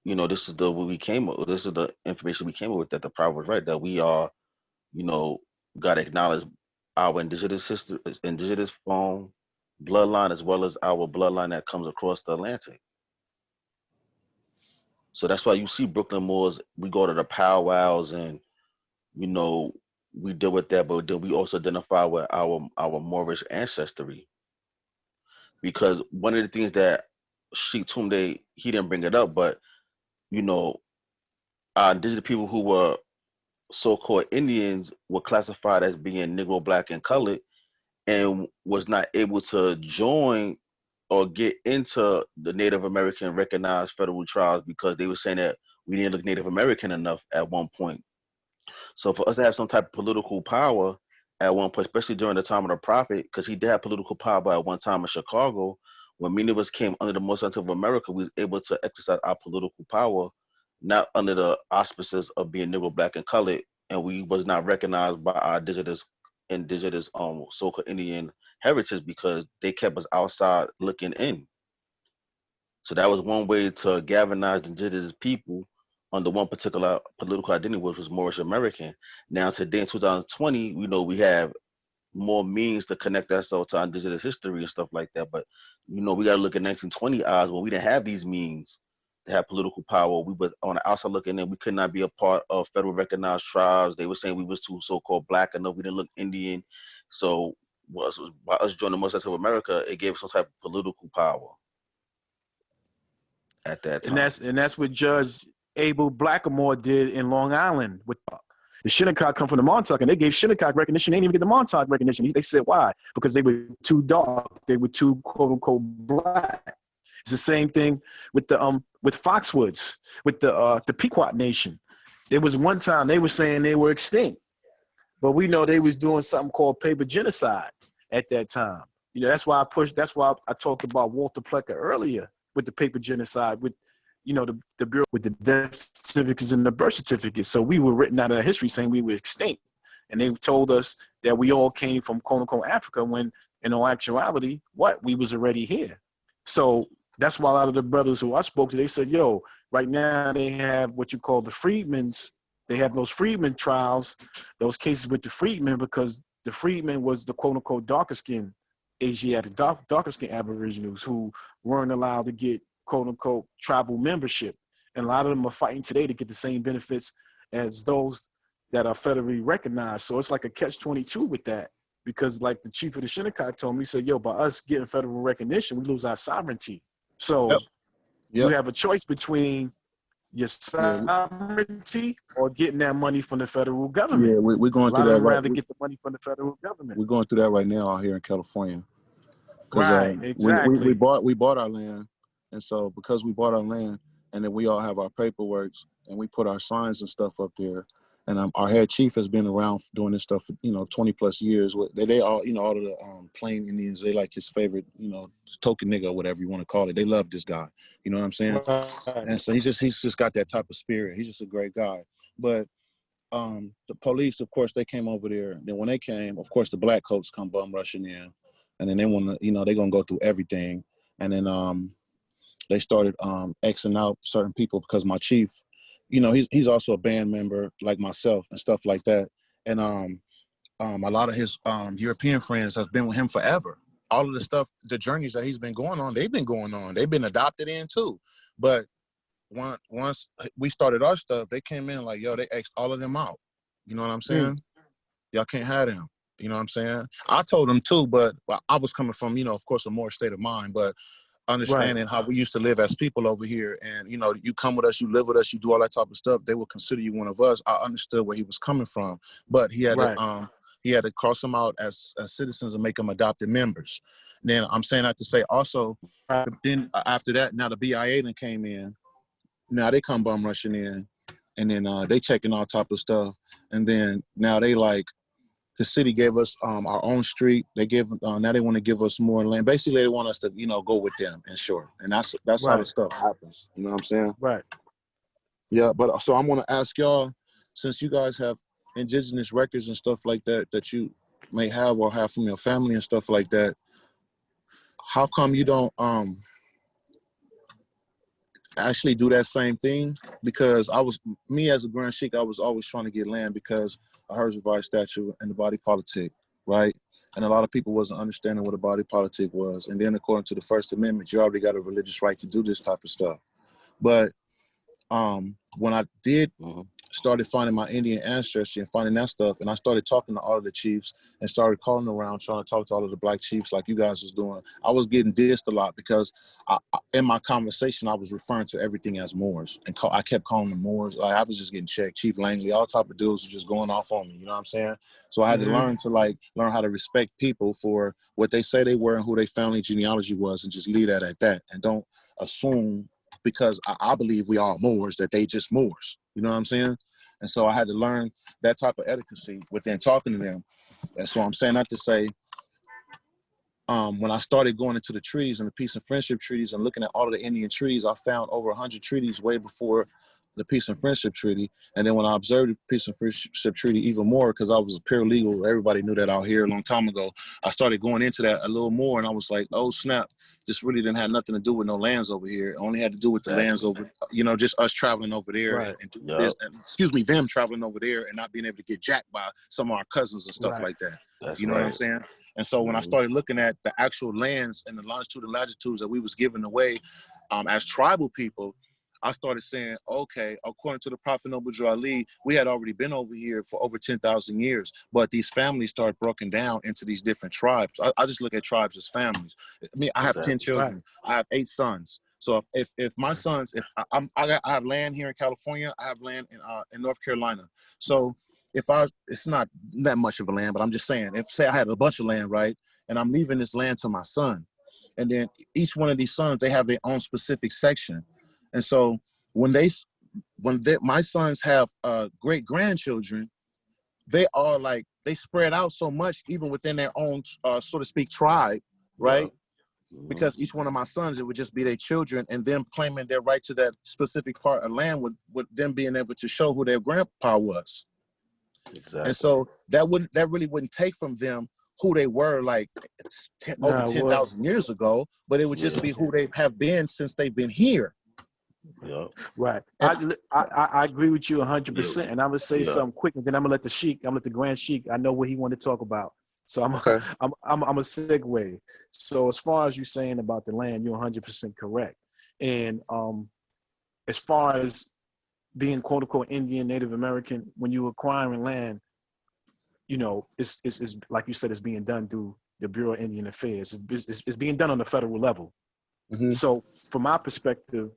This is what we came up with. This is the information we came up with, that the prophet was right, that we are, got to acknowledge our indigenous history, indigenous bloodline, as well as our bloodline that comes across the Atlantic. So that's why you see Brooklyn Moors, we go to the powwows and, we deal with that, but then we also identify with our Moorish ancestry. Because one of the things that Sheikh Tumde, he didn't bring it up, but, our indigenous people who were so-called Indians were classified as being Negro, Black, and colored, and was not able to join or get into the Native American recognized federal tribes because they were saying that we didn't look Native American enough at one point. So for us to have some type of political power at one point, especially during the time of the prophet, because he did have political power at one time in Chicago, when many of us came under the Muslim of America, we was able to exercise our political power, not under the auspices of being Negro, Black, and colored, and we was not recognized by our indigenous so-called Indian heritage because they kept us outside looking in. So that was one way to galvanize indigenous people under one particular political identity, which was Moorish American. Now today in 2020, we have more means to connect ourselves to our indigenous history and stuff like that. But we gotta look at 1920 odds when we didn't have these means to have political power. We were on the outside looking in. We could not be a part of federal recognized tribes. They were saying we was too so-called black enough. We didn't look Indian. So by us joining Muslims of America, it gave us some type of political power at that time. And that's what Judge Abel Blackamore did in Long Island with the Shinnecock come from the Montauk, and they gave Shinnecock recognition. They didn't even get the Montauk recognition. They said, why? Because they were too dark. They were too quote unquote black. It's the same thing with the with Foxwoods, with the Pequot Nation. There was one time they were saying they were extinct, but we know they was doing something called paper genocide at that time. That's why I talked about Walter Plecker earlier with the paper genocide, with the Bureau with the death certificates and the birth certificates. So we were written out of history saying we were extinct, and they told us that we all came from quote unquote Africa when in all actuality, we was already here. So That's why a lot of the brothers who I spoke to, they said, yo, right now they have what you call the freedmen's. They have those freedmen trials, those cases with the freedmen, because the freedmen was the quote unquote darker skin Asiatic, darker skin Aboriginals who weren't allowed to get quote unquote tribal membership. And a lot of them are fighting today to get the same benefits as those that are federally recognized. So it's like a catch-22 with that, because like the chief of the Shinnecock told me, he said, yo, by us getting federal recognition, we lose our sovereignty. So Yep. you have a choice between your sovereignty or getting that money from the federal government. Yeah, we're going through A lot that of them right. rather get the money from the federal government. We're going through that right now out here in California. Right, exactly. we bought our land, and so because we bought our land, and then we all have our paperwork, and we put our signs and stuff up there. And our head chief has been around doing this stuff for 20 plus years. They all all of the Plain Indians, they like his favorite token nigga or whatever you want to call it. They love this guy. You know what I'm saying? Right. And so he's just got that type of spirit. He's just a great guy. But the police, of course, they came over there. Then when they came, of course, the black coats come bum rushing in, and then they want to, they're gonna go through everything. And then they started Xing out certain people because my chief, he's also a band member like myself and stuff like that. And a lot of his European friends have been with him forever. All of the stuff, the journeys that he's been going on, they've been going on. They've been adopted in too. But once we started our stuff, they came in like, yo, they X'd all of them out. You know what I'm saying? Y'all can't have them. You know what I'm saying? I told them too, but I was coming from, of course, a more state of mind, but understanding how we used to live as people over here, and you come with us, you live with us, you do all that type of stuff, they will consider you one of us. I understood where he was coming from, but he had to cross them out as citizens and make them adopted members. And then I'm saying that to say also, then after that, now the BIA then came in. Now they come bum rushing in, and then they checking all type of stuff, and then now they like, the city gave us our own street. They give now they want to give us more land. Basically, they want us to go with them, in short. And that's how the stuff happens. You know what I'm saying? Right. Yeah, but so I'm gonna ask y'all, since you guys have indigenous records and stuff like that that you may have or have from your family and stuff like that, how come you don't actually do that same thing? Because me as a Grand Sheik, I was always trying to get land because I heard the statute and the body politic, right? And a lot of people wasn't understanding what a body politic was. And then according to the First Amendment, you already got a religious right to do this type of stuff. But when I did started finding my Indian ancestry and finding that stuff, and I started talking to all of the chiefs and started calling around trying to talk to all of the black chiefs like you guys was doing, I was getting dissed a lot because in my conversation I was referring to everything as Moors, and I kept calling them Moors. Like I was just getting checked. Chief Langley, all type of dudes were just going off on me, you know what I'm saying? So I had to learn how to respect people for what they say they were and who their family genealogy was, and just leave that at that, and don't assume because I believe we all Moors that they just Moors. You know what I'm saying? And so I had to learn that type of etiquette within talking to them. And so I'm saying that to say, when I started going into the trees and the peace and friendship treaties and looking at all of the Indian treaties, I found over 100 treaties way before the Peace and Friendship Treaty. And then when I observed the Peace and Friendship Treaty even more, because I was a paralegal, everybody knew that out here a long time ago, I started going into that a little more, and I was like, oh snap, this really didn't have nothing to do with no lands over here. It only had to do with the lands over, just us traveling over there and doing this, and, them traveling over there and not being able to get jacked by some of our cousins and stuff like that. You know what I'm saying? And so when I started looking at the actual lands and the longitude and latitudes that we was giving away as tribal people, I started saying, okay, according to the Prophet Noble Drew Ali, we had already been over here for over 10,000 years, but these families started broken down into these different tribes. I just look at tribes as families. I mean, I have 10 children. I have 8 sons. So if my sons, I have land here in California, I have land in North Carolina. So it's not that much of a land, but I'm just saying, say I had a bunch of land, right? And I'm leaving this land to my son. And then each one of these sons, they have their own specific section. And so when my sons have great grandchildren, they are like, they spread out so much even within their own, so to speak, tribe, right? Because each one of my sons, it would just be their children, and them claiming their right to that specific part of land with them being able to show who their grandpa was. Exactly. And so that really wouldn't take from them who they were like over Nah, 10,000 years ago, but it would just be who they have been since they've been here. Yeah. right. And I agree with you 100%. And I'm gonna say Yeah. something quick, and then I'm gonna let the Sheik, I'm gonna let the Grand Sheik. I know what he wanted to talk about, so okay. I'm a segue. So as far as you saying about the land, you're 100% correct. And as far as being quote unquote Indian, Native American, when you acquiring land, you know, it's like you said, it's being done through the Bureau of Indian Affairs. It's being done on the federal level. Mm-hmm. So from my perspective,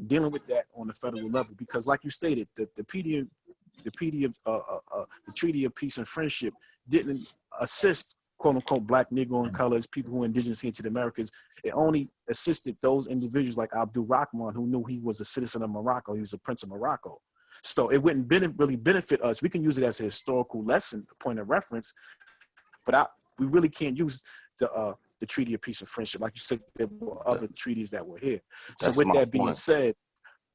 dealing with that on the federal level, because like you stated, the Treaty of Peace and Friendship didn't assist quote unquote Black, Negro, and colors, people who are indigenous here to the Americas. It only assisted those individuals like Abdul Rahman, who knew he was a citizen of Morocco. He was a prince of Morocco. So it wouldn't really benefit us. We can use it as a historical lesson, a point of reference, but we really can't use the Treaty of Peace and Friendship. Like you said, there were other treaties that were here. So with that being said,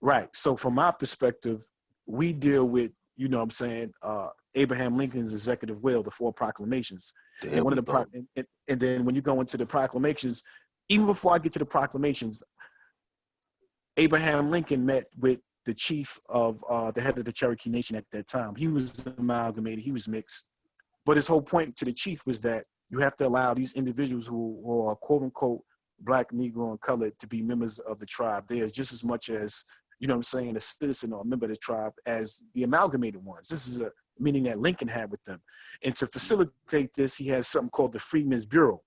right. So from my perspective, we deal with, you know what I'm saying, Abraham Lincoln's executive will, the 4 proclamations. And one of the and then when you go into the proclamations, even before I get to the proclamations, Abraham Lincoln met with the chief of the head of the Cherokee Nation at that time. He was amalgamated, he was mixed. But his whole point to the chief was that you have to allow these individuals who are quote unquote Black, Negro, and colored to be members of the tribe. They're just as much as, you know what I'm saying, a citizen or a member of the tribe as the amalgamated ones. This is a meaning that Lincoln had with them. And to facilitate this, he has something called the Freedmen's Bureau.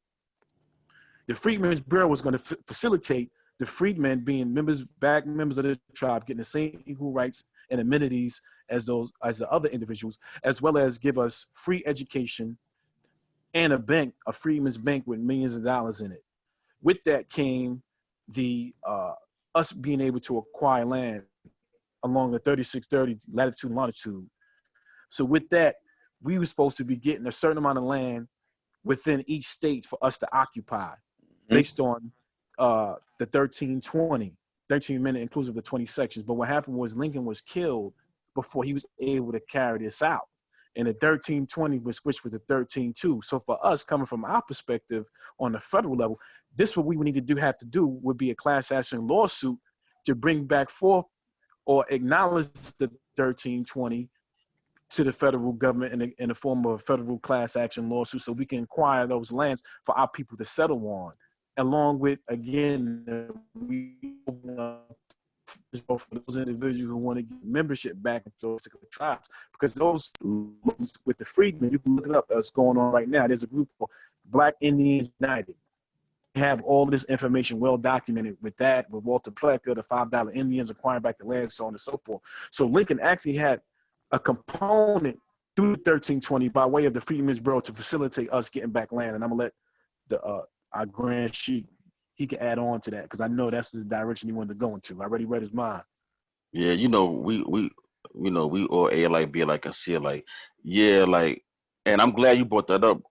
The Freedmen's Bureau was going to facilitate the freedmen being members of the tribe, getting the same equal rights and amenities as the other individuals, as well as give us free education and a freedmen's bank with millions of dollars in it. With that came the us being able to acquire land along the 3630 latitude and longitude. So with that, we were supposed to be getting a certain amount of land within each state for us to occupy, based on the 1320, 13 minute inclusive of the 20 sections. But what happened was Lincoln was killed before he was able to carry this out. And the 1320 was switched with the 132. So for us, coming from our perspective on the federal level, this what we would need to have to do would be a class action lawsuit to bring back forth or acknowledge the 1320 to the federal government in the form of a federal class action lawsuit, so we can acquire those lands for our people to settle on. Along with, again, we for those individuals who want to get membership back in those particular tribes, because those with the freedmen, you can look it up. That's going on right now. There's a group called Black Indians United. They have all this information well documented with Walter Plecker, the $5 Indians acquiring back the land, so on and so forth. So Lincoln actually had a component through 1320 by way of the Freedmen's Bureau to facilitate us getting back land. And I'm gonna let our Grand Sheik, he can add on to that, because I know that's the direction he wanted to go into. I already read his mind. Yeah, we all A like, B like, and C like. Yeah, like, and I'm glad you brought that up.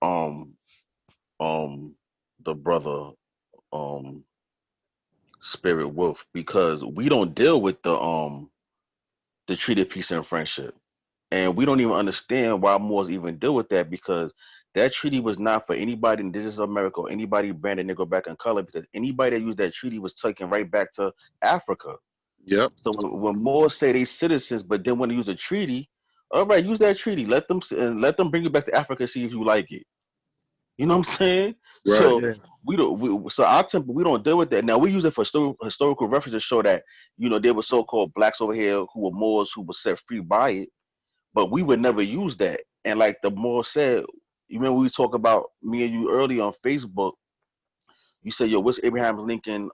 The brother, Spirit Wolf, because we don't deal with the Treaty of Peace and Friendship, and we don't even understand why Moors even deal with that, because that treaty was not for anybody in indigenous America or anybody branded Negro, Black, and color, because anybody that used that treaty was taken right back to Africa. Yep. So when Moors say they citizens, but then want to use a treaty, all right, use that treaty. Let them bring you back to Africa, see if you like it. You know what I'm saying? Right. So Yeah. so our temple, we don't deal with that. Now we use it for historical reference to show that, there were so-called blacks over here who were Moors who were set free by it, but we would never use that. And like the Moor said, you remember we talk about me and you earlier on Facebook. You said, "Yo, what's Abraham Lincoln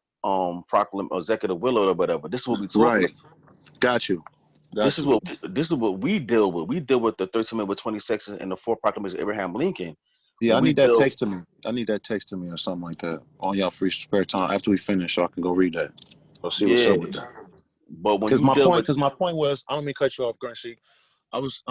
executive will or whatever?" This is what we talking Right. about. Got you. This is what we deal with. We deal with the 13 minute with 20 sections and the 4 proclamations of Abraham Lincoln. Yeah, I need that text to me. I need that text to me or something like that on y'all free spare time after we finish, so I can go read that. I'll see what's up with that. But when Because my point was, I don't mean to cut you off, Grand Sheik. I was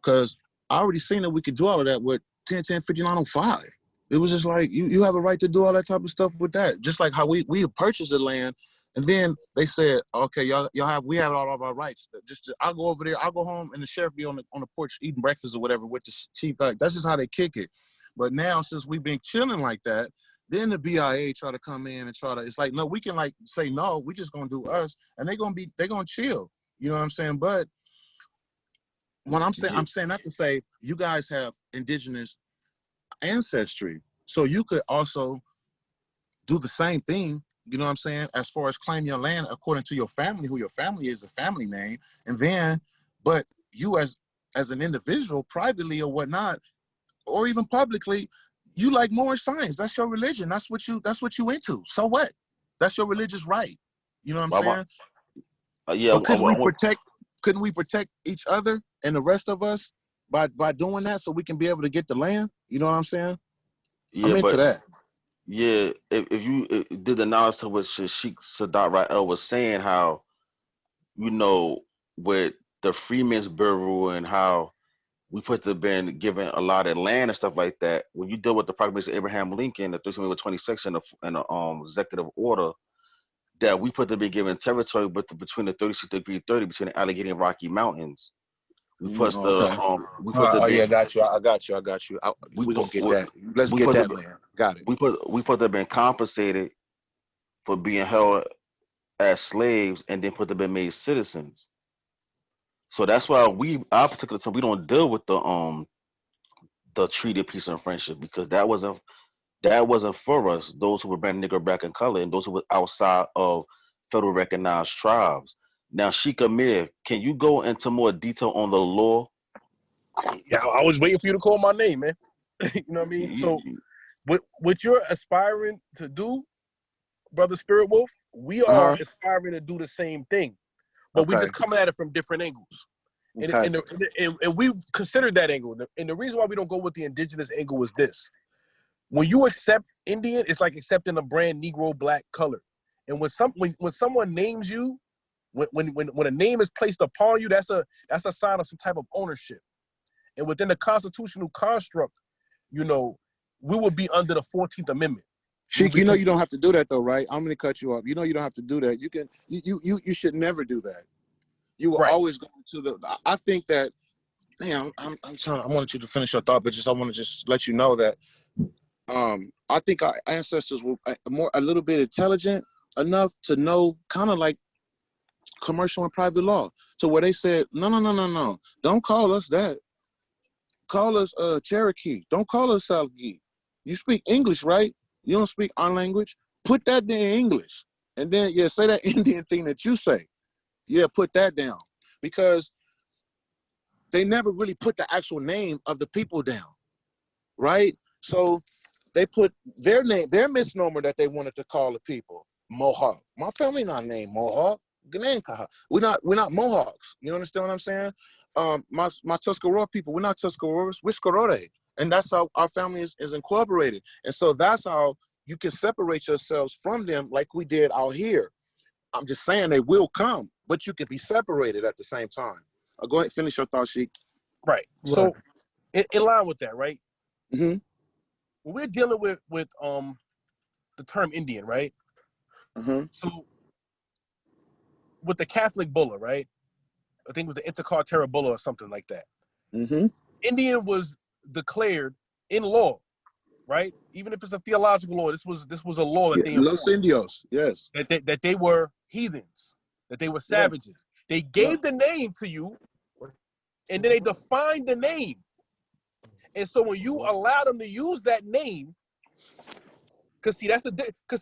because I already seen that we could do all of that with 10-10-5905. It was just like you have a right to do all that type of stuff with that. Just like how we purchased the land, and then they said, okay, we have all of our rights. I'll go over there, I'll go home, and the sheriff be on the porch eating breakfast or whatever with the chief. Like, that's just how they kick it. But now, since we've been chilling like that, then the BIA try to come in and try to, it's like, no, we can like say, no, we just gonna do us, and they're gonna chill. You know what I'm saying? But when I'm saying not to say you guys have indigenous ancestry, so you could also do the same thing, you know what I'm saying, as far as claim your land according to your family, who your family is, a family name, and then, but you as an individual, privately or whatnot, or even publicly, you like Moorish science. That's your religion. That's what you into. So what? That's your religious right. You know what I'm saying? Yeah. So couldn't we protect each other and the rest of us by doing that, so we can be able to get the land? You know what I'm saying? Yeah, I'm into that. Yeah, if you did the knowledge to what Sheikh Sadat Ra'el was saying, how, you know, with the Freeman's Bureau and how we supposed to have been given a lot of land and stuff like that. When you deal with the Proclamation of Abraham Lincoln, the 1326 and the executive order, that we put to be given territory between the 36-30 between the Allegheny and Rocky Mountains. We put yeah, got you. I got you. We're gonna get that. Let's get that land. Got it. We put to have been compensated for being held as slaves, and then put to be made citizens. So that's why our particular time, we don't deal with the Treaty of Peace and Friendship, because that wasn't for us, those who were branded Negro, black, and color, and those who were outside of federal recognized tribes. Now, Sheikh Amir, can you go into more detail on the law? Yeah, I was waiting for you to call my name, man. You know what I mean? So, what you're aspiring to do, Brother Spirit Wolf, we are aspiring to do the same thing, but we just coming at it from different angles. And we've considered that angle. And the reason why we don't go with the indigenous angle is this. When you accept Indian, it's like accepting a brand Negro, black, color. And when someone names you, when a name is placed upon you, that's a sign of some type of ownership. And within the constitutional construct, you know, we would be under the 14th Amendment. Sheik, you know you don't have to do that though, right? I'm gonna cut you off. You know you don't have to do that. You should never do that. You will always go to the. I think that. Damn, I'm trying. I wanted you to finish your thought, but I want to just let you know that. I think our ancestors were a little bit intelligent enough to know, kind of like commercial and private law, to where they said, no, don't call us that. Call us Cherokee. Don't call us Salgi. You speak English, right? You don't speak our language. Put that in English. And then, say that Indian thing that you say. Yeah, put that down. Because they never really put the actual name of the people down, right? So they put their name, their misnomer that they wanted to call the people, Mohawk. My family not named Mohawk. We're not Mohawks. You understand what I'm saying? My Tuscarora people, we're not Tuscaroras, we're Scarore. And that's how our family is incorporated. And so that's how you can separate yourselves from them, like we did out here. I'm just saying they will come, but you can be separated at the same time. Go ahead, finish your thought, Sheik. Right. So in line with that, right? Mm-hmm. When we're dealing with the term Indian, right? Mm-hmm. So with the Catholic Bulla, right? I think it was the Intercartera Bulla or something like that. Mm-hmm. Indian was declared in law, right? Even if it's a theological law, this was a law that they Los Indios, yes. That they were heathens, that they were savages. Yeah. They gave the name to you, and then they defined the name. And so when you allow them to use that name, because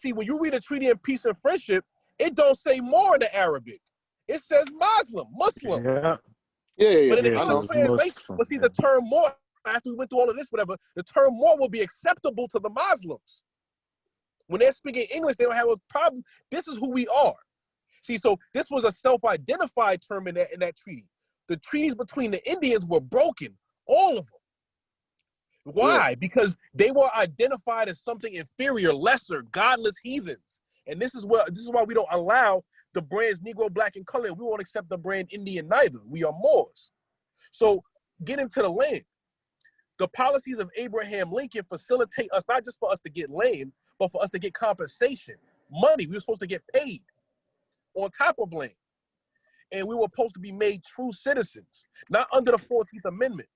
see, when you read a treaty of peace and friendship, it don't say more in the Arabic. It says Muslim. Yeah. But in the English translation, but see, the term more, after we went through all of this, whatever, the term more will be acceptable to the Muslims. When they're speaking English, they don't have a problem. This is who we are. See, so this was a self-identified term in that treaty. The treaties between the Indians were broken, all of them. Why? Yeah. Because they were identified as something inferior, lesser, godless heathens. And this is why we don't allow the brands Negro, black, and color. We won't accept the brand Indian neither. We are Moors. So getting to the land. The policies of Abraham Lincoln facilitate us, not just for us to get land, but for us to get compensation, money. We were supposed to get paid on top of land. And we were supposed to be made true citizens, not under the 14th Amendment.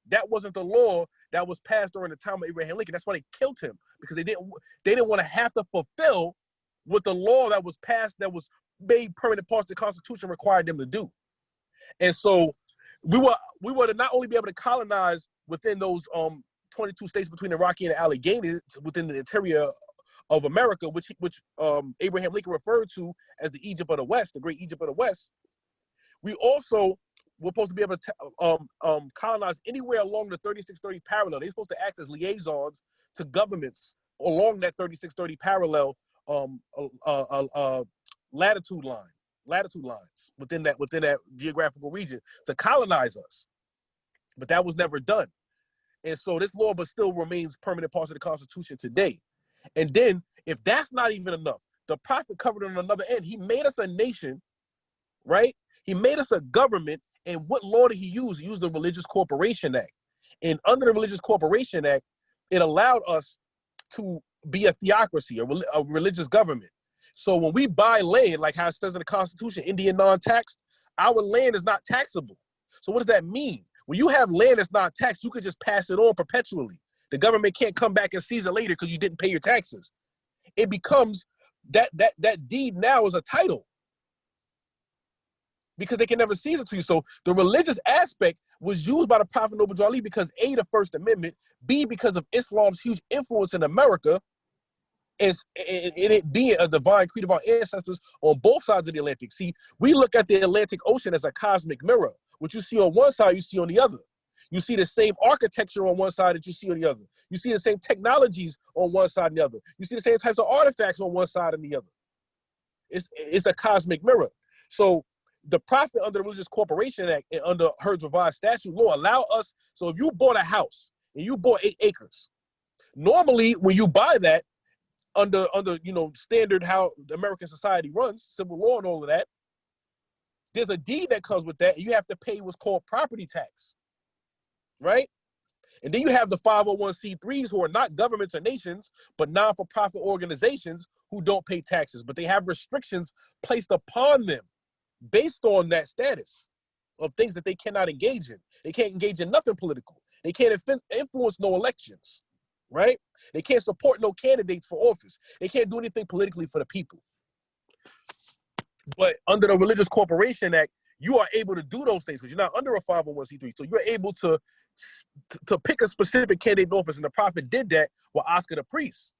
That wasn't the law that was passed during the time of Abraham Lincoln. That's why they killed him, because they didn't want to have to fulfill what the law that was passed, that was made permanent parts of the Constitution, required them to do. And so we were to not only be able to colonize within those 22 states between the Rocky and the Alleghenies within the interior of America, which Abraham Lincoln referred to as the Egypt of the West, the great Egypt of the West. We also were supposed to be able to colonize anywhere along the 3630 parallel. They're supposed to act as liaisons to governments along that 3630 parallel latitude lines within that geographical region to colonize us. But that was never done. And so this law but still remains permanent parts of the Constitution today. And then, if that's not even enough, the prophet covered on another end. He made us a nation, right? He made us a government. And what law did he use? He used the Religious Corporation Act. And under the Religious Corporation Act, it allowed us to be a theocracy, a religious government. So when we buy land, like how it says in the Constitution, Indian non-taxed, our land is not taxable. So what does that mean? When you have land that's not taxed, you can just pass it on perpetually. The government can't come back and seize it later because you didn't pay your taxes. It becomes that deed now is a title, because they can never seize it to you. So the religious aspect was used by the Prophet Noble Ali because A, the First Amendment, B, because of Islam's huge influence in America, and it being a divine creed of our ancestors on both sides of the Atlantic. See, we look at the Atlantic Ocean as a cosmic mirror. What you see on one side, you see on the other. You see the same architecture on one side that you see on the other. You see the same technologies on one side and the other. You see the same types of artifacts on one side and the other. It's a cosmic mirror. So the Prophet, under the Religious Corporation Act and under Heard's revised statute law, allow us. So if you bought a house and you bought 8 acres, normally when you buy that under standard how the American society runs, civil law and all of that, there's a deed that comes with that, and you have to pay what's called property tax, right? And then you have the 501c3s, who are not governments or nations, but non-for-profit organizations who don't pay taxes, but they have restrictions placed upon them based on that status of things that they cannot engage in. They can't engage in nothing political. They can't influence no elections, right? They can't support no candidates for office. They can't do anything politically for the people. But under the Religious Corporation Act, you are able to do those things because you're not under a 501c3. So you're able to pick a specific candidate in office, and the Prophet did that with Oscar the Priest.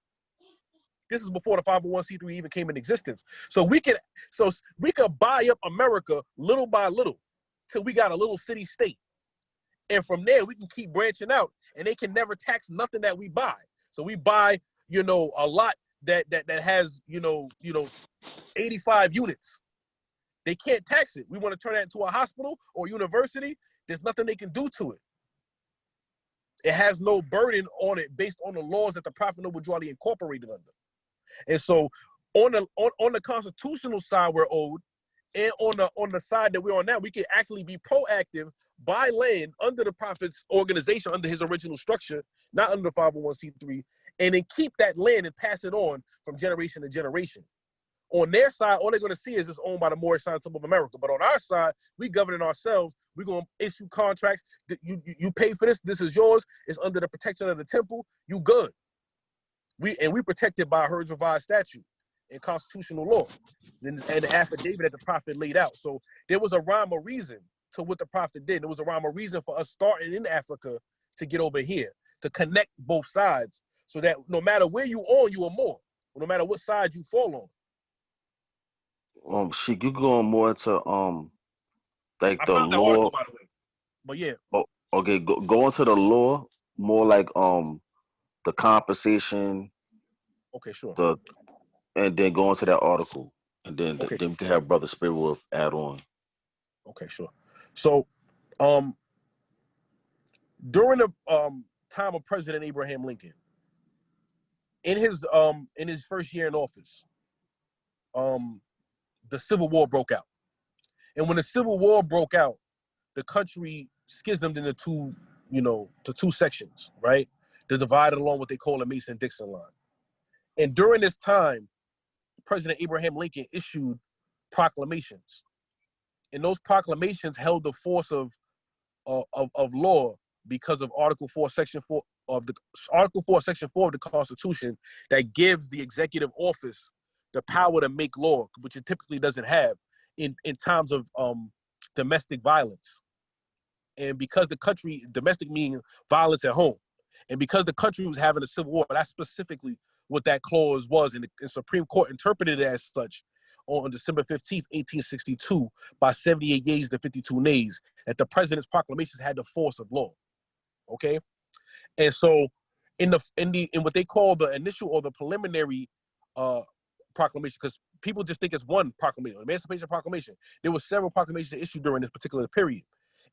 This is before the 501c3 even came in existence. So we could buy up America little by little till we got a little city state. And from there, we can keep branching out, and they can never tax nothing that we buy. So we buy, a lot that has, 85 units. They can't tax it. We want to turn that into a hospital or university. There's nothing they can do to it. It has no burden on it based on the laws that the Prophet Noble Drew Ali incorporated under. And so on the constitutional side, we're owed, and on the side that we're on now, we can actually be proactive, buy land under the Prophet's organization, under his original structure, not under the 501c3, and then keep that land and pass it on from generation to generation. On their side, all they're going to see is it's owned by the Moorish Science of America. But on our side, we govern it ourselves. We're going to issue contracts. You pay for this. This is yours. It's under the protection of the temple. You good. We protected by Heard's revised statute and constitutional law and the affidavit that the Prophet laid out. So there was a rhyme or reason to what the Prophet did. There was a rhyme or reason for us starting in Africa to get over here, to connect both sides, so that no matter where you on, you are more. No matter what side you fall on. Sheik, you going more into like the law, article, by the way. But yeah. Oh, okay, go into the law more, like the compensation. Okay, sure. And then go into that article, and then Okay. then we can have Brother Spirit add on. Okay, sure. So, during the time of President Abraham Lincoln, in his first year in office, the Civil War broke out. And when the Civil War broke out, the country schismed into two sections, right? They're divided along what they call the Mason-Dixon line. And during this time, President Abraham Lincoln issued proclamations. And those proclamations held the force of law because of Article 4, Section 4 of the Constitution that gives the executive office the power to make law, which it typically doesn't have in times of domestic violence. And because the country, domestic meaning violence at home, and because the country was having a civil war, that's specifically what that clause was, and the Supreme Court interpreted it as such on December 15th, 1862, by 78 yeas to 52 nays, that the president's proclamations had the force of law. Okay, and so in what they call the initial or the preliminary proclamation, because people just think it's one proclamation, Emancipation Proclamation. There were several proclamations issued during this particular period,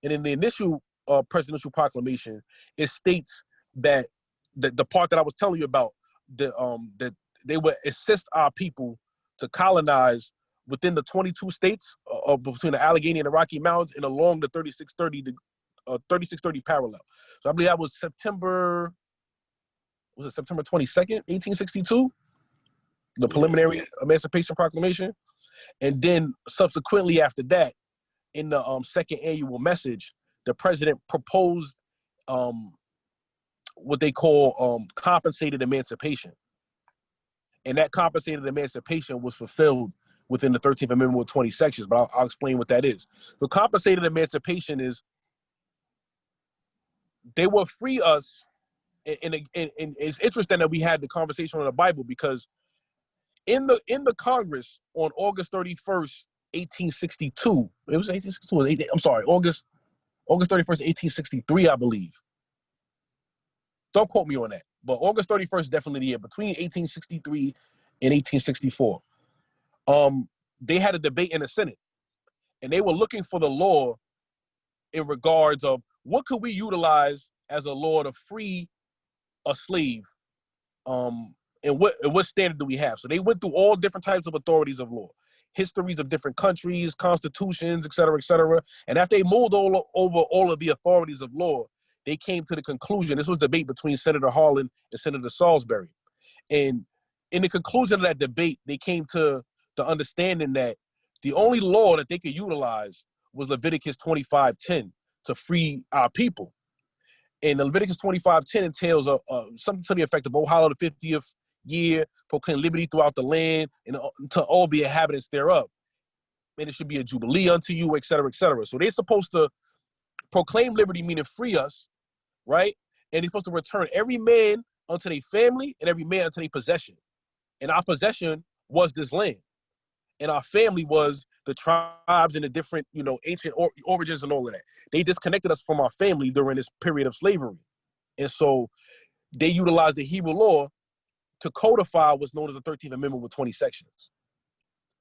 and in the initial presidential proclamation, it states that the part that I was telling you about, that they would assist our people to colonize within the 22 states between the Allegheny and the Rocky Mountains and along the 3630 parallel. So I believe that was September 22nd, 1862, the preliminary Emancipation Proclamation. And then subsequently after that, in the second annual message, the president proposed what they call compensated emancipation. And that compensated emancipation was fulfilled within the 13th Amendment with 20 sections, but I'll explain what that is. So compensated emancipation is they will free us, and it's interesting that we had the conversation on the Bible, because in the Congress on August 31st, 1862, it was 1862, I'm sorry, August 31st, 1863, I believe. Don't quote me on that, but August 31st, definitely the year, between 1863 and 1864. They had a debate in the Senate, and they were looking for the law in regards of what could we utilize as a law to free a slave, and what standard do we have? So they went through all different types of authorities of law, histories of different countries, constitutions, et cetera, et cetera. And after they moved over all of the authorities of law, they came to the conclusion, this was a debate between Senator Harlan and Senator Salisbury. And in the conclusion of that debate, they came to the understanding that the only law that they could utilize was Leviticus 25:10 to free our people. And Leviticus 25:10 entails something to the effect of, "O hallow the 50th year, proclaim liberty throughout the land, and to all the inhabitants thereof. And it should be a jubilee unto you," et cetera, et cetera. So they're supposed to proclaim liberty, meaning free us, right? And they're supposed to return every man unto their family and every man unto their possession. And our possession was this land. And our family was the tribes and the different, ancient origins and all of that. They disconnected us from our family during this period of slavery. And so they utilized the Hebrew law to codify what's known as the 13th Amendment with 20 sections.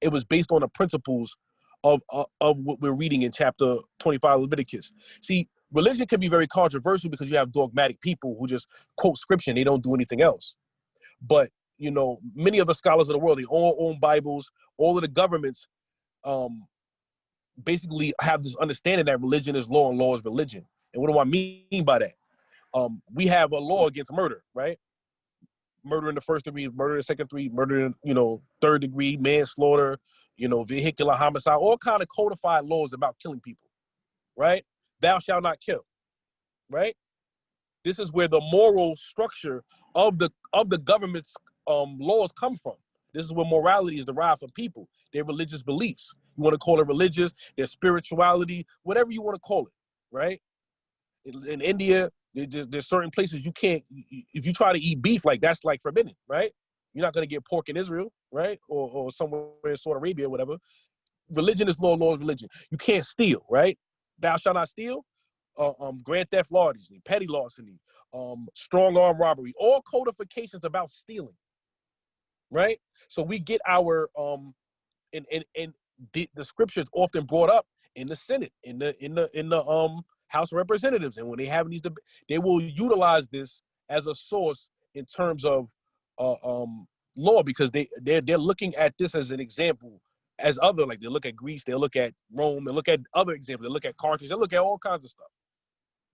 It was based on the principles of what we're reading in chapter 25 Leviticus. See, religion can be very controversial because you have dogmatic people who just quote scripture and they don't do anything else. But, many of the scholars of the world, they all own Bibles. All of the governments basically have this understanding that religion is law and law is religion. And what do I mean by that? We have a law against murder, right? Murder in the first degree, murder in the second degree, murder in, third degree, manslaughter, vehicular homicide, all kind of codified laws about killing people, right? Thou shalt not kill, right? This is where the moral structure of the government's laws come from. This is where morality is derived from people, their religious beliefs. You want to call it religious, their spirituality, whatever you want to call it, right? In India, there's certain places you can't, if you try to eat beef, that's forbidden, right? You're not going to get pork in Israel, right? Or somewhere in Saudi Arabia, whatever. Religion is law, law is religion. You can't steal, right? Thou shalt not steal. Grand theft larceny, petty larceny, strong arm robbery, all codifications about stealing, right? So we get our and the scriptures often brought up in the Senate, in the House of Representatives, and when they have these debates, they will utilize this as a source in terms of law, because they're looking at this as an example, as other, like they look at Greece, they look at Rome, they look at other examples, they look at Carthage, they look at all kinds of stuff,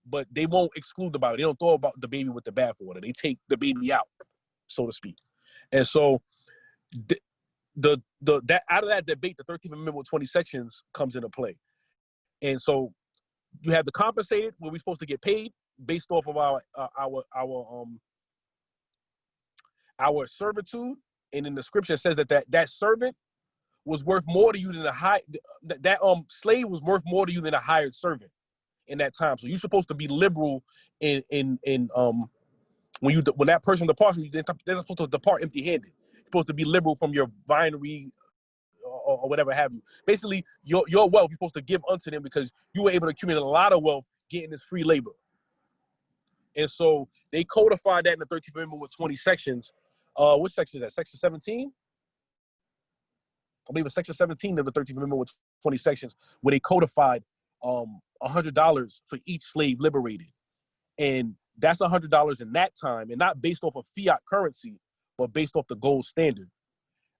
but they won't exclude the Bible. They don't throw about the baby with the bathwater. They take the baby out, so to speak. And so that out of that debate, the 13th Amendment with 20 sections comes into play. And so you have the compensated, where we're supposed to get paid, based off of our servitude, and in the scripture it says that servant was worth more to you than that slave was worth more to you than a hired servant in that time. So you're supposed to be liberal in when that person departs from you, they're not supposed to depart empty-handed. You're supposed to be liberal from your vinery or whatever have you. Basically, your wealth you're supposed to give unto them because you were able to accumulate a lot of wealth getting this free labor. And so they codified that in the 13th Amendment with 20 sections. Which section is that? Section 17? I believe it's section 17 of the 13th Amendment with 20 sections, where they codified $100 for each slave liberated. And that's $100 in that time, and not based off of fiat currency, but based off the gold standard.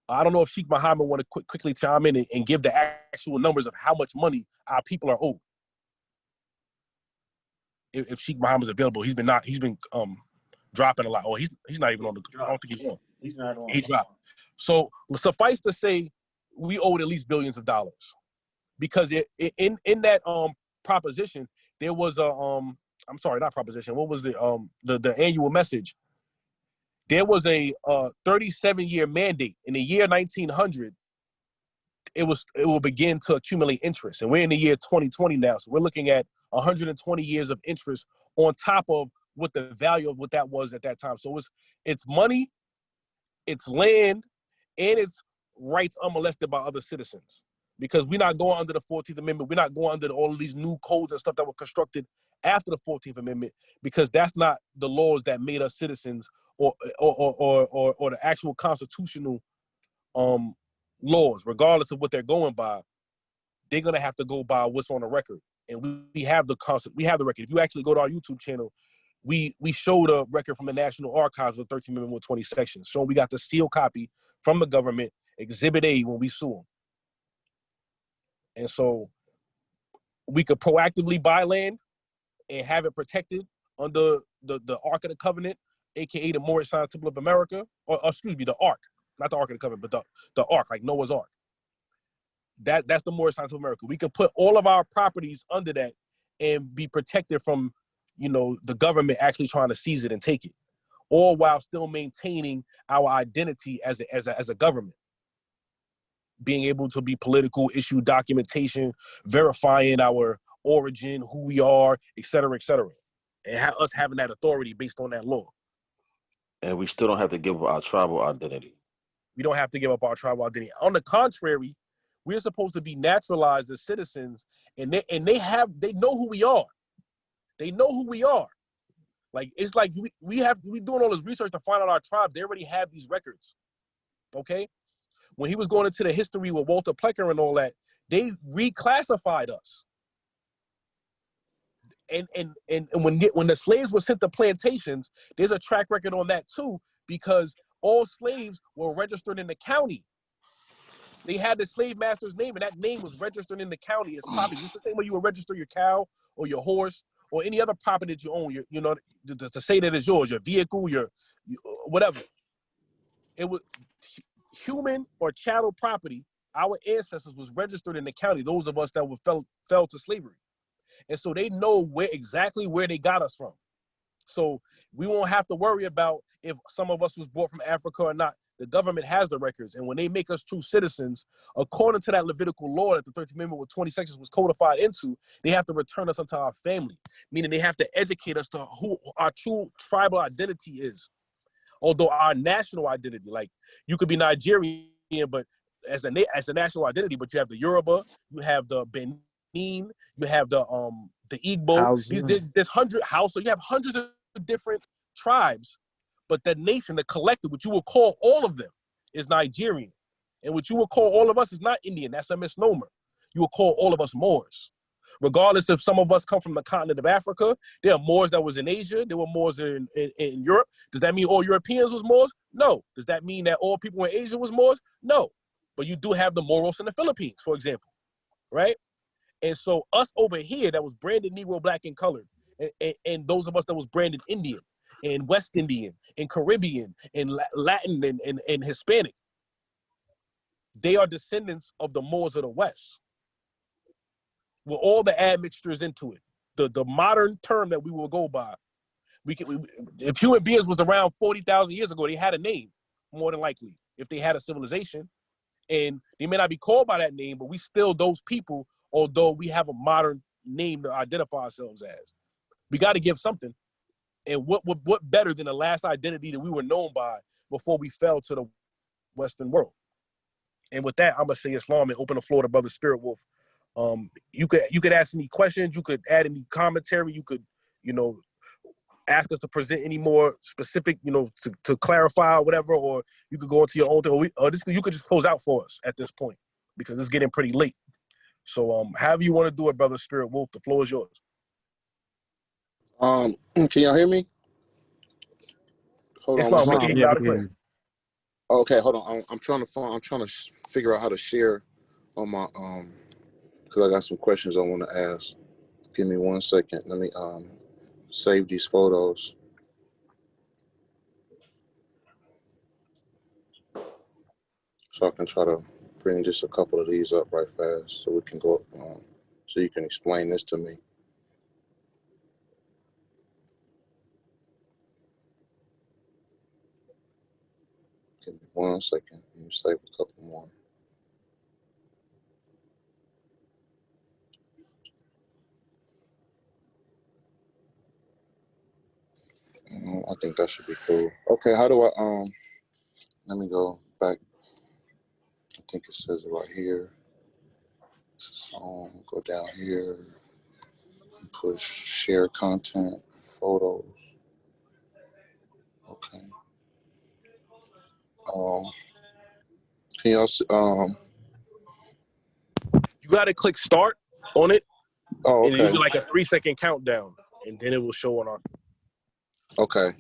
I don't know if Sheikh Muhammad want to quickly chime in and give the actual numbers of how much money our people are owed. If Sheikh Muhammad's available, he's been dropping a lot. Oh, he's not even on the. I don't think he's on. He's not on. He dropped. So suffice to say, we owed at least billions of dollars, because in that proposition there was a I'm sorry, not proposition. What was the annual message? There was a 37-year mandate. In the year 1900, it will begin to accumulate interest, and we're in the year 2020 now. So we're looking at 120 years of interest on top of what the value of what that was at that time. So it's money, it's land, and it's rights unmolested by other citizens. Because we're not going under the 14th Amendment. We're not going under all of these new codes and stuff that were constructed after the 14th Amendment, because that's not the laws that made us citizens or the actual constitutional laws. Regardless of what they're going by, they're gonna have to go by what's on the record. And we have the record. If you actually go to our YouTube channel, we showed a record from the National Archives of 13th Amendment with 20 sections. So we got the sealed copy from the government, Exhibit A, when we sue them. And so we could proactively buy land and have it protected under the Ark of the Covenant, aka the Moorish Sign Temple of America, or excuse me, the Ark, not the Ark of the Covenant, but the Ark, like Noah's Ark. That's the Moorish Sign Temple of America. We could put all of our properties under that and be protected from, the government actually trying to seize it and take it, all while still maintaining our identity as a government. Being able to be political, issue documentation, verifying our origin, who we are, et cetera, and us having that authority based on that law. And we still don't have to give up our tribal identity. We don't have to give up our tribal identity. On the contrary, we're supposed to be naturalized as citizens, and they know who we are. They know who we are. Like, it's like we doing all this research to find out our tribe. They already have these records. Okay? When he was going into the history with Walter Plecker and all that, they reclassified us. And when the slaves were sent to plantations, there's a track record on that too, because all slaves were registered in the county. They had the slave master's name, and that name was registered in the county as property, just the same way you would register your cow or your horse or any other property that you own. To say that it's yours, your vehicle, your whatever. It was human or chattel property. Our ancestors was registered in the county. Those of us that fell to slavery. And so they know exactly where they got us from. So we won't have to worry about if some of us was brought from Africa or not. The government has the records. And when they make us true citizens, according to that Levitical law that the 13th Amendment with 20 sections was codified into, they have to return us unto our family, meaning they have to educate us to who our true tribal identity is. Although our national identity, like you could be Nigerian, but as a national identity, but you have the Yoruba, you have the Benin, you have the Igbo. There's hundreds Hausa. You have hundreds of different tribes, but the nation, the collective, which you will call all of them, is Nigerian, and what you will call all of us is not Indian. That's a misnomer. You will call all of us Moors, regardless if some of us come from the continent of Africa. There are Moors that was in Asia. There were Moors in Europe. Does that mean all Europeans was Moors? No. Does that mean that all people in Asia was Moors? No. But you do have the Moros in the Philippines, for example, right? And so us over here that was branded Negro, black, and colored, and those of us that was branded Indian and West Indian and Caribbean and Latin and Hispanic, they are descendants of the Moors of the West with all the admixtures into it. the modern term that we will go by. If human beings was around 40,000 years ago, they had a name, more than likely, if they had a civilization. And they may not be called by that name, but we still those people, although we have a modern name to identify ourselves as. We got to give something. And what better than the last identity that we were known by before we fell to the Western world? And with that, I'm gonna say Islam and open the floor to Brother Spirit Wolf. You could ask any questions, you could add any commentary, you could, ask us to present any more specific, to clarify or whatever, or you could go into your own thing, you could just close out for us at this point because it's getting pretty late. So, however you want to do it, Brother Spirit Wolf, the floor is yours. Can y'all hear me? Hold on. Islam, we can hear you loud and clear. Okay, hold on. I'm trying to figure out how to share on my because I got some questions I want to ask. Give me 1 second. Let me save these photos. So I can try to bring just a couple of these up right fast so we can go so you can explain this to me. Give me 1 second. Let me save a couple more. I think that should be cool. Okay, how do I let me go back. I think it says it right here. Go down here and push share content, photos. Okay. Can y'all you gotta click start on it. Oh, and okay. you do like a 3-second countdown, and then it will show on our. Okay.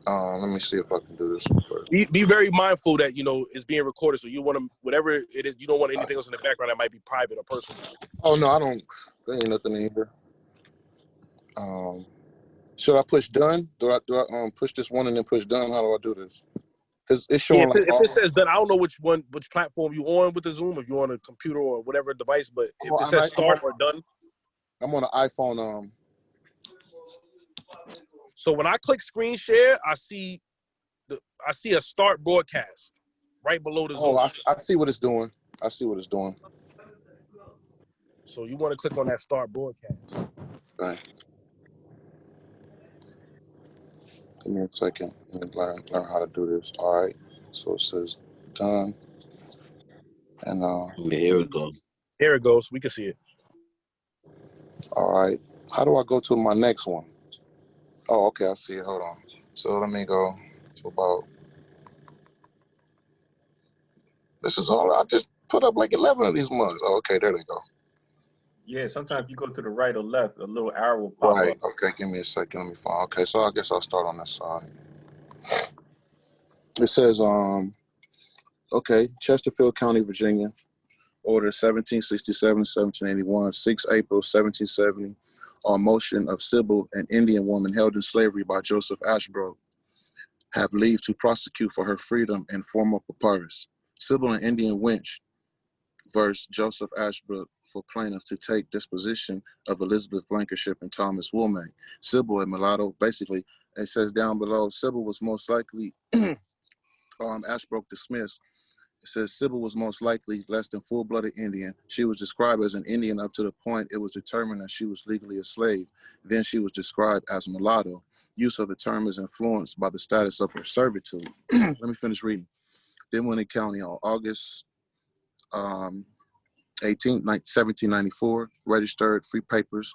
Let me see if I can do this one first. Be very mindful that it's being recorded, so you want to whatever it is. You don't want anything else in the background that might be private or personal. Oh no, I don't. There ain't nothing in here. Should I push done? Do I push this one and then push done? How do I do this? Because it's showing if it says done, I don't know which platform you on with the Zoom, if you're on a computer or whatever device, but if it says start or done. I'm on an iPhone. So when I click screen share, I see a start broadcast right below the Zoom. Oh, I see what it's doing. I see what it's doing. So you want to click on that start broadcast. Right. Give me a second. Let me learn how to do this. All right. So it says done. And here it goes. Here it goes. We can see it. All right. How do I go to my next one? Oh, okay. I see it. Hold on. So let me go to about. This is all. I just put up like 11 of these mugs. Oh, okay. There they go. Yeah, sometimes if you go to the right or left, a little arrow will pop Right. up. Okay. Give me a second. Let me find. Okay. So I guess I'll start on this side. It says, okay, Chesterfield County, Virginia, Order 1767-1781, 6 April 1770, on motion of Sybil, an Indian woman held in slavery by Joseph Ashbrook, have leave to prosecute for her freedom in formal papyrus. Sybil, an Indian wench, verse Joseph Ashbrook for plaintiff to take disposition of Elizabeth Blankenship and Thomas Woolmay. Sybil, a mulatto, basically, it says down below, Sybil was most likely, Ashbrook dismissed. It says Sybil was most likely less than full-blooded Indian. She was described as an Indian up to the point it was determined that she was legally a slave. Then she was described as mulatto. Use of the term is influenced by the status of her servitude. Let me finish reading. Dinwiddie County on August 18, 1794, registered free papers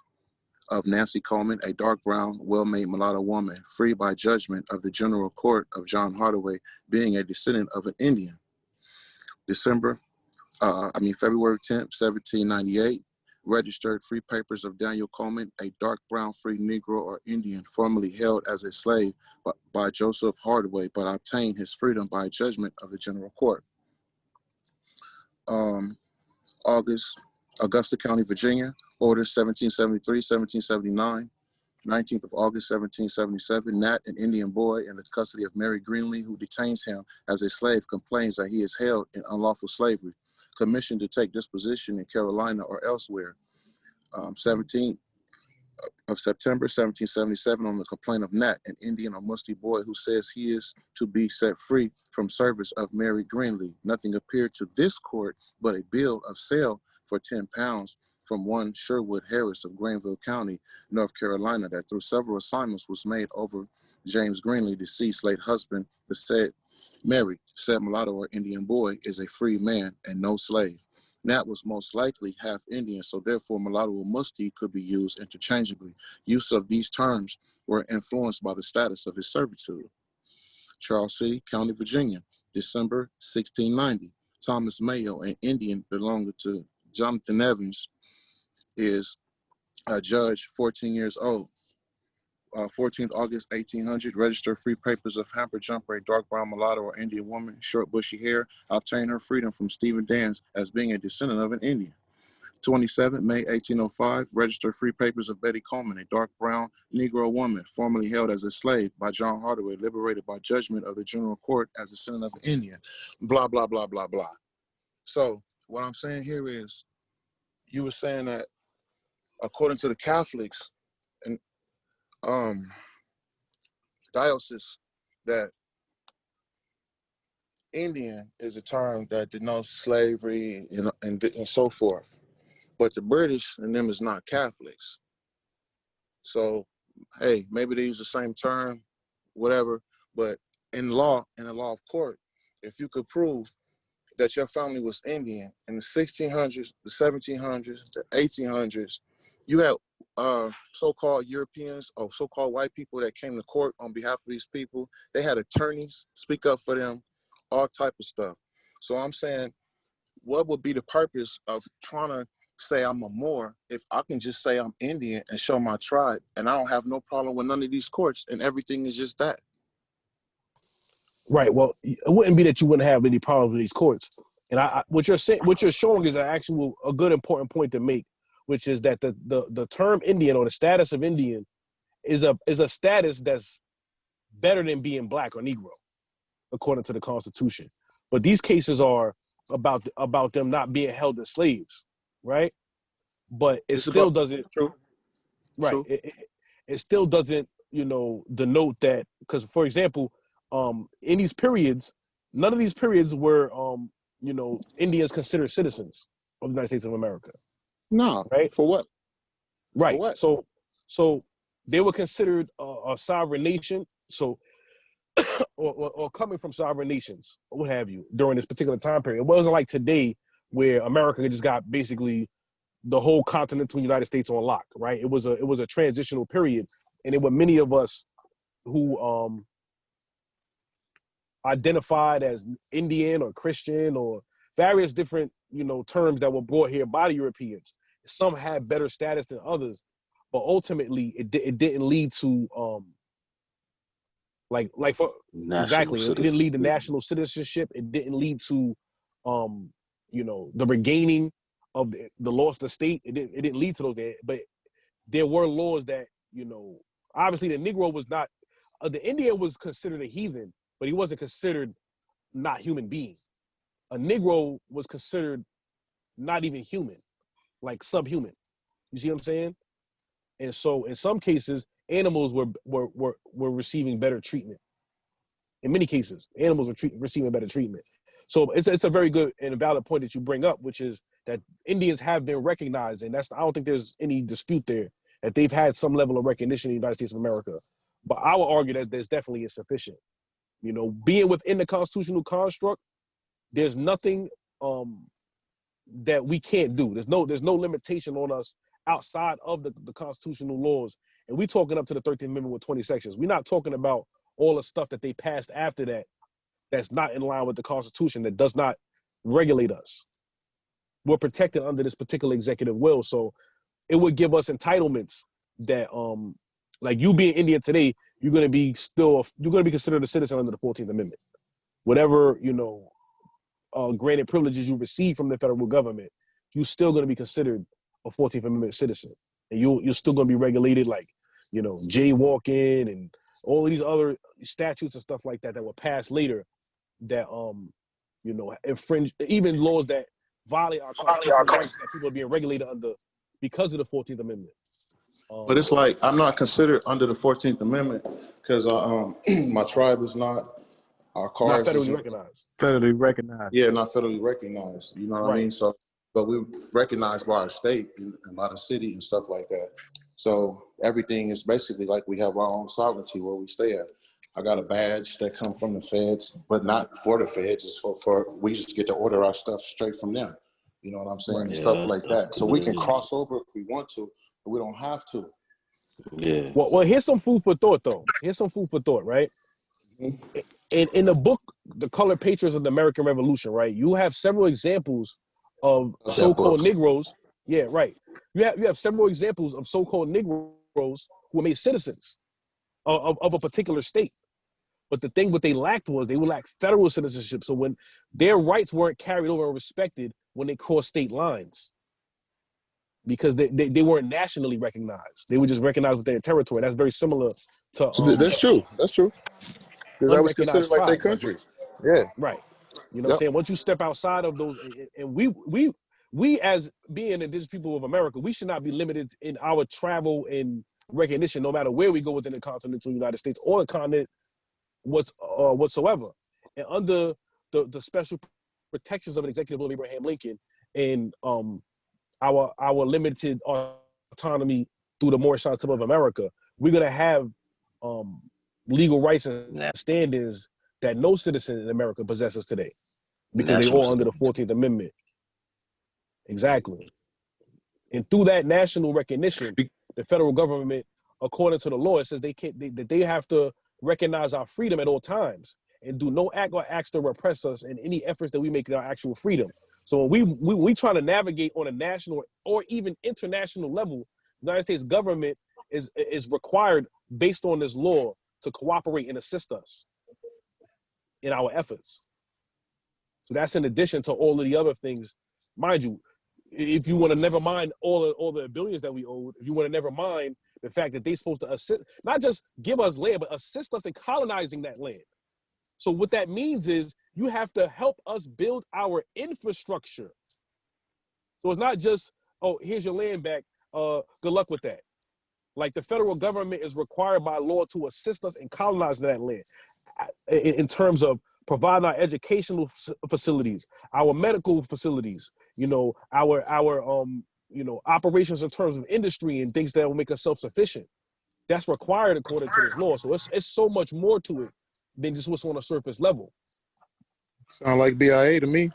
of Nancy Coleman, a dark brown, well-made mulatto woman, free by judgment of the General Court of John Hardaway, being a descendant of an Indian. February 10th, 1798, registered free papers of Daniel Coleman, a dark brown free Negro or Indian, formerly held as a slave by Joseph Hardaway, but obtained his freedom by judgment of the General Court. Augusta County, Virginia, Order 1773-1779, 19th of August, 1777, Nat, an Indian boy in the custody of Mary Greenlee, who detains him as a slave, complains that he is held in unlawful slavery. Commissioned to take disposition in Carolina or elsewhere. 17th of September 1777 on the complaint of Nat, an Indian or musty boy who says he is to be set free from service of Mary Greenlee. Nothing appeared to this court but a bill of sale for 10 pounds from one Sherwood Harris of Granville County, North Carolina, that through several assignments was made over James Greenlee, deceased late husband. The said Mary, said mulatto or Indian boy, is a free man and no slave. Nat was most likely half Indian, so therefore mulatto or musty could be used interchangeably. Use of these terms were influenced by the status of his servitude. Charles C., County, Virginia, December 1690. Thomas Mayo, an Indian belonging to Jonathan Evans, is a judge, 14 years old. 14th August 1800, registered free papers of hamper jumper, a dark brown mulatto or Indian woman, short bushy hair, obtained her freedom from Stephen Dance as being a descendant of an Indian. 27 May 1805, registered free papers of Betty Coleman, a dark brown Negro woman, formerly held as a slave by John Hardaway, liberated by judgment of the General Court as a descendant of an Indian. Blah, blah, blah, blah, blah. So what I'm saying here is, you were saying that according to the Catholics and diocese, that Indian is a term that denotes slavery and so forth. But the British and them is not Catholics. So, hey, maybe they use the same term, whatever, but in law, in the law of court, if you could prove that your family was Indian in the 1600s, the 1700s, the 1800s, you had so-called Europeans or so-called white people that came to court on behalf of these people. They had attorneys speak up for them, all type of stuff. So I'm saying, what would be the purpose of trying to say I'm a Moor if I can just say I'm Indian and show my tribe, and I don't have no problem with none of these courts, and everything is just that? Right. Well, it wouldn't be that you wouldn't have any problem with these courts. And what you're saying, what you're showing is a good important point to make, which is that the term Indian or the status of Indian is a status that's better than being black or Negro, according to the Constitution. But these cases are about them not being held as slaves, right? But it still doesn't. True. Right. True. It still doesn't, denote that, because, for example, in these periods, none of these periods were, Indians considered citizens of the United States of America. No. Right. For what? Right. For what? So they were considered a sovereign nation. So, or coming from sovereign nations, or what have you, during this particular time period. It wasn't like today where America just got basically the whole continental United States on lock, right? It was a transitional period, and it were many of us who identified as Indian or Christian or various different, terms that were brought here by the Europeans. Some had better status than others, but ultimately it didn't lead to it didn't lead to national citizenship. It didn't lead to the regaining of the lost estate. It didn't lead to those, but there were laws that, obviously the Negro was not, the Indian was considered a heathen, but he wasn't considered not human being. A Negro was considered not even human, like subhuman. You see what I'm saying? And so in some cases, animals were receiving better treatment. In many cases, animals were receiving better treatment. So it's a very good and valid point that you bring up, which is that Indians have been recognized, and I don't think there's any dispute there, that they've had some level of recognition in the United States of America. But I would argue that there's definitely insufficient. Being within the constitutional construct, there's nothing that we can't do. There's no limitation on us outside of the constitutional laws. And we're talking up to the 13th Amendment with 20 sections. We're not talking about all the stuff that they passed after that that's not in line with the Constitution, that does not regulate us. We're protected under this particular executive will. So it would give us entitlements that, like you being Indian today, you're going to be considered a citizen under the 14th Amendment. Whatever, granted privileges you receive from the federal government, you're still going to be considered a 14th Amendment citizen. And you're still going to be regulated, like, jaywalking and all of these other statutes and stuff like that were passed later that, infringe, even laws that violate our constitutional rights that people are being regulated under because of the 14th Amendment. But it's like I'm not considered under the 14th Amendment because my tribe is not. Our Not cars federally isn't. recognized. Federally recognized. Yeah, not federally recognized. You know what I Right. mean? So, but we recognized by our state and by the city and stuff like that. So everything is basically like we have our own sovereignty where we stay at. I got a badge that come from the feds, but not for the feds. It's for we just get to order our stuff straight from them. You know what I'm saying? And stuff like that. So we can cross over if we want to, but we don't have to. Yeah. Well, here's some food for thought, though. Here's some food for thought, right? In the book, The Colored Patriots of the American Revolution, right? You have several examples of so-called Negroes. Yeah, right. You have several examples of so-called Negroes who were made citizens of a particular state. But the thing what they lacked was they would lack federal citizenship. So when their rights weren't carried over and respected when they crossed state lines, because they weren't nationally recognized. They were just recognized with their territory. That's very similar to That's true. That's true. Because that was considered like their country. Yeah. Right. You know what I'm saying? Once you step outside of those, and we as being indigenous people of America, we should not be limited in our travel and recognition, no matter where we go within the continental United States or the continent whatsoever. And under the special protections of an executive of Abraham Lincoln and our limited autonomy through the Morristown Temple of America, we're gonna have legal rights and standings that no citizen in America possesses today, because they're all under the 14th Amendment. Exactly. And through that national recognition, the federal government, according to the law, it says that they have to recognize our freedom at all times and do no act or acts to repress us in any efforts that we make in our actual freedom. So when we try to navigate on a national or even international level, the United States government is required, based on this law, to cooperate and assist us in our efforts. So that's in addition to all of the other things. Mind you, if you want to never mind all the billions that we owed, if you want to never mind the fact that they're supposed to assist, not just give us land, but assist us in colonizing that land. So what that means is you have to help us build our infrastructure. So it's not just, oh, here's your land back, good luck with that. Like, the federal government is required by law to assist us in colonizing that land in terms of providing our educational facilities, our medical facilities, our operations in terms of industry and things that will make us self-sufficient. That's required according to this law. So it's so much more to it than just what's on a surface level. Sound like BIA to me.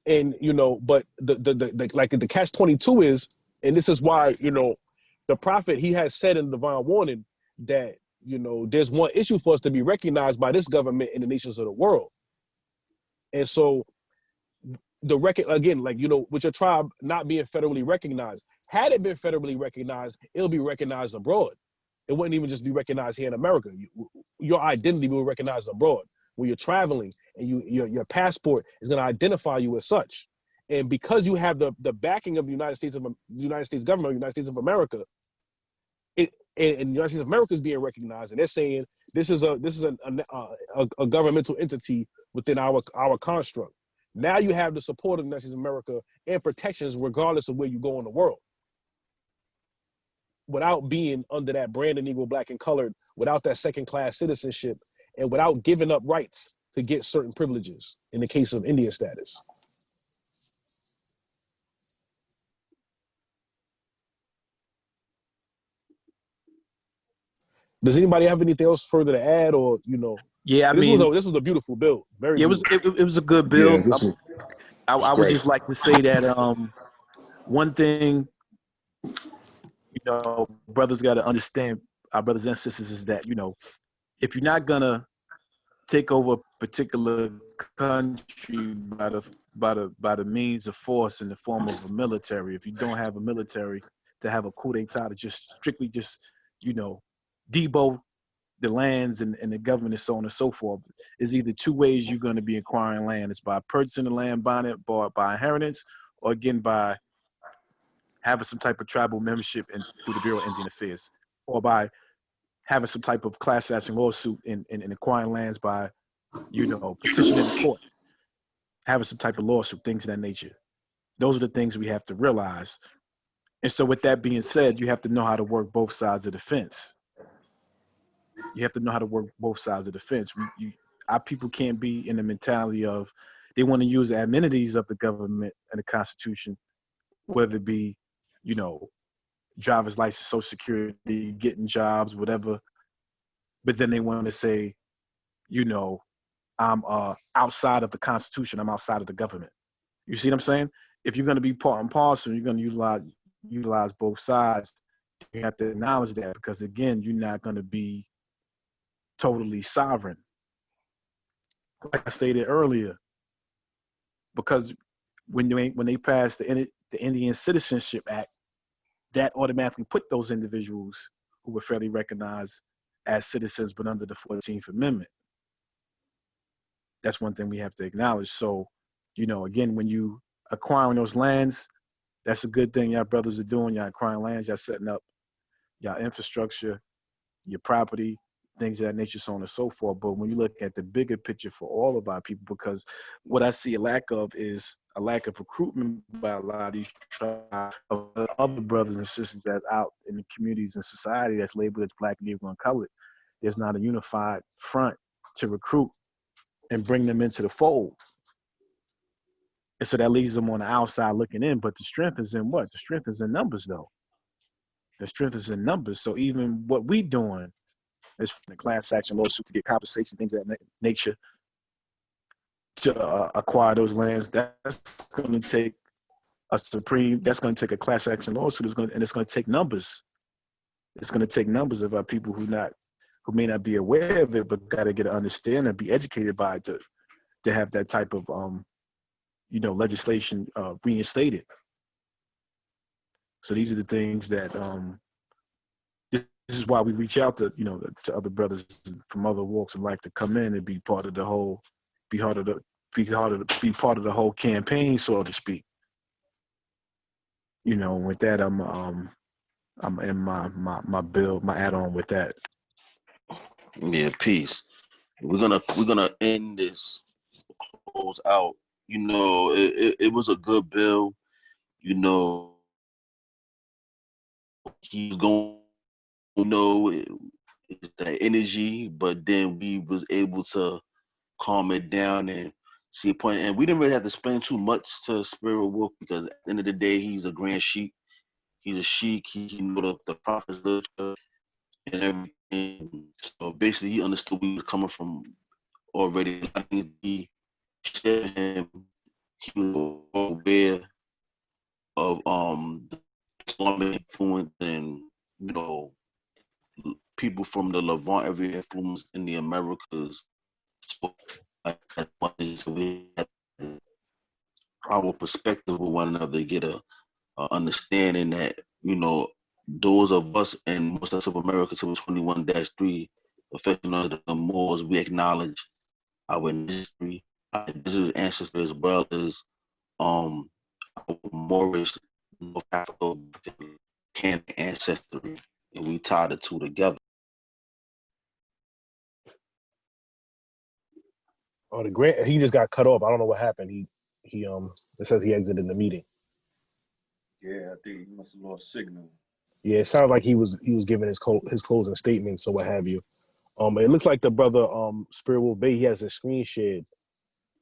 And but the catch-22 is, and this is why the prophet, he has said in divine warning that there's one issue for us to be recognized by this government in the nations of the world. And so the record again, with your tribe not being federally recognized, had it been federally recognized, it'll be recognized abroad. It wouldn't even just be recognized here in America. Your identity will be recognized abroad when you're traveling, and your passport is going to identify you as such. And because you have the backing of the United States government, United States of America, and the United States of America is being recognized, and they're saying this is a governmental entity within our construct. Now you have the support of the United States of America and protections regardless of where you go in the world, without being under that brand of Negro, Black, and Colored, without that second-class citizenship, and without giving up rights to get certain privileges in the case of Indian status. Does anybody have anything else further to add, or Yeah, this was a beautiful build. Very. It was a good build. Yeah, I would just like to say that one thing, brothers got to understand, our brothers and sisters, is that if you're not gonna take over a particular country by the means of force in the form of a military, if you don't have a military to have a coup d'etat to just strictly debo the lands and the government and so on and so forth, is either two ways you're going to be acquiring land. It's by purchasing the land, buying it by inheritance, or again by having some type of tribal membership through the Bureau of Indian Affairs, or by having some type of class action lawsuit in acquiring lands by, petitioning the court, having some type of lawsuit, things of that nature. Those are the things we have to realize And so with that being said, you have to know how to work both sides of the fence. You have to know how to work both sides of the fence. Our people can't be in the mentality of they want to use the amenities of the government and the Constitution, whether it be, you know, driver's license, Social Security, getting jobs, whatever. But then they want to say, you know, I'm outside of the Constitution. I'm outside of the government. You see what I'm saying? If you're going to be part and parcel, you're going to utilize both sides. You have to acknowledge that, because again, you're not going to be totally sovereign. Like I stated earlier, because when they passed the Indian Citizenship Act, that automatically put those individuals who were fairly recognized as citizens, but under the 14th Amendment. That's one thing we have to acknowledge. So, you know, again, when you acquiring those lands, that's a good thing y'all brothers are doing. Y'all acquiring lands, y'all setting up y'all infrastructure, your property, things of that nature, so on and so forth. But when you look at the bigger picture for all of our people, because what I see a lack of is a lack of recruitment by a lot of these tribes, of other brothers and sisters that's out in the communities and society that's labeled as Black, Negro, and colored. There's not a unified front to recruit and bring them into the fold. And so that leaves them on the outside looking in. But the strength is in what? The strength is in numbers, though. The strength is in numbers. So even what we doing is from the class action lawsuit to get compensation, things of that nature, to acquire those lands. That's going to take that's going to take a class action lawsuit. And it's going to take numbers. It's going to take numbers of our people who may not be aware of it, but got to get an understanding and be educated by it to have that type of legislation reinstated. So these are the things that this is why we reach out to to other brothers from other walks of life to come in and be part of the whole, be part of the whole campaign, so to speak. With that, I'm in my bill, my add-on with that. Yeah, peace. We're gonna end this, close out. It was a good bill. He's going it's that energy, but then we was able to calm it down and see a point. And we didn't really have to explain too much to Spirit Wolf, because at the end of the day, he's a grand sheik. He's a sheik. He knew the prophet's literature and everything. So basically, he understood where he was coming from already. He was aware of the Islamic influence and people from the Levant area influence in the Americas. So we have our perspective with one another, get a understanding that those of us in most of America, Civil 21-3, affecting under the Moors, we acknowledge our history, our indigenous ancestors, as well as our Moorish North Africa Can ancestry, and we tie the two together. Oh, he just got cut off. I don't know what happened. He it says he exited the meeting. Yeah, I think he must have lost signal. Yeah, it sounds like he was giving his closing statements or what have you. It looks like the brother Spirit Wolf Bay, he has a screen shared.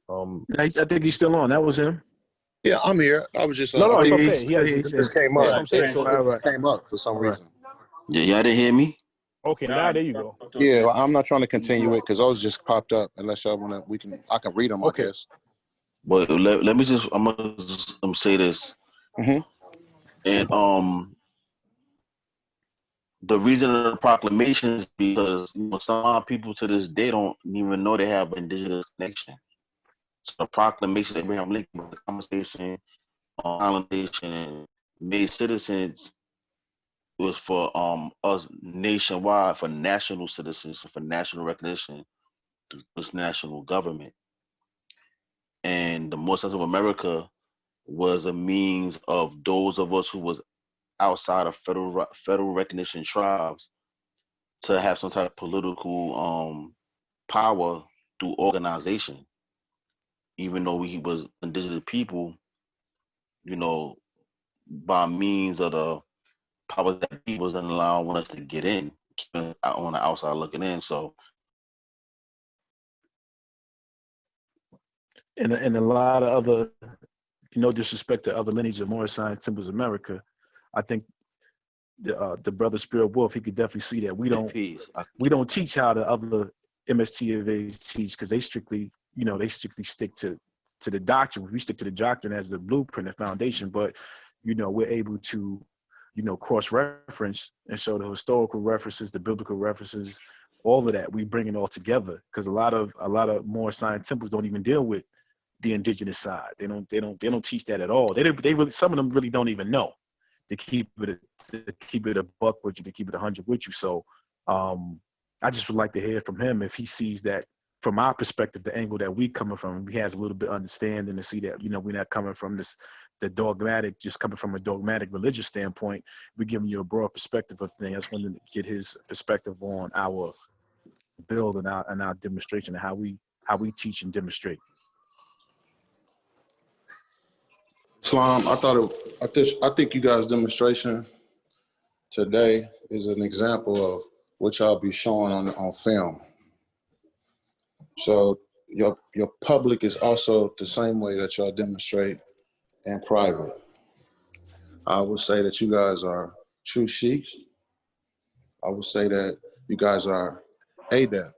I think he's still on. That was him. Yeah, I'm here. I was just no, I I'm saying this just came up. That's what I'm saying. So it just came up for some reason. Yeah, y'all didn't hear me? Okay, now there you go. Yeah, well, I'm not trying to continue it because those just popped up. Unless y'all want to, I can read them. Okay. I guess. But let me just, I'm gonna say this. Mm-hmm. And the reason of the proclamation is because some people to this day don't even know they have indigenous connection. So the proclamation, Abraham Lincoln, the conversation on Island Nation and made citizens, was for us nationwide, for national citizens, for national recognition through this national government. And the Most of America was a means of those of us who was outside of federal recognition tribes to have some type of political power through organization. Even though we was indigenous people, by means of the powers that be wasn't allowing us to get in, keeping on the outside looking in. So, and a lot of other, no disrespect to other lineages of Moorish Science Temples of America, I think the brother Spirit Wolf, he could definitely see that we don't teach how the other MSTFAs teach, because they strictly stick to the doctrine. We stick to the doctrine as the blueprint and foundation, but we're able to cross-reference and show the historical references, the biblical references, all of that. We bring it all together, because a lot of Moorish Science temples don't even deal with the indigenous side. They don't teach that at all. They really, some of them really don't even know to keep it a buck with you, to keep it 100 with you. So I just would like to hear from him if he sees that from our perspective, the angle that we coming from, he has a little bit of understanding to see that we're not coming from the dogmatic, just coming from a dogmatic religious standpoint. We're giving you a broad perspective of things. I just wanted to get his perspective on our build and our demonstration, and how we teach and demonstrate. Islam, I think you guys' demonstration today is an example of what y'all be showing on film. So your public is also the same way that y'all demonstrate in private. I would say that you guys are true sheiks. I would say that you guys are adept.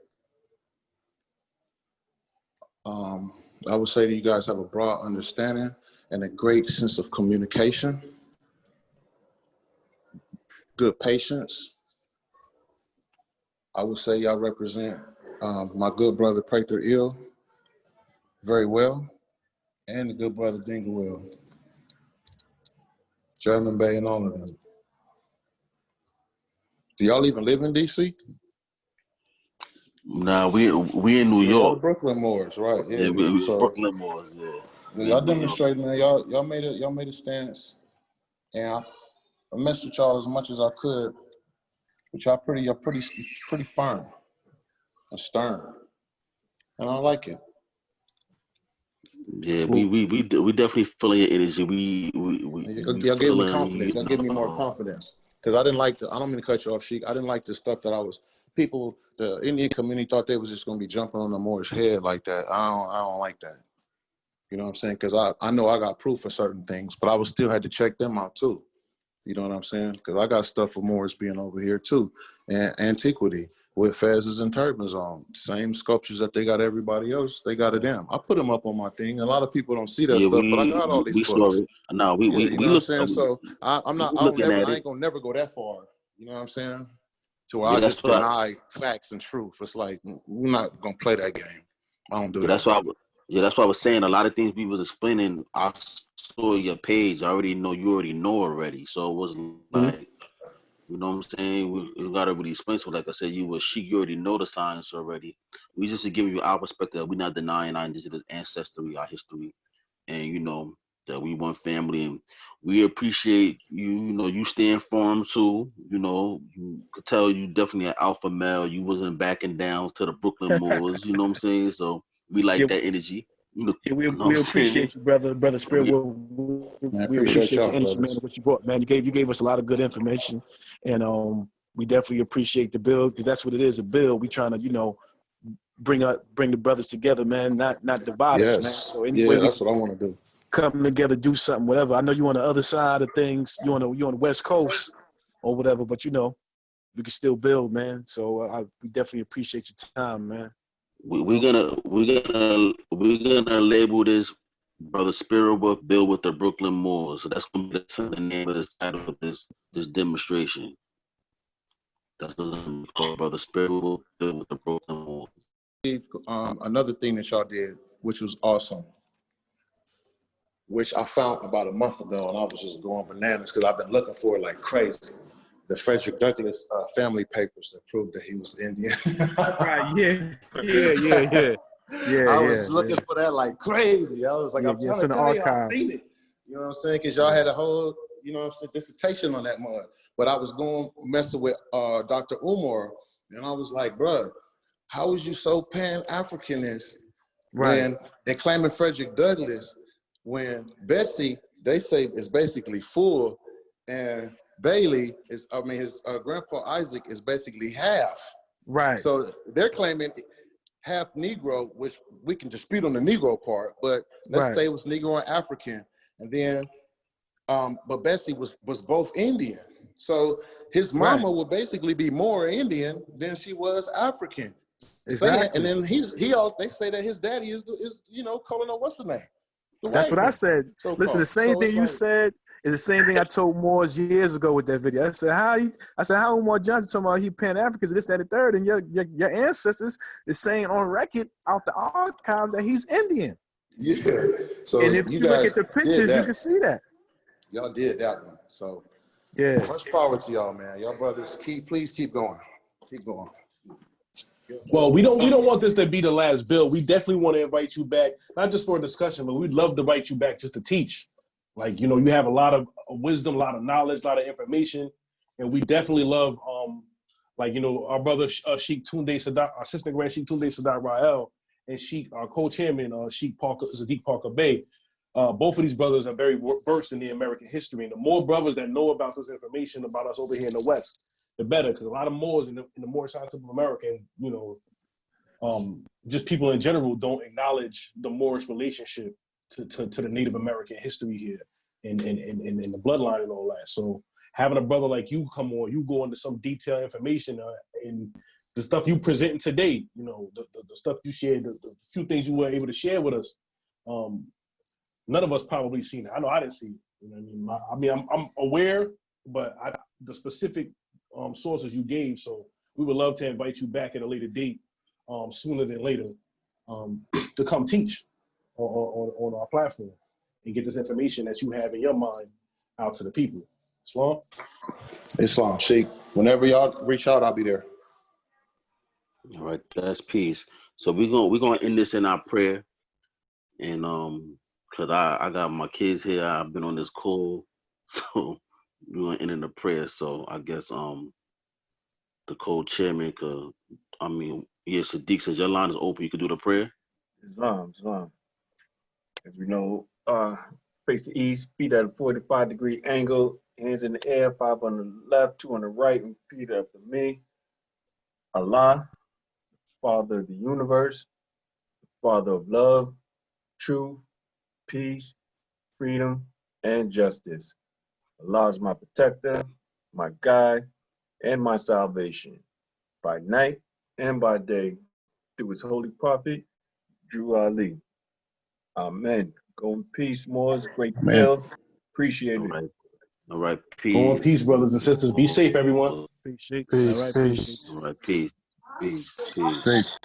I would say that you guys have a broad understanding and a great sense of communication, good patience. I would say y'all represent my good brother Prather Ill very well, and the good brother Dingle, German Bay, and all of them. Do y'all even live in DC? Nah, we in New York. Brooklyn Moors, right? Yeah, we so, Brooklyn Moors. Yeah. Y'all demonstrating, man. Y'all made a stance, and I messed with y'all as much as I could, but y'all pretty firm and stern, and I like it. Yeah, we definitely feeling your energy. Y'all gave me confidence. Y'all give me more confidence, because I don't mean to cut you off, Sheik. I didn't like the stuff that the Indian community thought they was just gonna be jumping on the Moorish head like that. I don't like that. You know what I'm saying? Because I know I got proof for certain things, but I would still had to check them out too. You know what I'm saying? Because I got stuff for Moors being over here too, and antiquity with fezzes and turbans on. Same sculptures that they got everybody else, they got it them. I put them up on my thing. A lot of people don't see that stuff, but I got all these books. Saw it. No, we you know what I'm saying? So I ain't gonna never go that far. You know what I'm saying? To where I just deny facts and truth. It's like, we're not gonna play that game. I don't do that. That's why I was saying a lot of things we was explaining. I saw your page. I already know you already. So it was like, you know what I'm saying? We gotta really explain. So like I said, you already know the science already. We just giving you our perspective. We're not denying our indigenous ancestry, our history, and that we one family, and we appreciate you. You stand firm too. You could tell you definitely an alpha male. You wasn't backing down to the Brooklyn Moors. You know what I'm saying? So we like that energy. We appreciate you, brother Spirit. We appreciate your energy, man. What you brought, man. You gave us a lot of good information, and we definitely appreciate the build, because that's what it is, a build. We trying to bring the brothers together, man, not divide us, man. So anyway, that's what I want to do. Come together, do something, whatever. I know you on the other side of things. You on the West Coast or whatever, but we can still build, man. So we definitely appreciate your time, man. We're gonna label this Brother Spirit Wolf build with the Brooklyn Moors. So that's gonna be the name of this title of this demonstration. That's what I'm called, Brother Spirit Wolf build with the Brooklyn Moors. Another thing that y'all did, which was awesome, which I found about a month ago, and I was just going bananas because I've been looking for it like crazy. The Frederick Douglass family papers that proved that he was Indian. Right, yeah. I was looking for that like crazy. I was like, I'm trying to tell you, I've seen it. You know what I'm saying? Because y'all had a whole, dissertation on that mud. But I was messing with Dr. Umar, and I was like, bro, how was you so Pan-Africanist when they're claiming Frederick Douglass, when Betsy they say is basically full, and Bailey is, I mean, his grandpa Isaac is basically half. Right. So they're claiming half Negro, which we can dispute on the Negro part, but let's say it was Negro and African, and then, but Bessie was both Indian. So his mama would basically be more Indian than she was African. Exactly. And then they say that his daddy is Colonel, what's the name? That's what I said. Listen, the same thing you said is the same thing I told Moores years ago with that video. I said, how Umar Johnson talking about he Pan-Africans, this, that, and third, and your ancestors is saying on record out the archives that he's Indian. Yeah. So and if you look at the pictures, you can see that. Y'all did that one. So yeah. Much power to y'all, man. Y'all brothers, please keep going. Keep going. Well, we don't want this to be the last bill. We definitely want to invite you back, not just for a discussion, but we'd love to invite you back just to teach. Like, you have a lot of wisdom, a lot of knowledge, a lot of information, and we definitely love, our brother Sheikh Tunde Sadat, Assistant Grand Sheikh Tunde Sadat Rael, and Sheikh, our co-chairman, Sheikh Sadiq Parker Bey. Both of these brothers are very versed in the American history, and the more brothers that know about this information about us over here in the West, the better, because a lot of Moors in the Moorish scientific of America, and just people in general don't acknowledge the Moorish relationship to the Native American history here and the bloodline and all that. So having a brother like you come on, you go into some detailed information and the stuff you presenting today, the stuff you shared, the few things you were able to share with us. None of us probably seen it. I know I didn't see it. I'm aware, but the specific sources you gave. So we would love to invite you back at a later date, sooner than later, to come teach on our platform and get this information that you have in your mind out to the people. Islam, Sheikh. Whenever y'all reach out, I'll be there. All right, that's peace. So we're gonna end this in our prayer, and cause I got my kids here. I've been on this call, so we're gonna end in a prayer. So I guess the co-chairman could, Sadiq says your line is open. You could do the prayer. Islam. As we know, face the east, feet at a 45-degree angle, hands in the air, 5 on the left, 2 on the right, and repeat after me. Allah, Father of the universe, Father of love, truth, peace, freedom, and justice. Allah is my protector, my guide, and my salvation, by night and by day, through his holy prophet, Drew Ali. Amen. Go in peace, Moors. Great bill. Appreciate it. All right, peace. Go in peace, brothers and sisters. Be safe, everyone. Peace. Peace. All right, Peace. All right, peace. Peace. Peace.